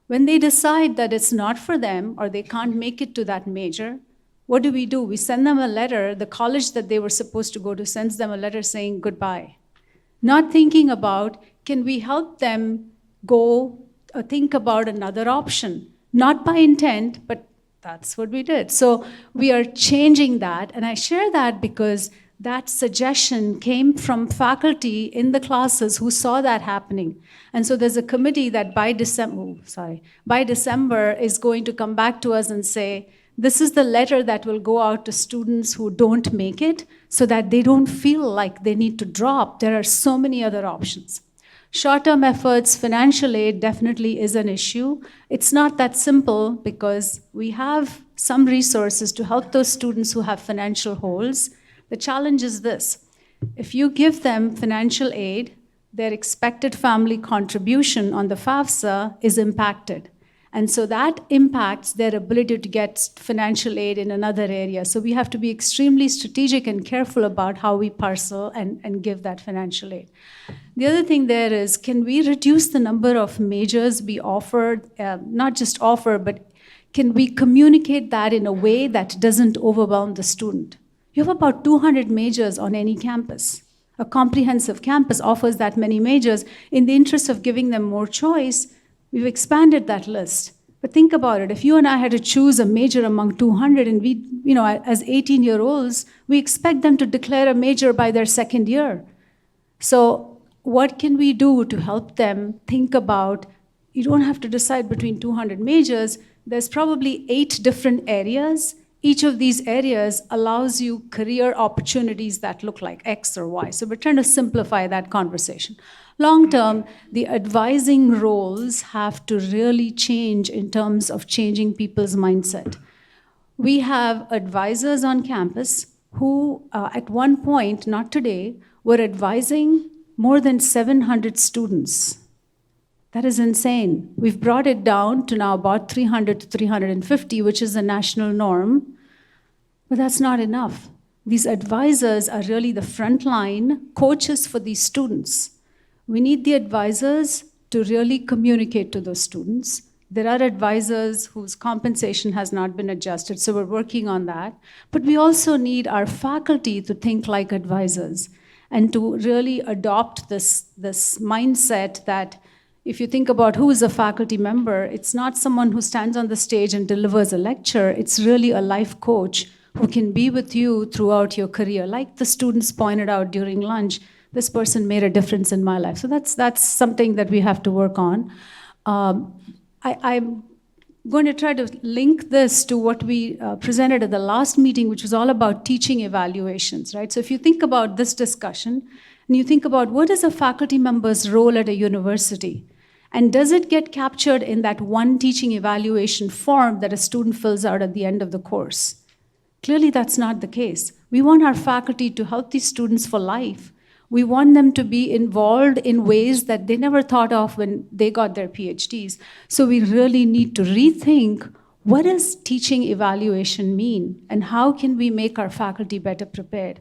When they decide that it's not for them or they can't make it to that major, what do? We send them a letter. The college that they were supposed to go to sends them a letter saying goodbye. Not thinking about, can we help them go think about another option? Not by intent, but that's what we did. So we are changing that, and I share that because that suggestion came from faculty in the classes who saw that happening. And so there's a committee that by December is going to come back to us and say, This is the letter that will go out to students who don't make it so that they don't feel like they need to drop. There are so many other options. Short-term efforts, financial aid definitely is an issue. It's not that simple because we have some resources to help those students who have financial holes. The challenge is this: if you give them financial aid, their expected family contribution on the FAFSA is impacted. And so that impacts their ability to get financial aid in another area. So we have to be extremely strategic and careful about how we parcel and give that financial aid. The other thing there is, can we reduce the number of majors we offer, not just offer, but can we communicate that in a way that doesn't overwhelm the student? You have about 200 majors on any campus. A comprehensive campus offers that many majors. In the interest of giving them more choice, we've expanded that list. But think about it. If you and I had to choose a major among 200, and we, as 18-year-olds, we expect them to declare a major by their second year. So what can we do to help them think about, you don't have to decide between 200 majors. There's probably 8 different areas. Each of these areas allows you career opportunities that look like X or Y. So we're trying to simplify that conversation. Long term, the advising roles have to really change in terms of changing people's mindset. We have advisors on campus who, at one point, not today, were advising more than 700 students. That is insane. We've brought it down to now about 300 to 350, which is the national norm, but that's not enough. These advisors are really the frontline coaches for these students. We need the advisors to really communicate to those students. There are advisors whose compensation has not been adjusted, so we're working on that. But we also need our faculty to think like advisors and to really adopt this mindset that if you think about who is a faculty member, it's not someone who stands on the stage and delivers a lecture. It's really a life coach who can be with you throughout your career. Like the students pointed out during lunch, this person made a difference in my life. So that's something that we have to work on. I'm going to try to link this to what we presented at the last meeting, which was all about teaching evaluations, right? So if you think about this discussion, and you think about what is a faculty member's role at a university, and does it get captured in that one teaching evaluation form that a student fills out at the end of the course? Clearly, that's not the case. We want our faculty to help these students for life. We want them to be involved in ways that they never thought of when they got their PhDs. So we really need to rethink, what does teaching evaluation mean? And how can we make our faculty better prepared?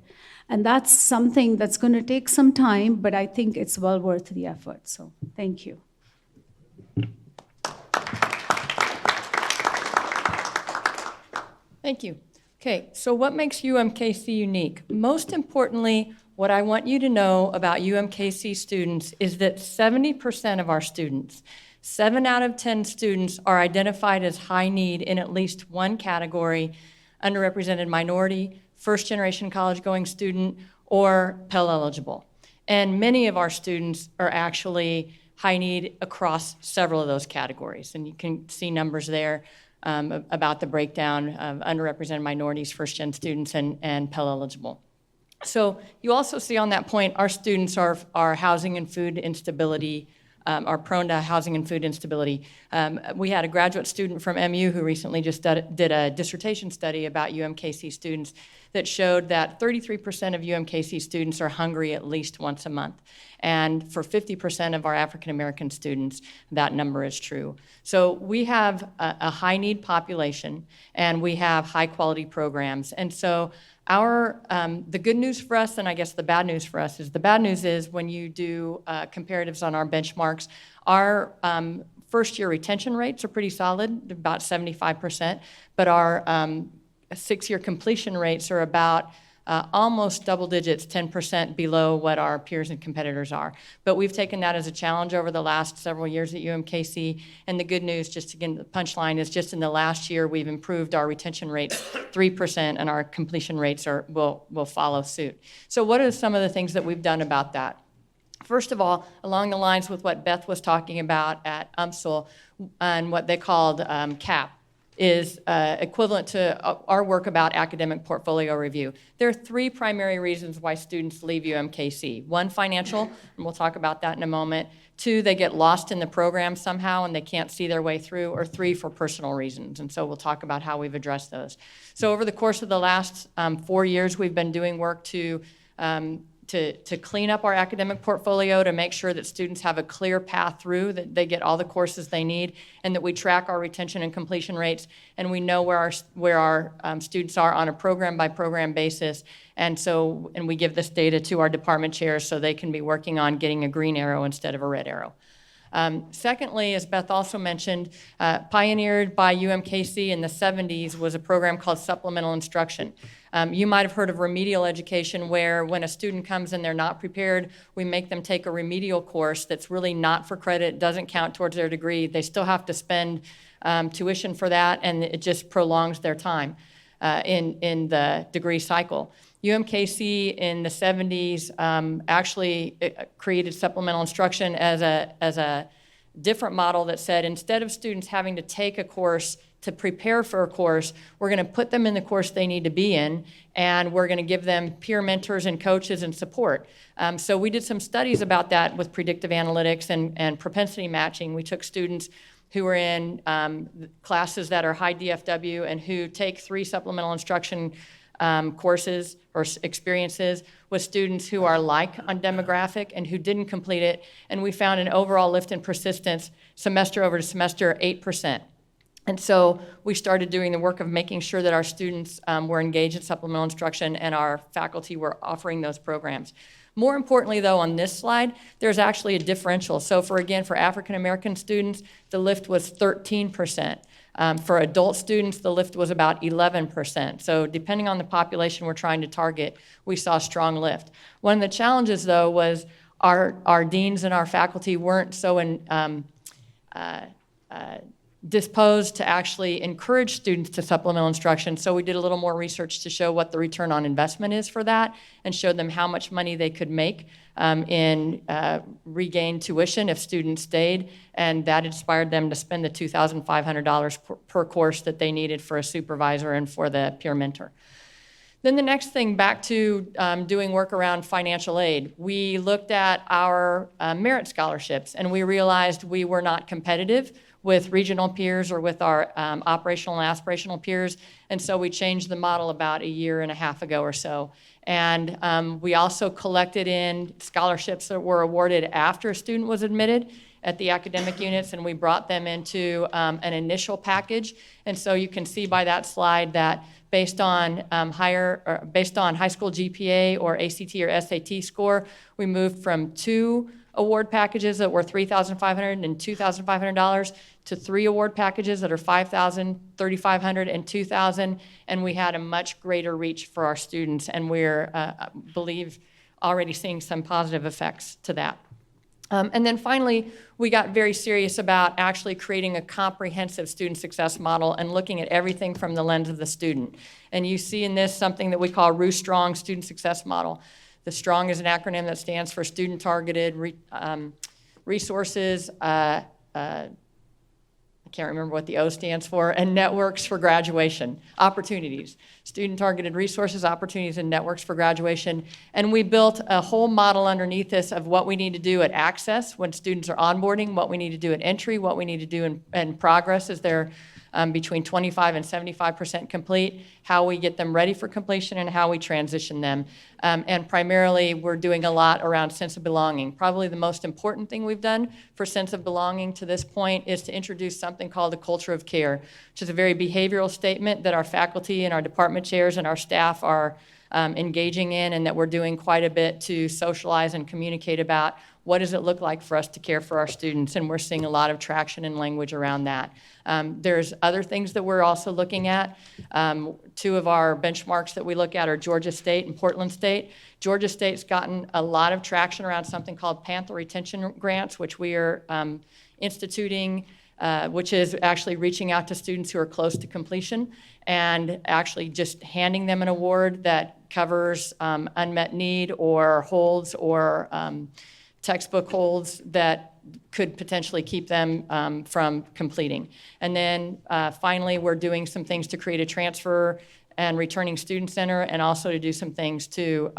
And that's something that's going to take some time, but I think it's well worth the effort. So thank you. Thank you. Okay, so what makes UMKC unique? Most importantly, what I want you to know about UMKC students is that 70% of our students, 7 out of 10 students, are identified as high need in at least one category: underrepresented minority, first-generation college-going student, or Pell eligible. And many of our students are actually high need across several of those categories. And you can see numbers there about the breakdown of underrepresented minorities, first-gen students, and Pell eligible. So you also see on that point, our students are housing and food instability, are prone to housing and food instability. We had a graduate student from MU who recently just did a dissertation study about UMKC students that showed that 33% of UMKC students are hungry at least once a month. And for 50% of our African American students, that number is true. So we have a high need population, and we have high quality programs. And so the good news for us, and I guess the bad news for us, is the bad news is when you do comparatives on our benchmarks, our first year retention rates are pretty solid, about 75%, but our 6-year completion rates are about almost double digits, 10% below what our peers and competitors are. But we've taken that as a challenge over the last several years at UMKC, and the good news, just again, the punchline is just in the last year, we've improved our retention rates 3%, and our completion rates will follow suit. So what are some of the things that we've done about that? First of all, along the lines with what Beth was talking about at UMSL and what they called CAP, is equivalent to our work about academic portfolio review. There are 3 primary reasons why students leave UMKC. 1, financial, and we'll talk about that in a moment. 2, they get lost in the program somehow and they can't see their way through. Or 3, for personal reasons. And so we'll talk about how we've addressed those. So over the course of the last 4 years, we've been doing work to clean up our academic portfolio, to make sure that students have a clear path through, that they get all the courses they need, and that we track our retention and completion rates, and we know where our students are on a program-by-program basis. And we give this data to our department chairs so they can be working on getting a green arrow instead of a red arrow. Secondly, as Beth also mentioned, pioneered by UMKC in the 70s was a program called supplemental instruction. You might have heard of remedial education, where when a student comes and they're not prepared, we make them take a remedial course that's really not for credit, doesn't count towards their degree. They still have to spend tuition for that, and it just prolongs their time in the degree cycle. UMKC in the 70s actually created supplemental instruction as a different model that said, instead of students having to take a course to prepare for a course, we're going to put them in the course they need to be in, and we're going to give them peer mentors and coaches and support. So we did some studies about that with predictive analytics and propensity matching. We took students who are in classes that are high DFW and who take 3 supplemental instruction courses or experiences with students who are like on demographic and who didn't complete it, and we found an overall lift in persistence semester over semester 8%. And so we started doing the work of making sure that our students were engaged in supplemental instruction and our faculty were offering those programs. More importantly, though, on this slide, there's actually a differential. So for African American students, the lift was 13%. For adult students, the lift was about 11%. So depending on the population we're trying to target, we saw a strong lift. One of the challenges, though, was our deans and our faculty weren't so disposed to actually encourage students to supplemental instruction. So we did a little more research to show what the return on investment is for that, and showed them how much money they could make in regained tuition if students stayed, and that inspired them to spend the $2,500 per course that they needed for a supervisor and for the peer mentor. Then the next thing, back to doing work around financial aid, we looked at our merit scholarships, and we realized we were not competitive with regional peers or with our operational and aspirational peers, and so we changed the model about 1.5 years ago or so. And we also collected in scholarships that were awarded after a student was admitted at the academic units, and we brought them into an initial package. And so you can see by that slide that based on high school GPA or ACT or SAT score, we moved from 2 award packages that were $3,500 and $2,500 to 3 award packages that are $5,000, $3,500, and $2,000, and we had a much greater reach for our students, and we're, believe, already seeing some positive effects to that. And then finally, we got very serious about actually creating a comprehensive student success model and looking at everything from the lens of the student. And you see in this something that we call RU Strong Student Success Model. The STRONG is an acronym that stands for Student-Targeted Resources, I can't remember what the O stands for, and networks for graduation, opportunities. Student-targeted resources, opportunities, and networks for graduation. And we built a whole model underneath this of what we need to do at access when students are onboarding, what we need to do at entry, what we need to do in progress as they're between 25 and 75% complete, how we get them ready for completion, and how we transition them. And primarily, we're doing a lot around sense of belonging. Probably the most important thing we've done for sense of belonging to this point is to introduce something called a culture of care, which is a very behavioral statement that our faculty and our department chairs and our staff are engaging in, and that we're doing quite a bit to socialize and communicate about what does it look like for us to care for our students, and we're seeing a lot of traction and language around that. There's other things that we're also looking at. 2 of our benchmarks that we look at are Georgia State and Portland State. Georgia State's gotten a lot of traction around something called Panther Retention Grants, which we are instituting, which is actually reaching out to students who are close to completion and actually just handing them an award that covers unmet need or holds or textbook holds that could potentially keep them from completing. And then finally, we're doing some things to create a transfer and returning student center, and also to do some things to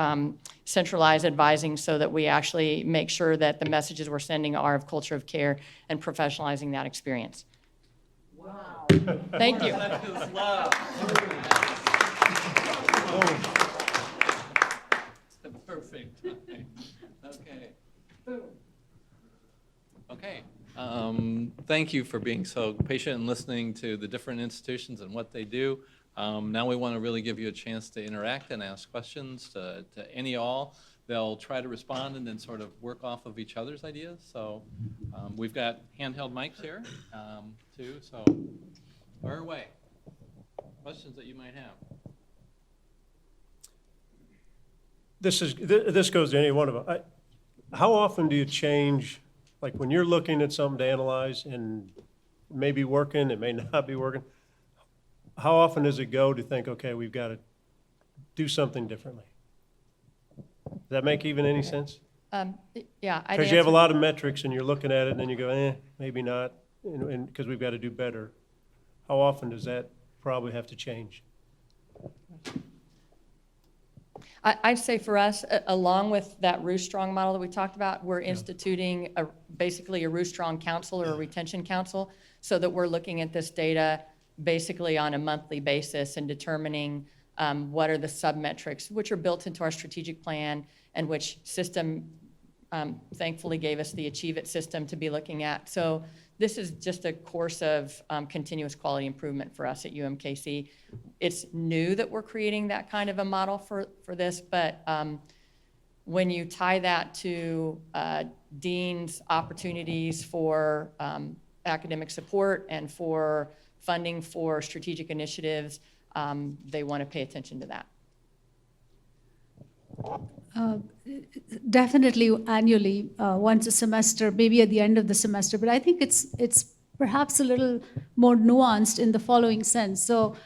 centralize advising so that we actually make sure that the messages we're sending are of culture of care and professionalizing that experience. Wow. Thank you. Perfect. Okay. Okay. Thank you for being so patient and listening to the different institutions and what they do. Now we want to really give you a chance to interact and ask questions to any all. They'll try to respond and then sort of work off of each other's ideas. So we've got handheld mics here too, so fire away. Questions that you might have. This goes to any one of them. How often do you change, like when you're looking at something to analyze and it may be working, it may not be working, how often does it go to think, okay, we've got to do something differently? Does that make even any sense? Yeah. Because you have a lot of metrics and you're looking at it and then you go, maybe not, and because we've got to do better. How often does that probably have to change? I'd say for us, along with that Roostrong model that we talked about, we're instituting basically a Roostrong council or a retention council so that we're looking at this data basically on a monthly basis and determining what are the sub-metrics, which are built into our strategic plan and which System thankfully gave us the Achieve It system to be looking at. So this is just a course of continuous quality improvement for us at UMKC. It's new that we're creating that kind of a model for this, but when you tie that to deans' opportunities for academic support and for funding for strategic initiatives, they want to pay attention to that. Definitely annually, once a semester, maybe at the end of the semester. But I think it's perhaps a little more nuanced in the following sense. So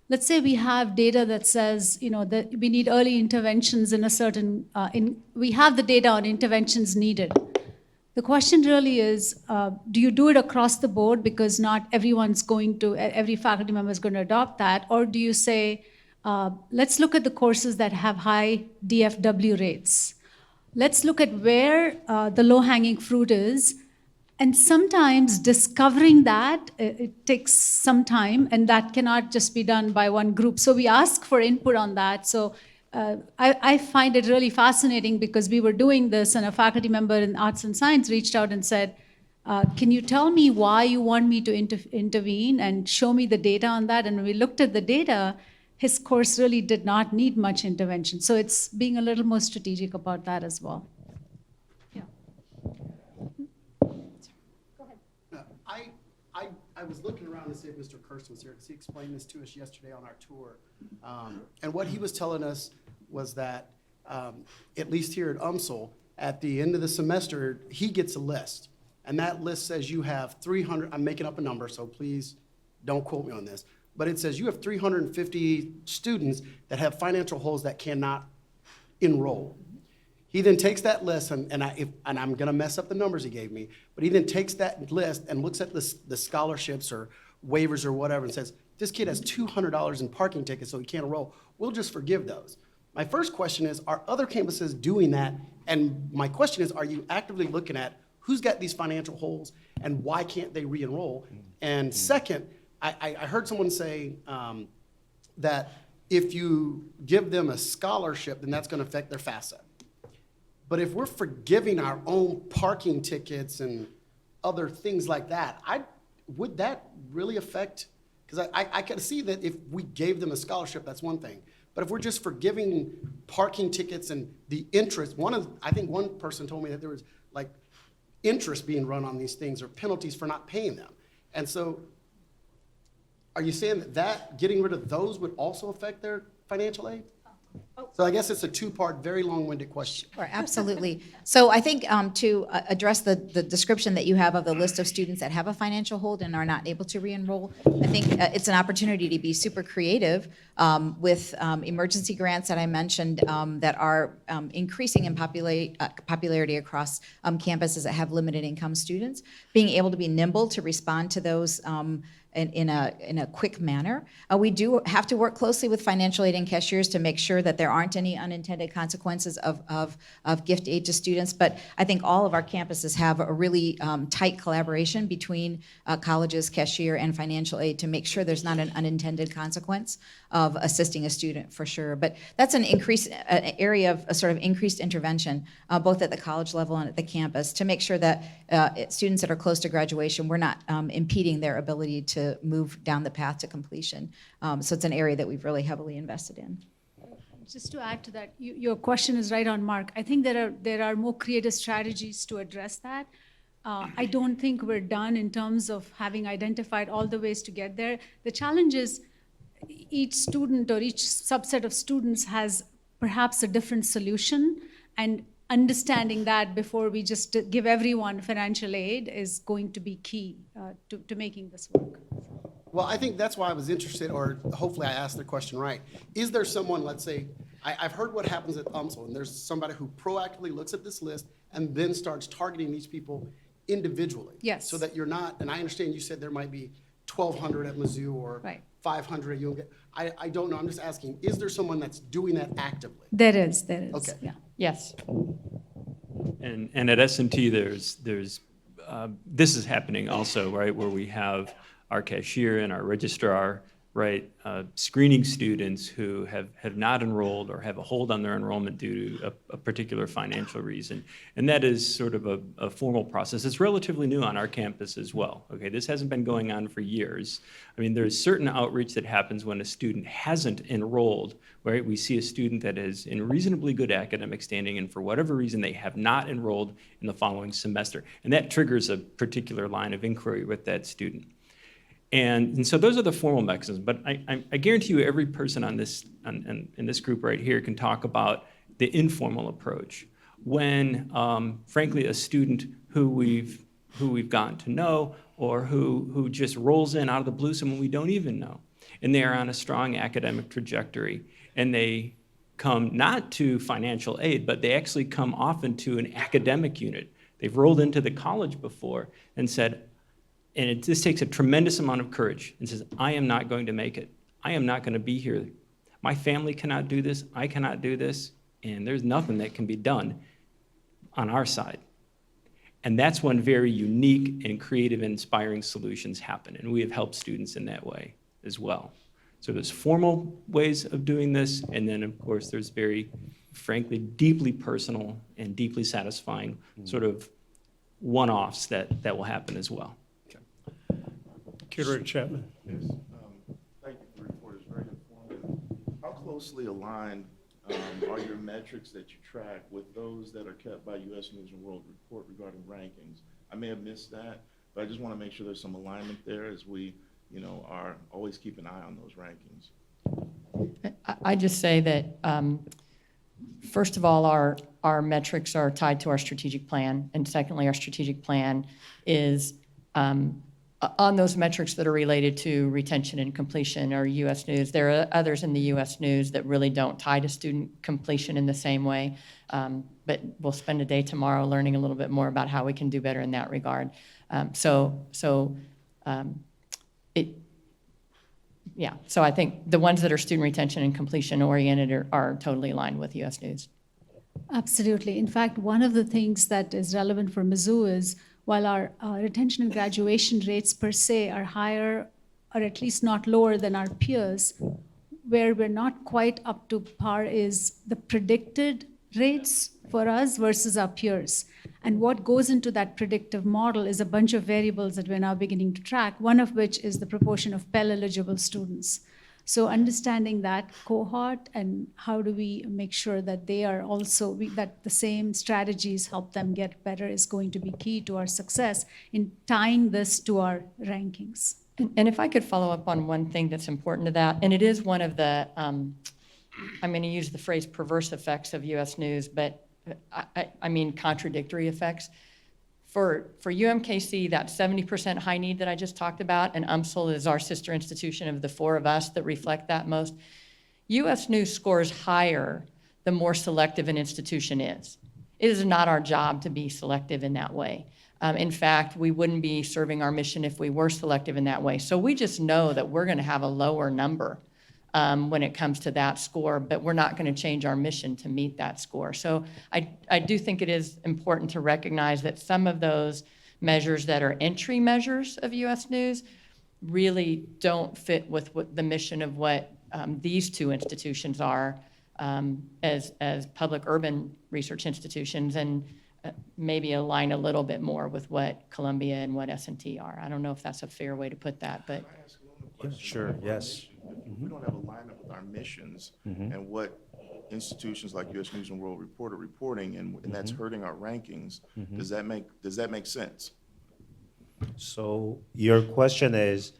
let's say we have data that says, that we need early interventions in a certain, we have the data on interventions needed. The question really is, do you do it across the board because not everyone's going to, every faculty member is going to adopt that, or do you say, let's look at the courses that have high DFW rates. Let's look at where the low-hanging fruit is. And sometimes discovering that, it takes some time, and that cannot just be done by one group. So we ask for input on that. So I find it really fascinating because we were doing this, and a faculty member in arts and science reached out and said, can you tell me why you want me to intervene and show me the data on that? And when we looked at the data, his course really did not need much intervention. So it's being a little more strategic about that as well. Yeah. Go ahead. I was looking around to see if Mr. Kirsten was here because he explained this to us yesterday on our tour. And what he was telling us was that, at least here at UMSL, at the end of the semester, he gets a list. And that list says you have 300, I'm making up a number, so please don't quote me on this. But it says you have 350 students that have financial holes that cannot enroll. He then takes that list, and I'm going to mess up the numbers he gave me, but he then takes that list and looks at the scholarships or waivers or whatever and says, this kid has $200 in parking tickets, so he can't enroll. We'll just forgive those. My first question is, are other campuses doing that? And my question is, are you actively looking at who's got these financial holes and why can't they re-enroll? And second, I heard someone say that if you give them a scholarship, then that's going to affect their FAFSA. But if we're forgiving our own parking tickets and other things like that, would that really affect? Because I can see that if we gave them a scholarship, that's one thing. But if we're just forgiving parking tickets and the interest, I think one person told me that there was like interest being run on these things or penalties for not paying them. And so are you saying that getting rid of those would also affect their financial aid? So I guess it's a two-part, very long-winded question. Sure, absolutely. So I think to address the description that you have of the list of students that have a financial hold and are not able to re-enroll, I think it's an opportunity to be super creative with emergency grants that I mentioned that are increasing in popularity across campuses that have limited income students, being able to be nimble to respond to those in a quick manner. We do have to work closely with financial aid and cashiers to make sure that there aren't any unintended consequences of gift aid to students, but I think all of our campuses have a really tight collaboration between colleges, cashier, and financial aid to make sure there's not an unintended consequence of assisting a student, for sure. But that's an area of a sort of increased intervention, both at the college level and at the campus, to make sure that students that are close to graduation, we're not impeding their ability to move down the path to completion. So it's an area that we've really heavily invested in. Just to add to that, your question is right on mark. I think there are more creative strategies to address that. I don't think we're done in terms of having identified all the ways to get there. The challenge is each student or each subset of students has perhaps a different solution, and understanding that before we just give everyone financial aid is going to be key to making this work. Well, I think that's why I was interested, or hopefully I asked the question right. Is there someone, let's say, I've heard what happens at UMSL, and there's somebody who proactively looks at this list and then starts targeting these people individually. Yes. So that you're not, and I understand you said there might be 1,200 at Mizzou or Right. 500 at UMG. I don't know, I'm just asking, is there someone that's doing that actively? There is. Okay. Yeah. Yes. And at S&T, there's this is happening also, right, where we have our cashier and our registrar, right, screening students who have not enrolled or have a hold on their enrollment due to a particular financial reason. And that is sort of a formal process. It's relatively new on our campus as well. Okay, this hasn't been going on for years. I mean, there's certain outreach that happens when a student hasn't enrolled, right? We see a student that is in reasonably good academic standing, and for whatever reason, they have not enrolled in the following semester. And that triggers a particular line of inquiry with that student. And so those are the formal mechanisms, but I guarantee you every person on this in this group right here can talk about the informal approach. When, frankly, a student who we've gotten to know or who just rolls in out of the blue, someone we don't even know, and they are on a strong academic trajectory, and they come not to financial aid, but they actually come often to an academic unit. They've rolled into the college before and said, and this takes a tremendous amount of courage, and says, I am not going to make it. I am not going to be here. My family cannot do this. I cannot do this. And there's nothing that can be done on our side. And that's when very unique and creative and inspiring solutions happen. And we have helped students in that way as well. So there's formal ways of doing this. And then, of course, there's very, frankly, deeply personal and deeply satisfying sort of one-offs that will happen as well. Curator Chapman. Yes, thank you for the report, it's very informative. How closely aligned are your metrics that you track with those that are kept by U.S. News and World Report regarding rankings? I may have missed that, but I just want to make sure there's some alignment there as we, are always keep an eye on those rankings. I just say that, first of all, our metrics are tied to our strategic plan, and secondly, our strategic plan is on those metrics that are related to retention and completion or U.S. News. There are others in the U.S. News that really don't tie to student completion in the same way, but we'll spend a day tomorrow learning a little bit more about how we can do better in that regard. So I think the ones that are student retention and completion oriented are totally aligned with U.S. News. Absolutely. In fact, one of the things that is relevant for Mizzou is while our retention and graduation rates per se are higher, or at least not lower than our peers, where we're not quite up to par is the predicted rates for us versus our peers. And what goes into that predictive model is a bunch of variables that we're now beginning to track, one of which is the proportion of Pell-eligible students. So understanding that cohort and how do we make sure that they are also, that the same strategies help them get better is going to be key to our success in tying this to our rankings. And if I could follow up on one thing that's important to that, and it is one of the I'm going to use the phrase perverse effects of US News, but I mean contradictory effects. For UMKC, that 70% high need that I just talked about, and UMSL is our sister institution of the four of us that reflect that most, US News scores higher the more selective an institution is. It is not our job to be selective in that way. In fact, we wouldn't be serving our mission if we were selective in that way. So we just know that we're going to have a lower number when it comes to that score, but we're not going to change our mission to meet that score. So I do think it is important to recognize that some of those measures that are entry measures of US News really don't fit with what the mission of what these two institutions are as public urban research institutions, and maybe align a little bit more with what Columbia and what S&T are. I don't know if that's a fair way to put that, but. Can I ask a little question? Sure, yes. If we don't have alignment with our missions and what institutions like U.S. News and World Report are reporting, and that's hurting our rankings, does that make sense? So your question is,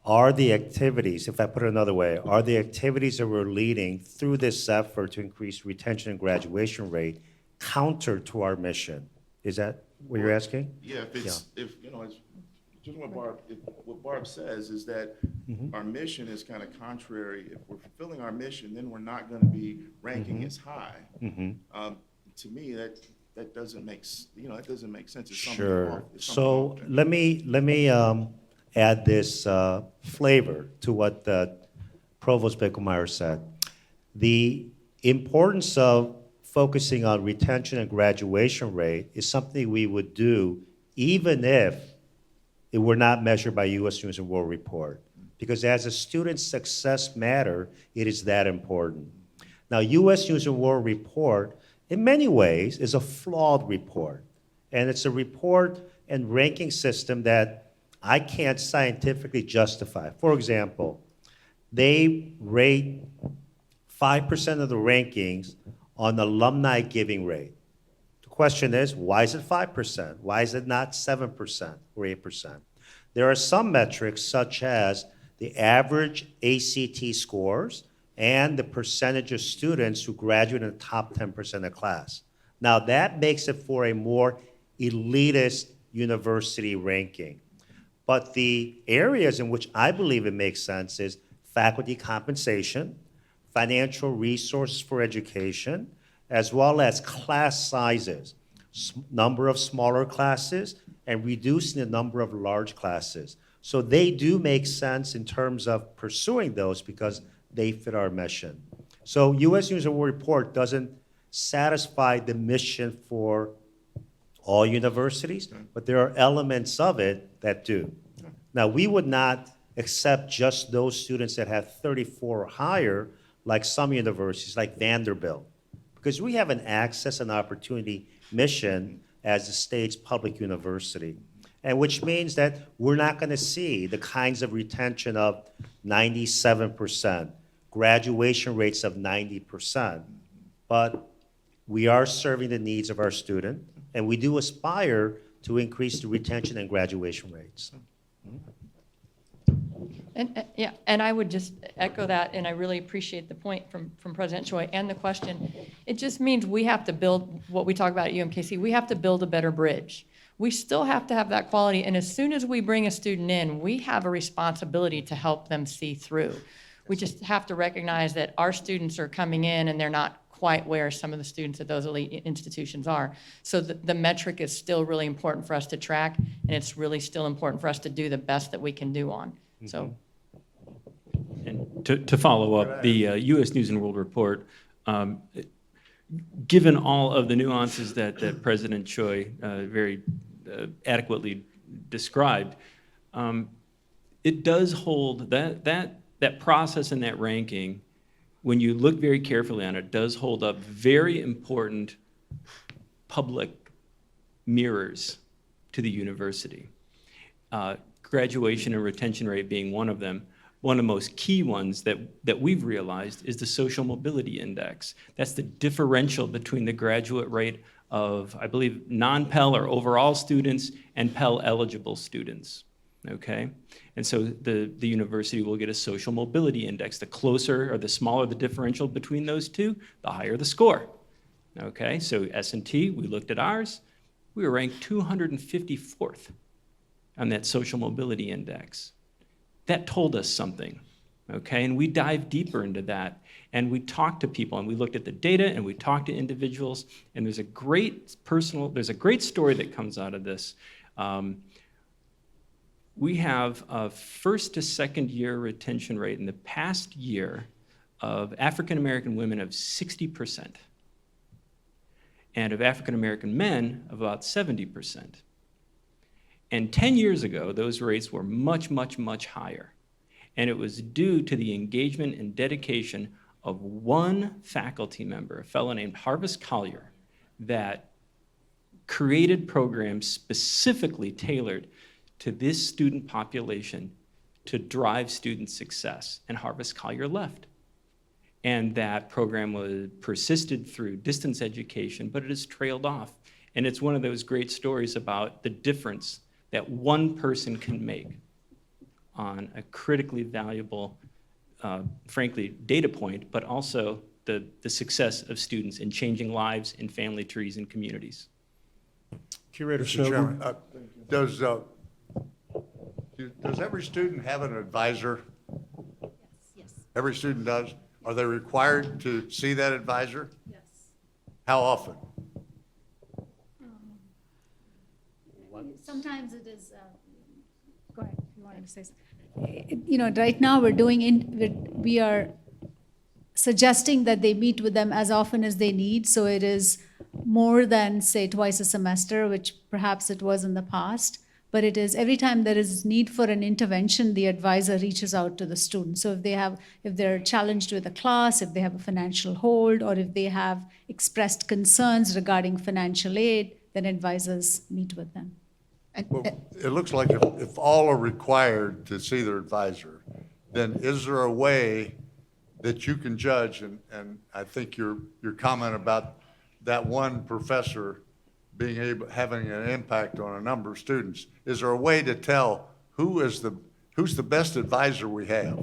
are the activities, if I put it another way, are the activities that we're leading through this effort to increase retention and graduation rate counter to our mission? Is that what you're asking? Yeah, it's just what Barb says is that our mission is kind of contrary. If we're fulfilling our mission, then we're not going to be ranking as high. To me, that doesn't make that doesn't make sense. It's something Sure. off- it's something So off there. let me add this flavor to what Provost Bickelmeyer said. The importance of focusing on retention and graduation rate is something we would do even if it were not measured by U.S. News and World Report. Because as a student success matter, it is that important. Now, U.S. News and World Report, in many ways, is a flawed report. And it's a report and ranking system that I can't scientifically justify. For example, they rate 5% of the rankings on alumni giving rate. The question is, why is it 5%? Why is it not 7% or 8%? There are some metrics such as the average ACT scores and the percentage of students who graduate in the top 10% of class. Now that makes it for a more elitist university ranking. But the areas in which I believe it makes sense is faculty compensation, financial resources for education, as well as class sizes, number of smaller classes, and reducing the number of large classes. So they do make sense in terms of pursuing those because they fit our mission. So U.S. News and World Report doesn't satisfy the mission for all universities, but there are elements of it that do. Now, we would not accept just those students that have 34 or higher, like some universities, like Vanderbilt, because we have an access and opportunity mission as the state's public university, and which means that we're not going to see the kinds of retention of 97%, graduation rates of 90%, but we are serving the needs of our student, and we do aspire to increase the retention and graduation rates. And I would just echo that, and I really appreciate the point from President Choi and the question. It just means we have to build what we talk about at UMKC. We have to build a better bridge. We still have to have that quality, and as soon as we bring a student in, we have a responsibility to help them see through. We just have to recognize that our students are coming in and they're not quite where some of the students at those elite institutions are. So the metric is still really important for us to track, and it's really still important for us to do the best that we can do on. So. And to follow up, the U.S. News and World Report, given all of the nuances that President Choi very adequately described, it does hold that process and that ranking, when you look very carefully on it, does hold up very important public mirrors to the university. Graduation and retention rate being one of them. One of the most key ones that we've realized is the social mobility index. That's the differential between the graduate rate of, I believe, non-Pell or overall students and Pell eligible students. okay? And so the university will get a social mobility index. The closer or the smaller the differential between those two, the higher the score, okay? So S&T, we looked at ours, we were ranked 254th on that social mobility index. That told us something, okay? And we dived deeper into that, and we talked to people, and we looked at the data, and we talked to individuals, and there's a great story that comes out of this. We have a first to second year retention rate in the past year of African American women of 60%, and of African American men of about 70%. And 10 years ago, those rates were much, much, much higher. And it was due to the engagement and dedication of one faculty member, a fellow named Harvest Collier, that created programs specifically tailored to this student population to drive student success. And Harvest Collier left. And that program was persisted through distance education, but it has trailed off. And it's one of those great stories about the difference that one person can make on a critically valuable, frankly, data point, but also the success of students in changing lives in family trees and communities. Curator Mr. Chairman, Snowden. does every student have an advisor? Yes. Every student does? Are they required to see that advisor? Yes. How often? Sometimes it is, go ahead, you wanted to say something. You know, right now we are suggesting that they meet with them as often as they need, so it is more than, say, twice a semester, which perhaps it was in the past, but it is every time there is need for an intervention, the advisor reaches out to the student. So if they're challenged with a class, if they have a financial hold, or if they have expressed concerns regarding financial aid, then advisors meet with them. Well, it looks like if all are required to see their advisor, then is there a way that you can judge, and I think your comment about that one professor having an impact on a number of students, is there a way to tell who's the best advisor we have?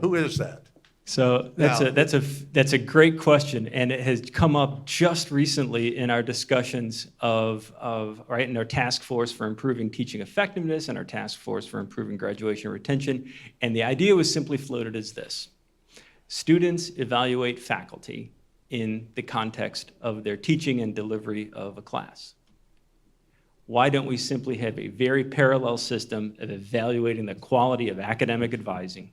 Who is that? So that's a great question, and it has come up just recently in our discussions in our task force for improving teaching effectiveness and our task force for improving graduation retention. And the idea was simply floated as this: students evaluate faculty in the context of their teaching and delivery of a class. Why don't we simply have a very parallel system of evaluating the quality of academic advising?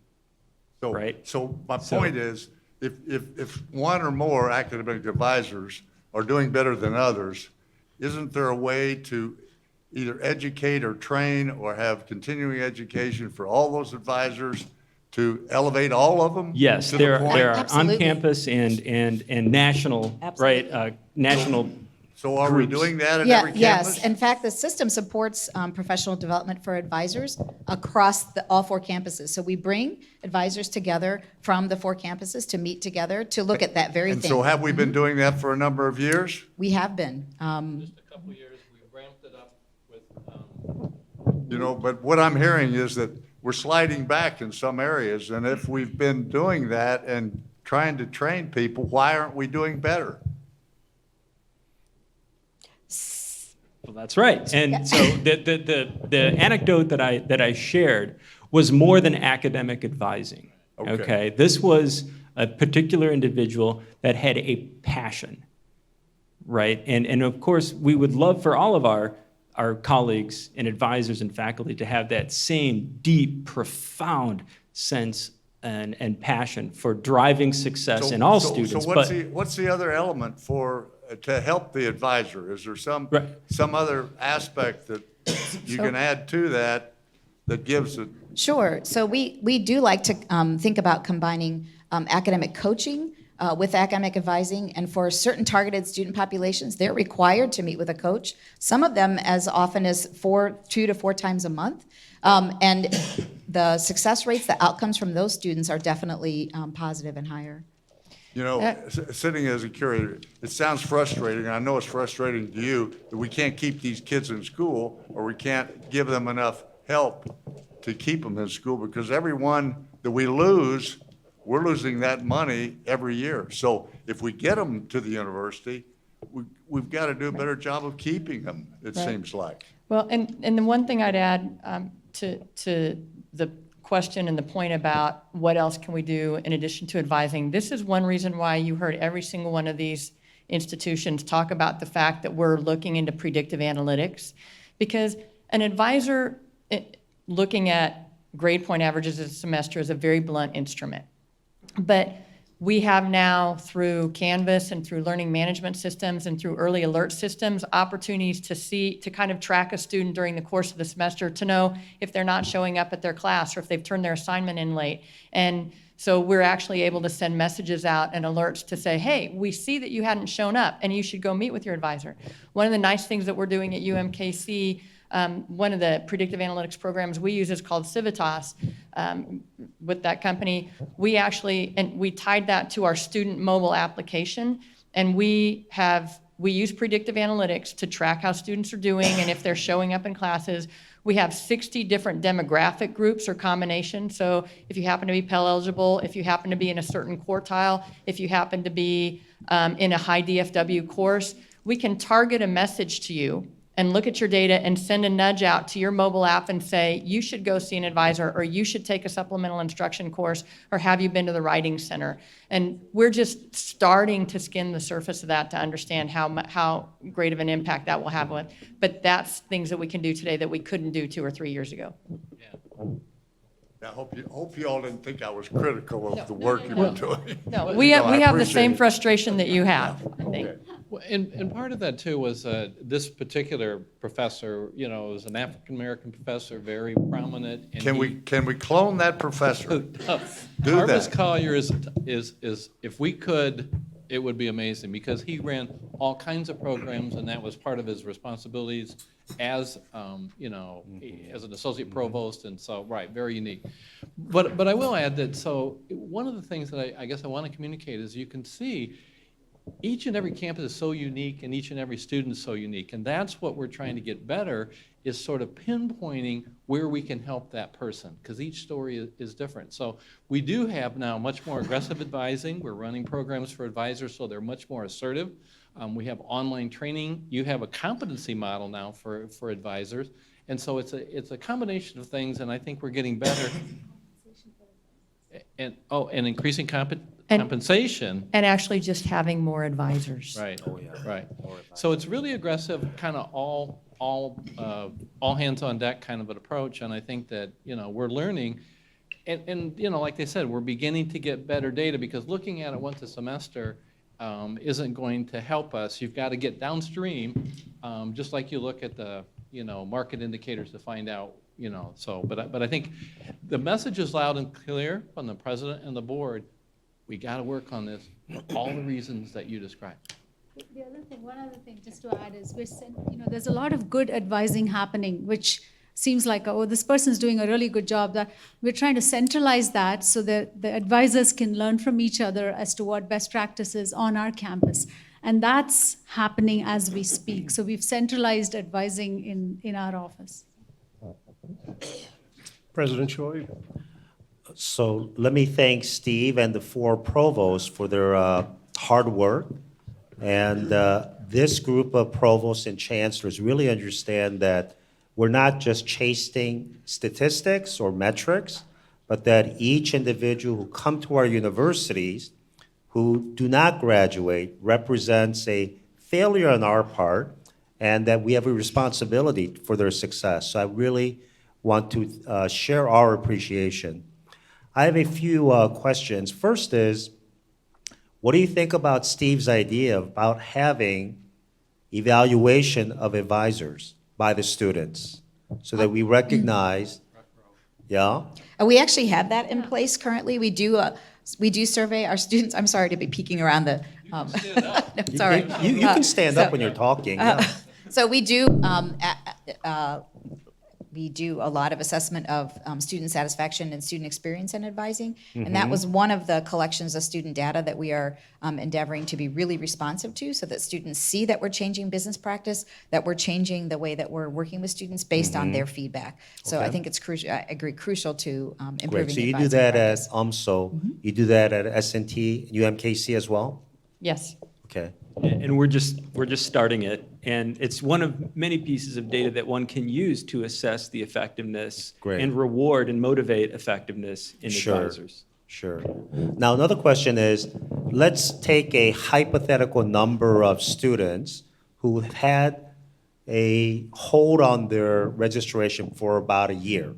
So, right. So my point is, if one or more academic advisors are doing better than others, isn't there a way to either educate or train or have continuing education for all those advisors to elevate all of them? Yes, to the there point? are Absolutely. on-campus and national, Absolutely. right, national. So are we groups. doing that at every campus? Yes. In fact, the system supports professional development for advisors across all 4 campuses. So we bring advisors together from the 4 campuses to meet together to look at that very And thing. so have we been doing that for a number of years? We have been. Just a couple of years, we ramped it up with. But what I'm hearing is that we're sliding back in some areas, and if we've been doing that and trying to train people, why aren't we doing better? Well, that's right. And so the anecdote that I shared was more than academic advising. Okay. This was a particular individual that had a passion, right? And of course, we would love for all of our colleagues and advisors and faculty to have that same deep, profound sense and passion for driving success in all students. So what's the other element to help the advisor? Is there some other aspect that you can add to that gives it? Sure. So we do like to think about combining academic coaching with academic advising, and for certain targeted student populations, they're required to meet with a coach, some of them as often as 2 to 4 times a month. And the success rates, the outcomes from those students are definitely positive and higher. Sitting as a curator, it sounds frustrating, and I know it's frustrating to you, that we can't keep these kids in school, or we can't give them enough help to keep them in school, because everyone that we lose, we're losing that money every year. So if we get them to the university, we've got to do a better job of keeping them, it Right. seems like. Well, and the one thing I'd add to the question and the point about what else can we do in addition to advising, this is one reason why you heard every single one of these institutions talk about the fact that we're looking into predictive analytics, because an advisor looking at grade point averages a semester is a very blunt instrument. But we have now, through Canvas and through learning management systems and through early alert systems, opportunities to kind of track a student during the course of the semester to know if they're not showing up at their class or if they've turned their assignment in late. And so we're actually able to send messages out and alerts to say, hey, we see that you hadn't shown up and you should go meet with your advisor. One of the nice things that we're doing at UMKC, one of the predictive analytics programs we use is called Civitas. With that company, we tied that to our student mobile application, and we use predictive analytics to track how students are doing and if they're showing up in classes. We have 60 different demographic groups or combinations. So if you happen to be Pell eligible, if you happen to be in a certain quartile, if you happen to be in a high DFW course, we can target a message to you and look at your data and send a nudge out to your mobile app and say, you should go see an advisor, or you should take a supplemental instruction course, or have you been to the writing center? And we're just starting to skim the surface of that to understand how great of an impact that will have. But that's things that we can do today that we couldn't do 2 or 3 years ago. I hope you all didn't think I was critical of the work you've been doing. No, we have the same appreciate it. frustration that you have, I think. Well, and part of that too was this particular professor, was an African-American professor, very prominent. And Can we clone that professor? Do Harvest that. Collier is, if we could, it would be amazing, because he ran all kinds of programs, and that was part of his responsibilities as, as an associate provost, and so, right, very unique. But I will add that, so one of the things that I guess I want to communicate is you can see each and every campus is so unique, and each and every student is so unique, and that's what we're trying to get better, is sort of pinpointing where we can help that person, because each story is different. So we do have now much more aggressive advising. We're running programs for advisors so they're much more assertive. We have online training. You have a competency model now for advisors. And so it's a combination of things, and I think we're getting better. And increasing compensation. And actually just having more advisors. Right. Right. So it's really aggressive, kind of all hands on deck kind of an approach, and I think that we're learning, and like they said, we're beginning to get better data, because looking at it once a semester isn't going to help us. You've got to get downstream, just like you look at the market indicators to find out. But I think the message is loud and clear from the president and the board. We got to work on this for all the reasons that you described. One other thing just to add is there's a lot of good advising happening, which seems like, oh, this person's doing a really good job. That we're trying to centralize that so that the advisors can learn from each other as to what best practices on our campus. And that's happening as we speak. So we've centralized advising in our office. President Choi? So let me thank Steve and the 4 provosts for their hard work. And this group of provosts and chancellors really understand that we're not just chasing statistics or metrics, but that each individual who come to our universities who do not graduate represents a failure on our part, and that we have a responsibility for their success. So I really want to share our appreciation. I have a few questions. First is, what do you think about Steve's idea about having evaluation of advisors by the students so that we recognize, yeah? We actually have that in place currently. We do survey our students. I'm sorry to be peeking around the. No, sorry. You can stand up when you're talking. Yeah. So we do we do a lot of assessment of student satisfaction and student experience in advising. And that was one of the collections of student data that we are endeavoring to be really responsive to, so that students see that we're changing business practice, that we're changing the way that we're working with students based on their feedback. So I Okay. think it's crucial, I agree, crucial to Great. improving So the you do advising that practice. at UMSO, you do that at S&T, UMKC as well? Yes. Okay. And we're just starting it, and it's one of many pieces of data that one can use to assess the effectiveness Great. and reward and motivate effectiveness in Sure. advisors. Sure. Now, another question is, let's take a hypothetical number of students who have had a hold on their registration for about a year.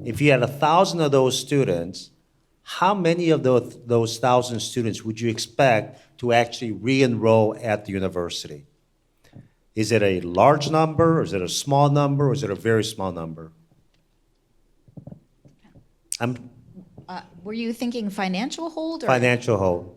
If you had 1,000 of those students, how many of those 1,000 students would you expect to actually re-enroll at the university? Is it a large number, or is it a small number, or is it a very small number? Were you thinking financial hold or? Financial hold.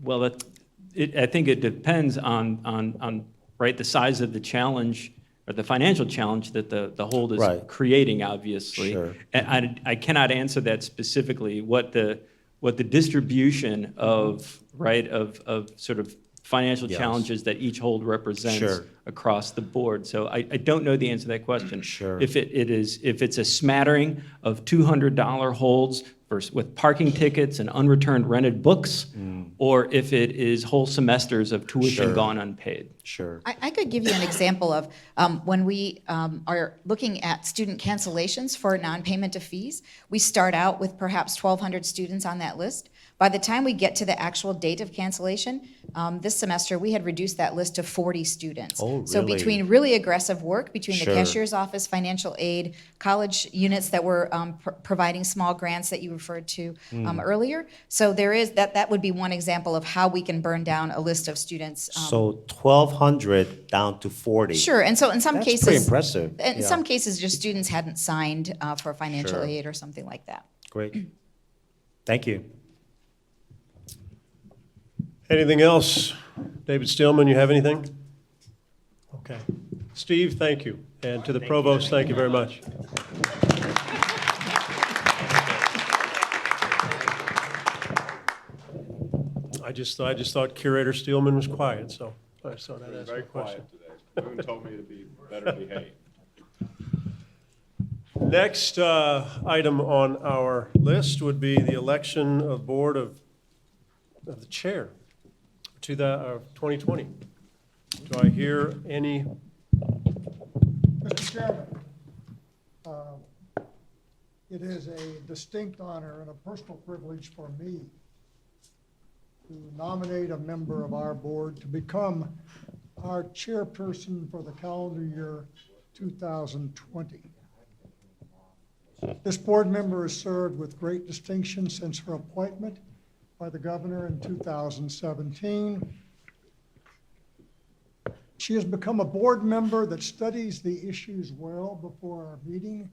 Well, I think it depends on right, the size of the challenge or the financial challenge that the hold is Right. creating, obviously. Sure. And I cannot answer that specifically, what the distribution of, right, of sort of financial Yes. challenges that each hold represents Sure. across the board. So I don't know the answer to that question. Sure. If it's a smattering of $200 holds with parking tickets and unreturned rented books, or if it is whole semesters of tuition Sure. gone unpaid. Sure. I could give you an example of when we are looking at student cancellations for non-payment of fees. We start out with perhaps 1,200 students on that list. By the time we get to the actual date of cancellation, this semester, we had reduced that list to 40 students. Oh, So really? between really aggressive work, between the Sure. cashier's office, financial aid, college units that were providing small grants that you referred to earlier. So there is, that would be one example of how we can burn down a list of students. So 1,200 down to 40. Sure, and so in some That's cases. pretty impressive. In Yeah. some cases, just students hadn't signed for financial Sure. aid or something like that. Great. Thank you. Anything else? David Stillman, you have anything? Okay. Steve, thank you. And to the provost, thank you very much. I just thought Curator Steelman was quiet, so I just thought I'd ask Very a question. quiet today. Boone told me to be better behaved. Next item on our list would be the election of board of the chair to the 2020. Do I hear any? Mr. Chairman, it is a distinct honor and a personal privilege for me to nominate a member of our board to become our chairperson for the calendar year 2020. This board member has served with great distinction since her appointment by the governor in 2017. She has become a board member that studies the issues well before our meeting.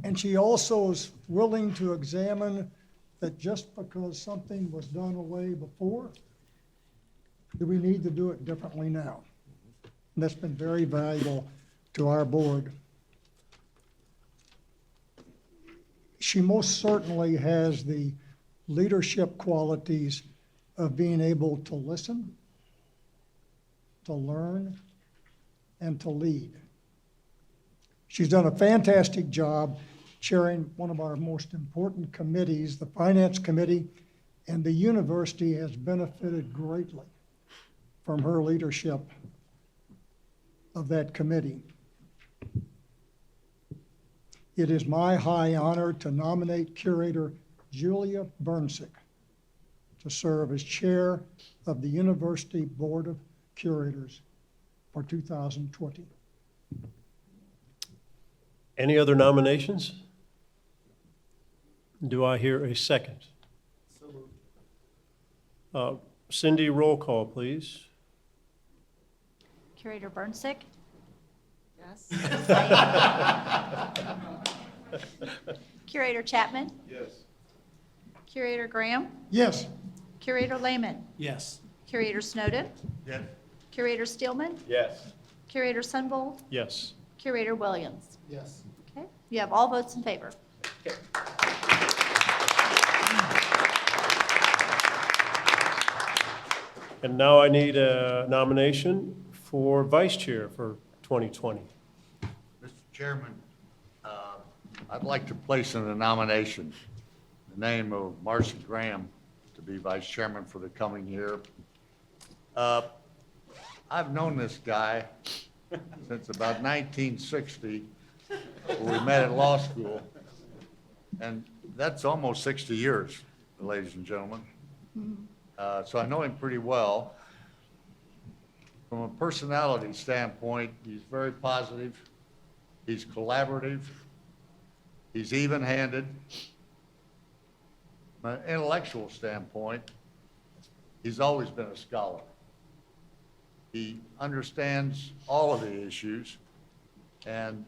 And she also is willing to examine that just because something was done away before, do we need to do it differently now? And that's been very valuable to our board. She most certainly has the leadership qualities of being able to listen, to learn, and to lead. She's done a fantastic job chairing one of our most important committees, the Finance Committee, and the university has benefited greatly from her leadership of that committee. It is my high honor to nominate Curator Julia Burnsick to serve as chair of the University Board of Curators for 2020. Any other nominations? Do I hear a second? Cindy, roll call, please. Curator Burnsick? Yes. Curator Chapman? Yes. Curator Graham? Yes. Curator Lehman? Yes. Curator Snowden? Yes. Curator Steelman? Yes. Curator Sunvold? Yes. Curator Williams? Yes. Okay, you have all votes in favor. And now I need a nomination for vice chair for 2020. Mr. Chairman, I'd like to place in the nomination the name of Marcy Graham to be vice chairman for the coming year. I've known this guy since about 1960, when we met at law school. And that's almost 60 years, ladies and gentlemen. So I know him pretty well. From a personality standpoint, he's very positive. He's collaborative. He's even-handed. From an intellectual standpoint, he's always been a scholar. He understands all of the issues, and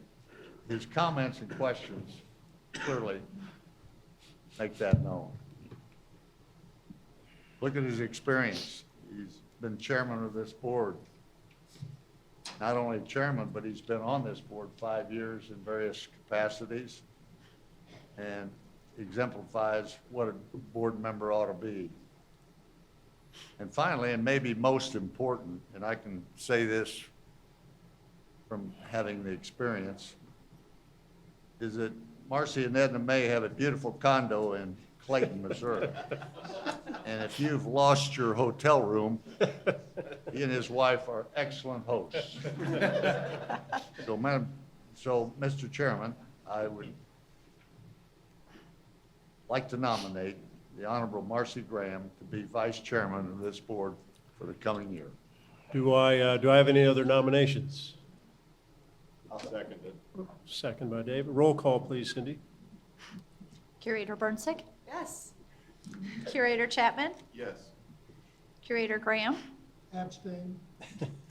his comments and questions clearly make that known. Look at his experience. He's been chairman of this board. Not only chairman, but he's been on this board 5 years in various capacities and exemplifies what a board member ought to be. And finally, and maybe most important, and I can say this from having the experience, is that Marcy and Edna May have a beautiful condo in Clayton, Missouri. And if you've lost your hotel room, he and his wife are excellent hosts. So, Mr. Chairman, I would like to nominate the Honorable Marcy Graham to be vice chairman of this board for the coming year. Do I have any other nominations? I'll second it. Second by David. Roll call, please, Cindy. Curator Burnsick? Yes. Curator Chapman? Yes. Curator Graham? Abstain.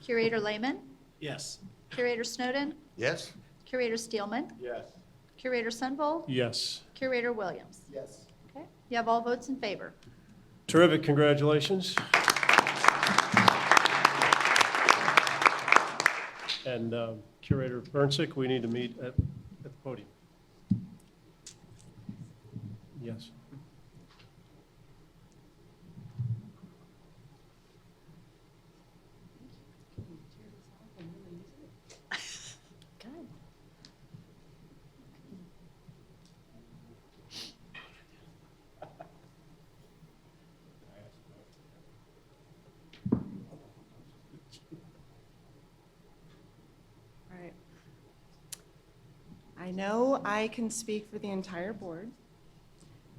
Curator Lehman? Yes. Curator Snowden? Yes? Curator Steelman? Yes. Curator Sunvold? Yes. Curator Williams? Yes. Okay, you have all votes in favor. Terrific, congratulations. And Curator Burnsick, we need to meet at the podium. Yes. Good. All right. I know I can speak for the entire board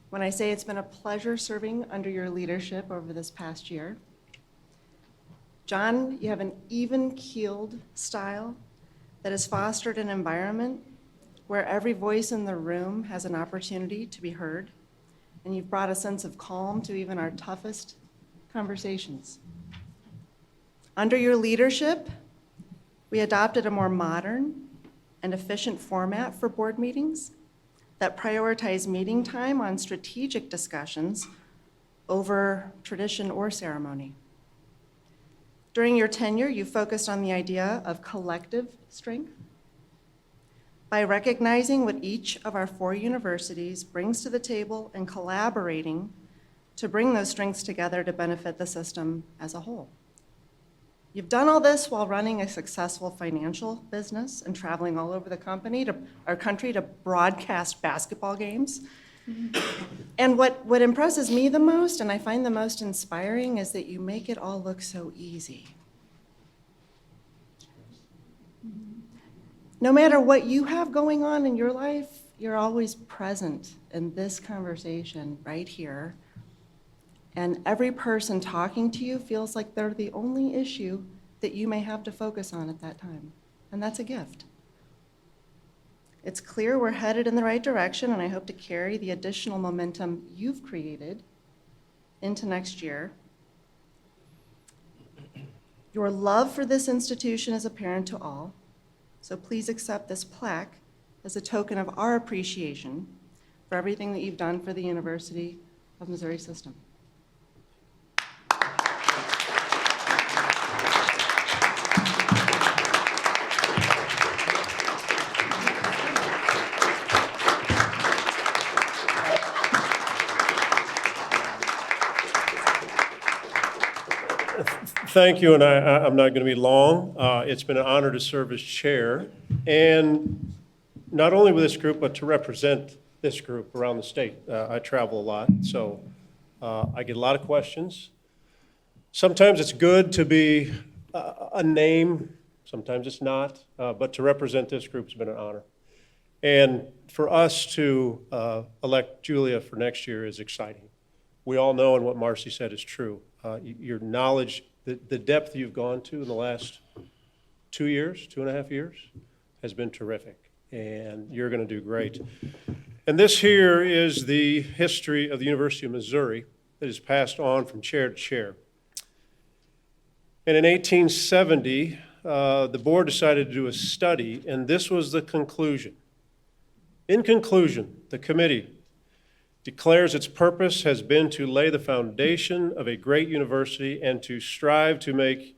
when I say it's been a pleasure serving under your leadership over this past year. John, you have an even-keeled style that has fostered an environment where every voice in the room has an opportunity to be heard, and you've brought a sense of calm to even our toughest conversations. Under your leadership, we adopted a more modern and efficient format for board meetings that prioritize meeting time on strategic discussions over tradition or ceremony. During your tenure, you focused on the idea of collective strength. By recognizing what each of our 4 universities brings to the table and collaborating to bring those strengths together to benefit the system as a whole. You've done all this while running a successful financial business and traveling all over the country to broadcast basketball games. And what impresses me the most, and I find the most inspiring, is that you make it all look so easy. No matter what you have going on in your life, you're always present in this conversation right here. And every person talking to you feels like they're the only issue that you may have to focus on at that time. And that's a gift. It's clear we're headed in the right direction, and I hope to carry the additional momentum you've created into next year. Your love for this institution is apparent to all, so please accept this plaque as a token of our appreciation for everything that you've done for the University of Missouri System. Thank you, and I'm not going to be long. It's been an honor to serve as chair, and not only with this group, but to represent this group around the state. I travel a lot, so I get a lot of questions. Sometimes it's good to be a name, sometimes it's not, but to represent this group has been an honor. And for us to elect Julia for next year is exciting. We all know, and what Marcy said is true, your knowledge, the depth you've gone to in the last 2 years, 2.5 years, has been terrific, and you're going to do great. And this here is the history of the University of Missouri that is passed on from chair to chair. And in 1870, the board decided to do a study, and this was the conclusion. In conclusion, the committee declares its purpose has been to lay the foundation of a great university and to strive to make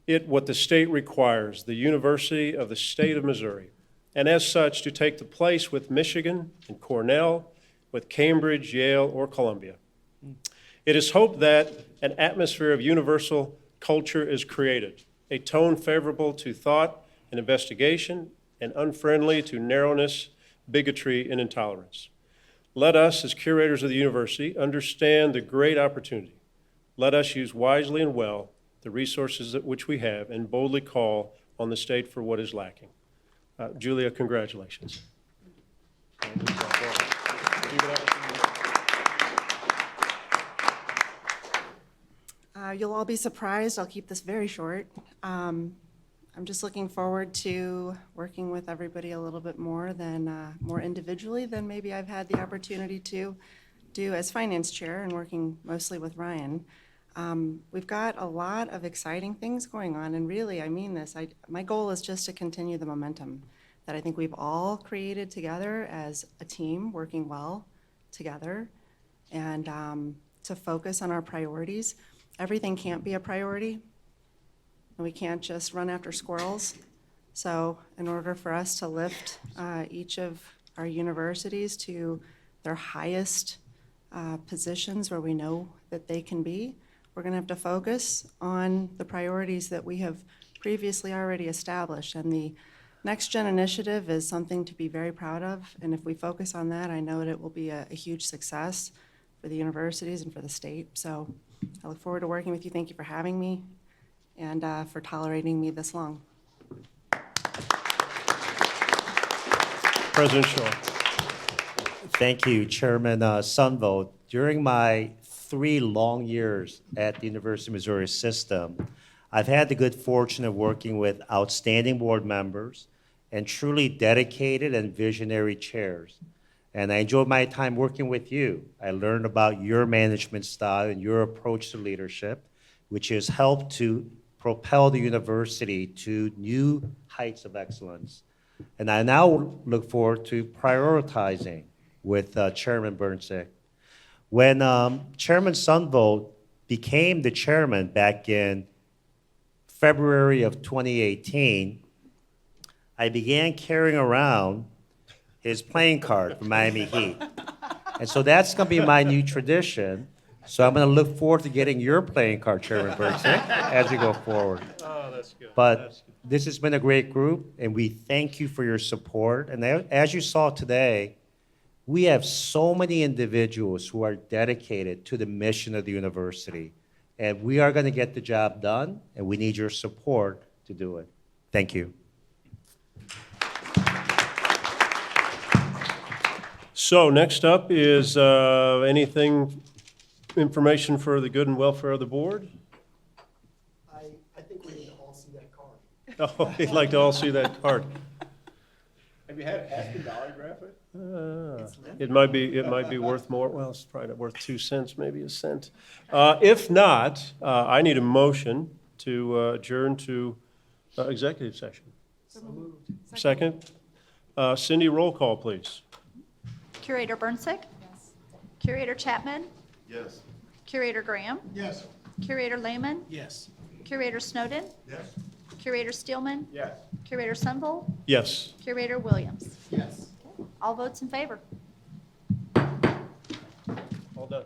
it what the state requires, the University of the State of Missouri, and as such to take the place with Michigan and Cornell, with Cambridge, Yale, or Columbia. It is hoped that an atmosphere of universal culture is created, a tone favorable to thought and investigation and unfriendly to narrowness, bigotry, and intolerance. Let us, as curators of the university, understand the great opportunity. Let us use wisely and well the resources that which we have and boldly call on the state for what is lacking. Julia, congratulations. You'll all be surprised. I'll keep this very short. I'm just looking forward to working with everybody a little bit more individually than maybe I've had the opportunity to do as finance chair and working mostly with Ryan. We've got a lot of exciting things going on, and really, I mean this. My goal is just to continue the momentum that I think we've all created together as a team, working well together, and to focus on our priorities. Everything can't be a priority, and we can't just run after squirrels. So in order for us to lift each of our universities to their highest positions where we know that they can be, we're going to have to focus on the priorities that we have previously already established. And the Next Gen initiative is something to be very proud of. And if we focus on that, I know that it will be a huge success for the universities and for the state. So I look forward to working with you. Thank you for having me and for tolerating me this long. President Shaw. Thank you, Chairman Sunvolt. During my 3 long years at the University of Missouri System, I've had the good fortune of working with outstanding board members and truly dedicated and visionary chairs. And I enjoyed my time working with you. I learned about your management style and your approach to leadership, which has helped to propel the university to new heights of excellence. And I now look forward to prioritizing with Chairman Bernsick. When Chairman Sunvolt became the chairman back in February of 2018, I began carrying around his playing card for Miami Heat. And so that's going to be my new tradition. So I'm going to look forward to getting your playing card, Chairman Bernsick, as we go forward. Oh, that's good. But this has been a great group, and we thank you for your support. And as you saw today, we have so many individuals who are dedicated to the mission of the university. And we are going to get the job done, and we need your support to do it. Thank you. So next up is information for the good and welfare of the board? I think we need to all see that card. Oh, you'd like to all see that card. Have you had Aspen dollygraph it? It might be worth more. Well, it's probably not worth 2 cents, maybe a cent. If not, I need a motion to adjourn to executive session. So moved. Second? Cindy, roll call, please. Curator Bernsick? Yes. Curator Chapman? Yes. Curator Graham? Yes. Curator Lehman? Yes. Curator Snowden? Yes. Curator Steelman? Yes. Curator Sunville? Yes. Curator Williams? Yes. All votes in favor. All done.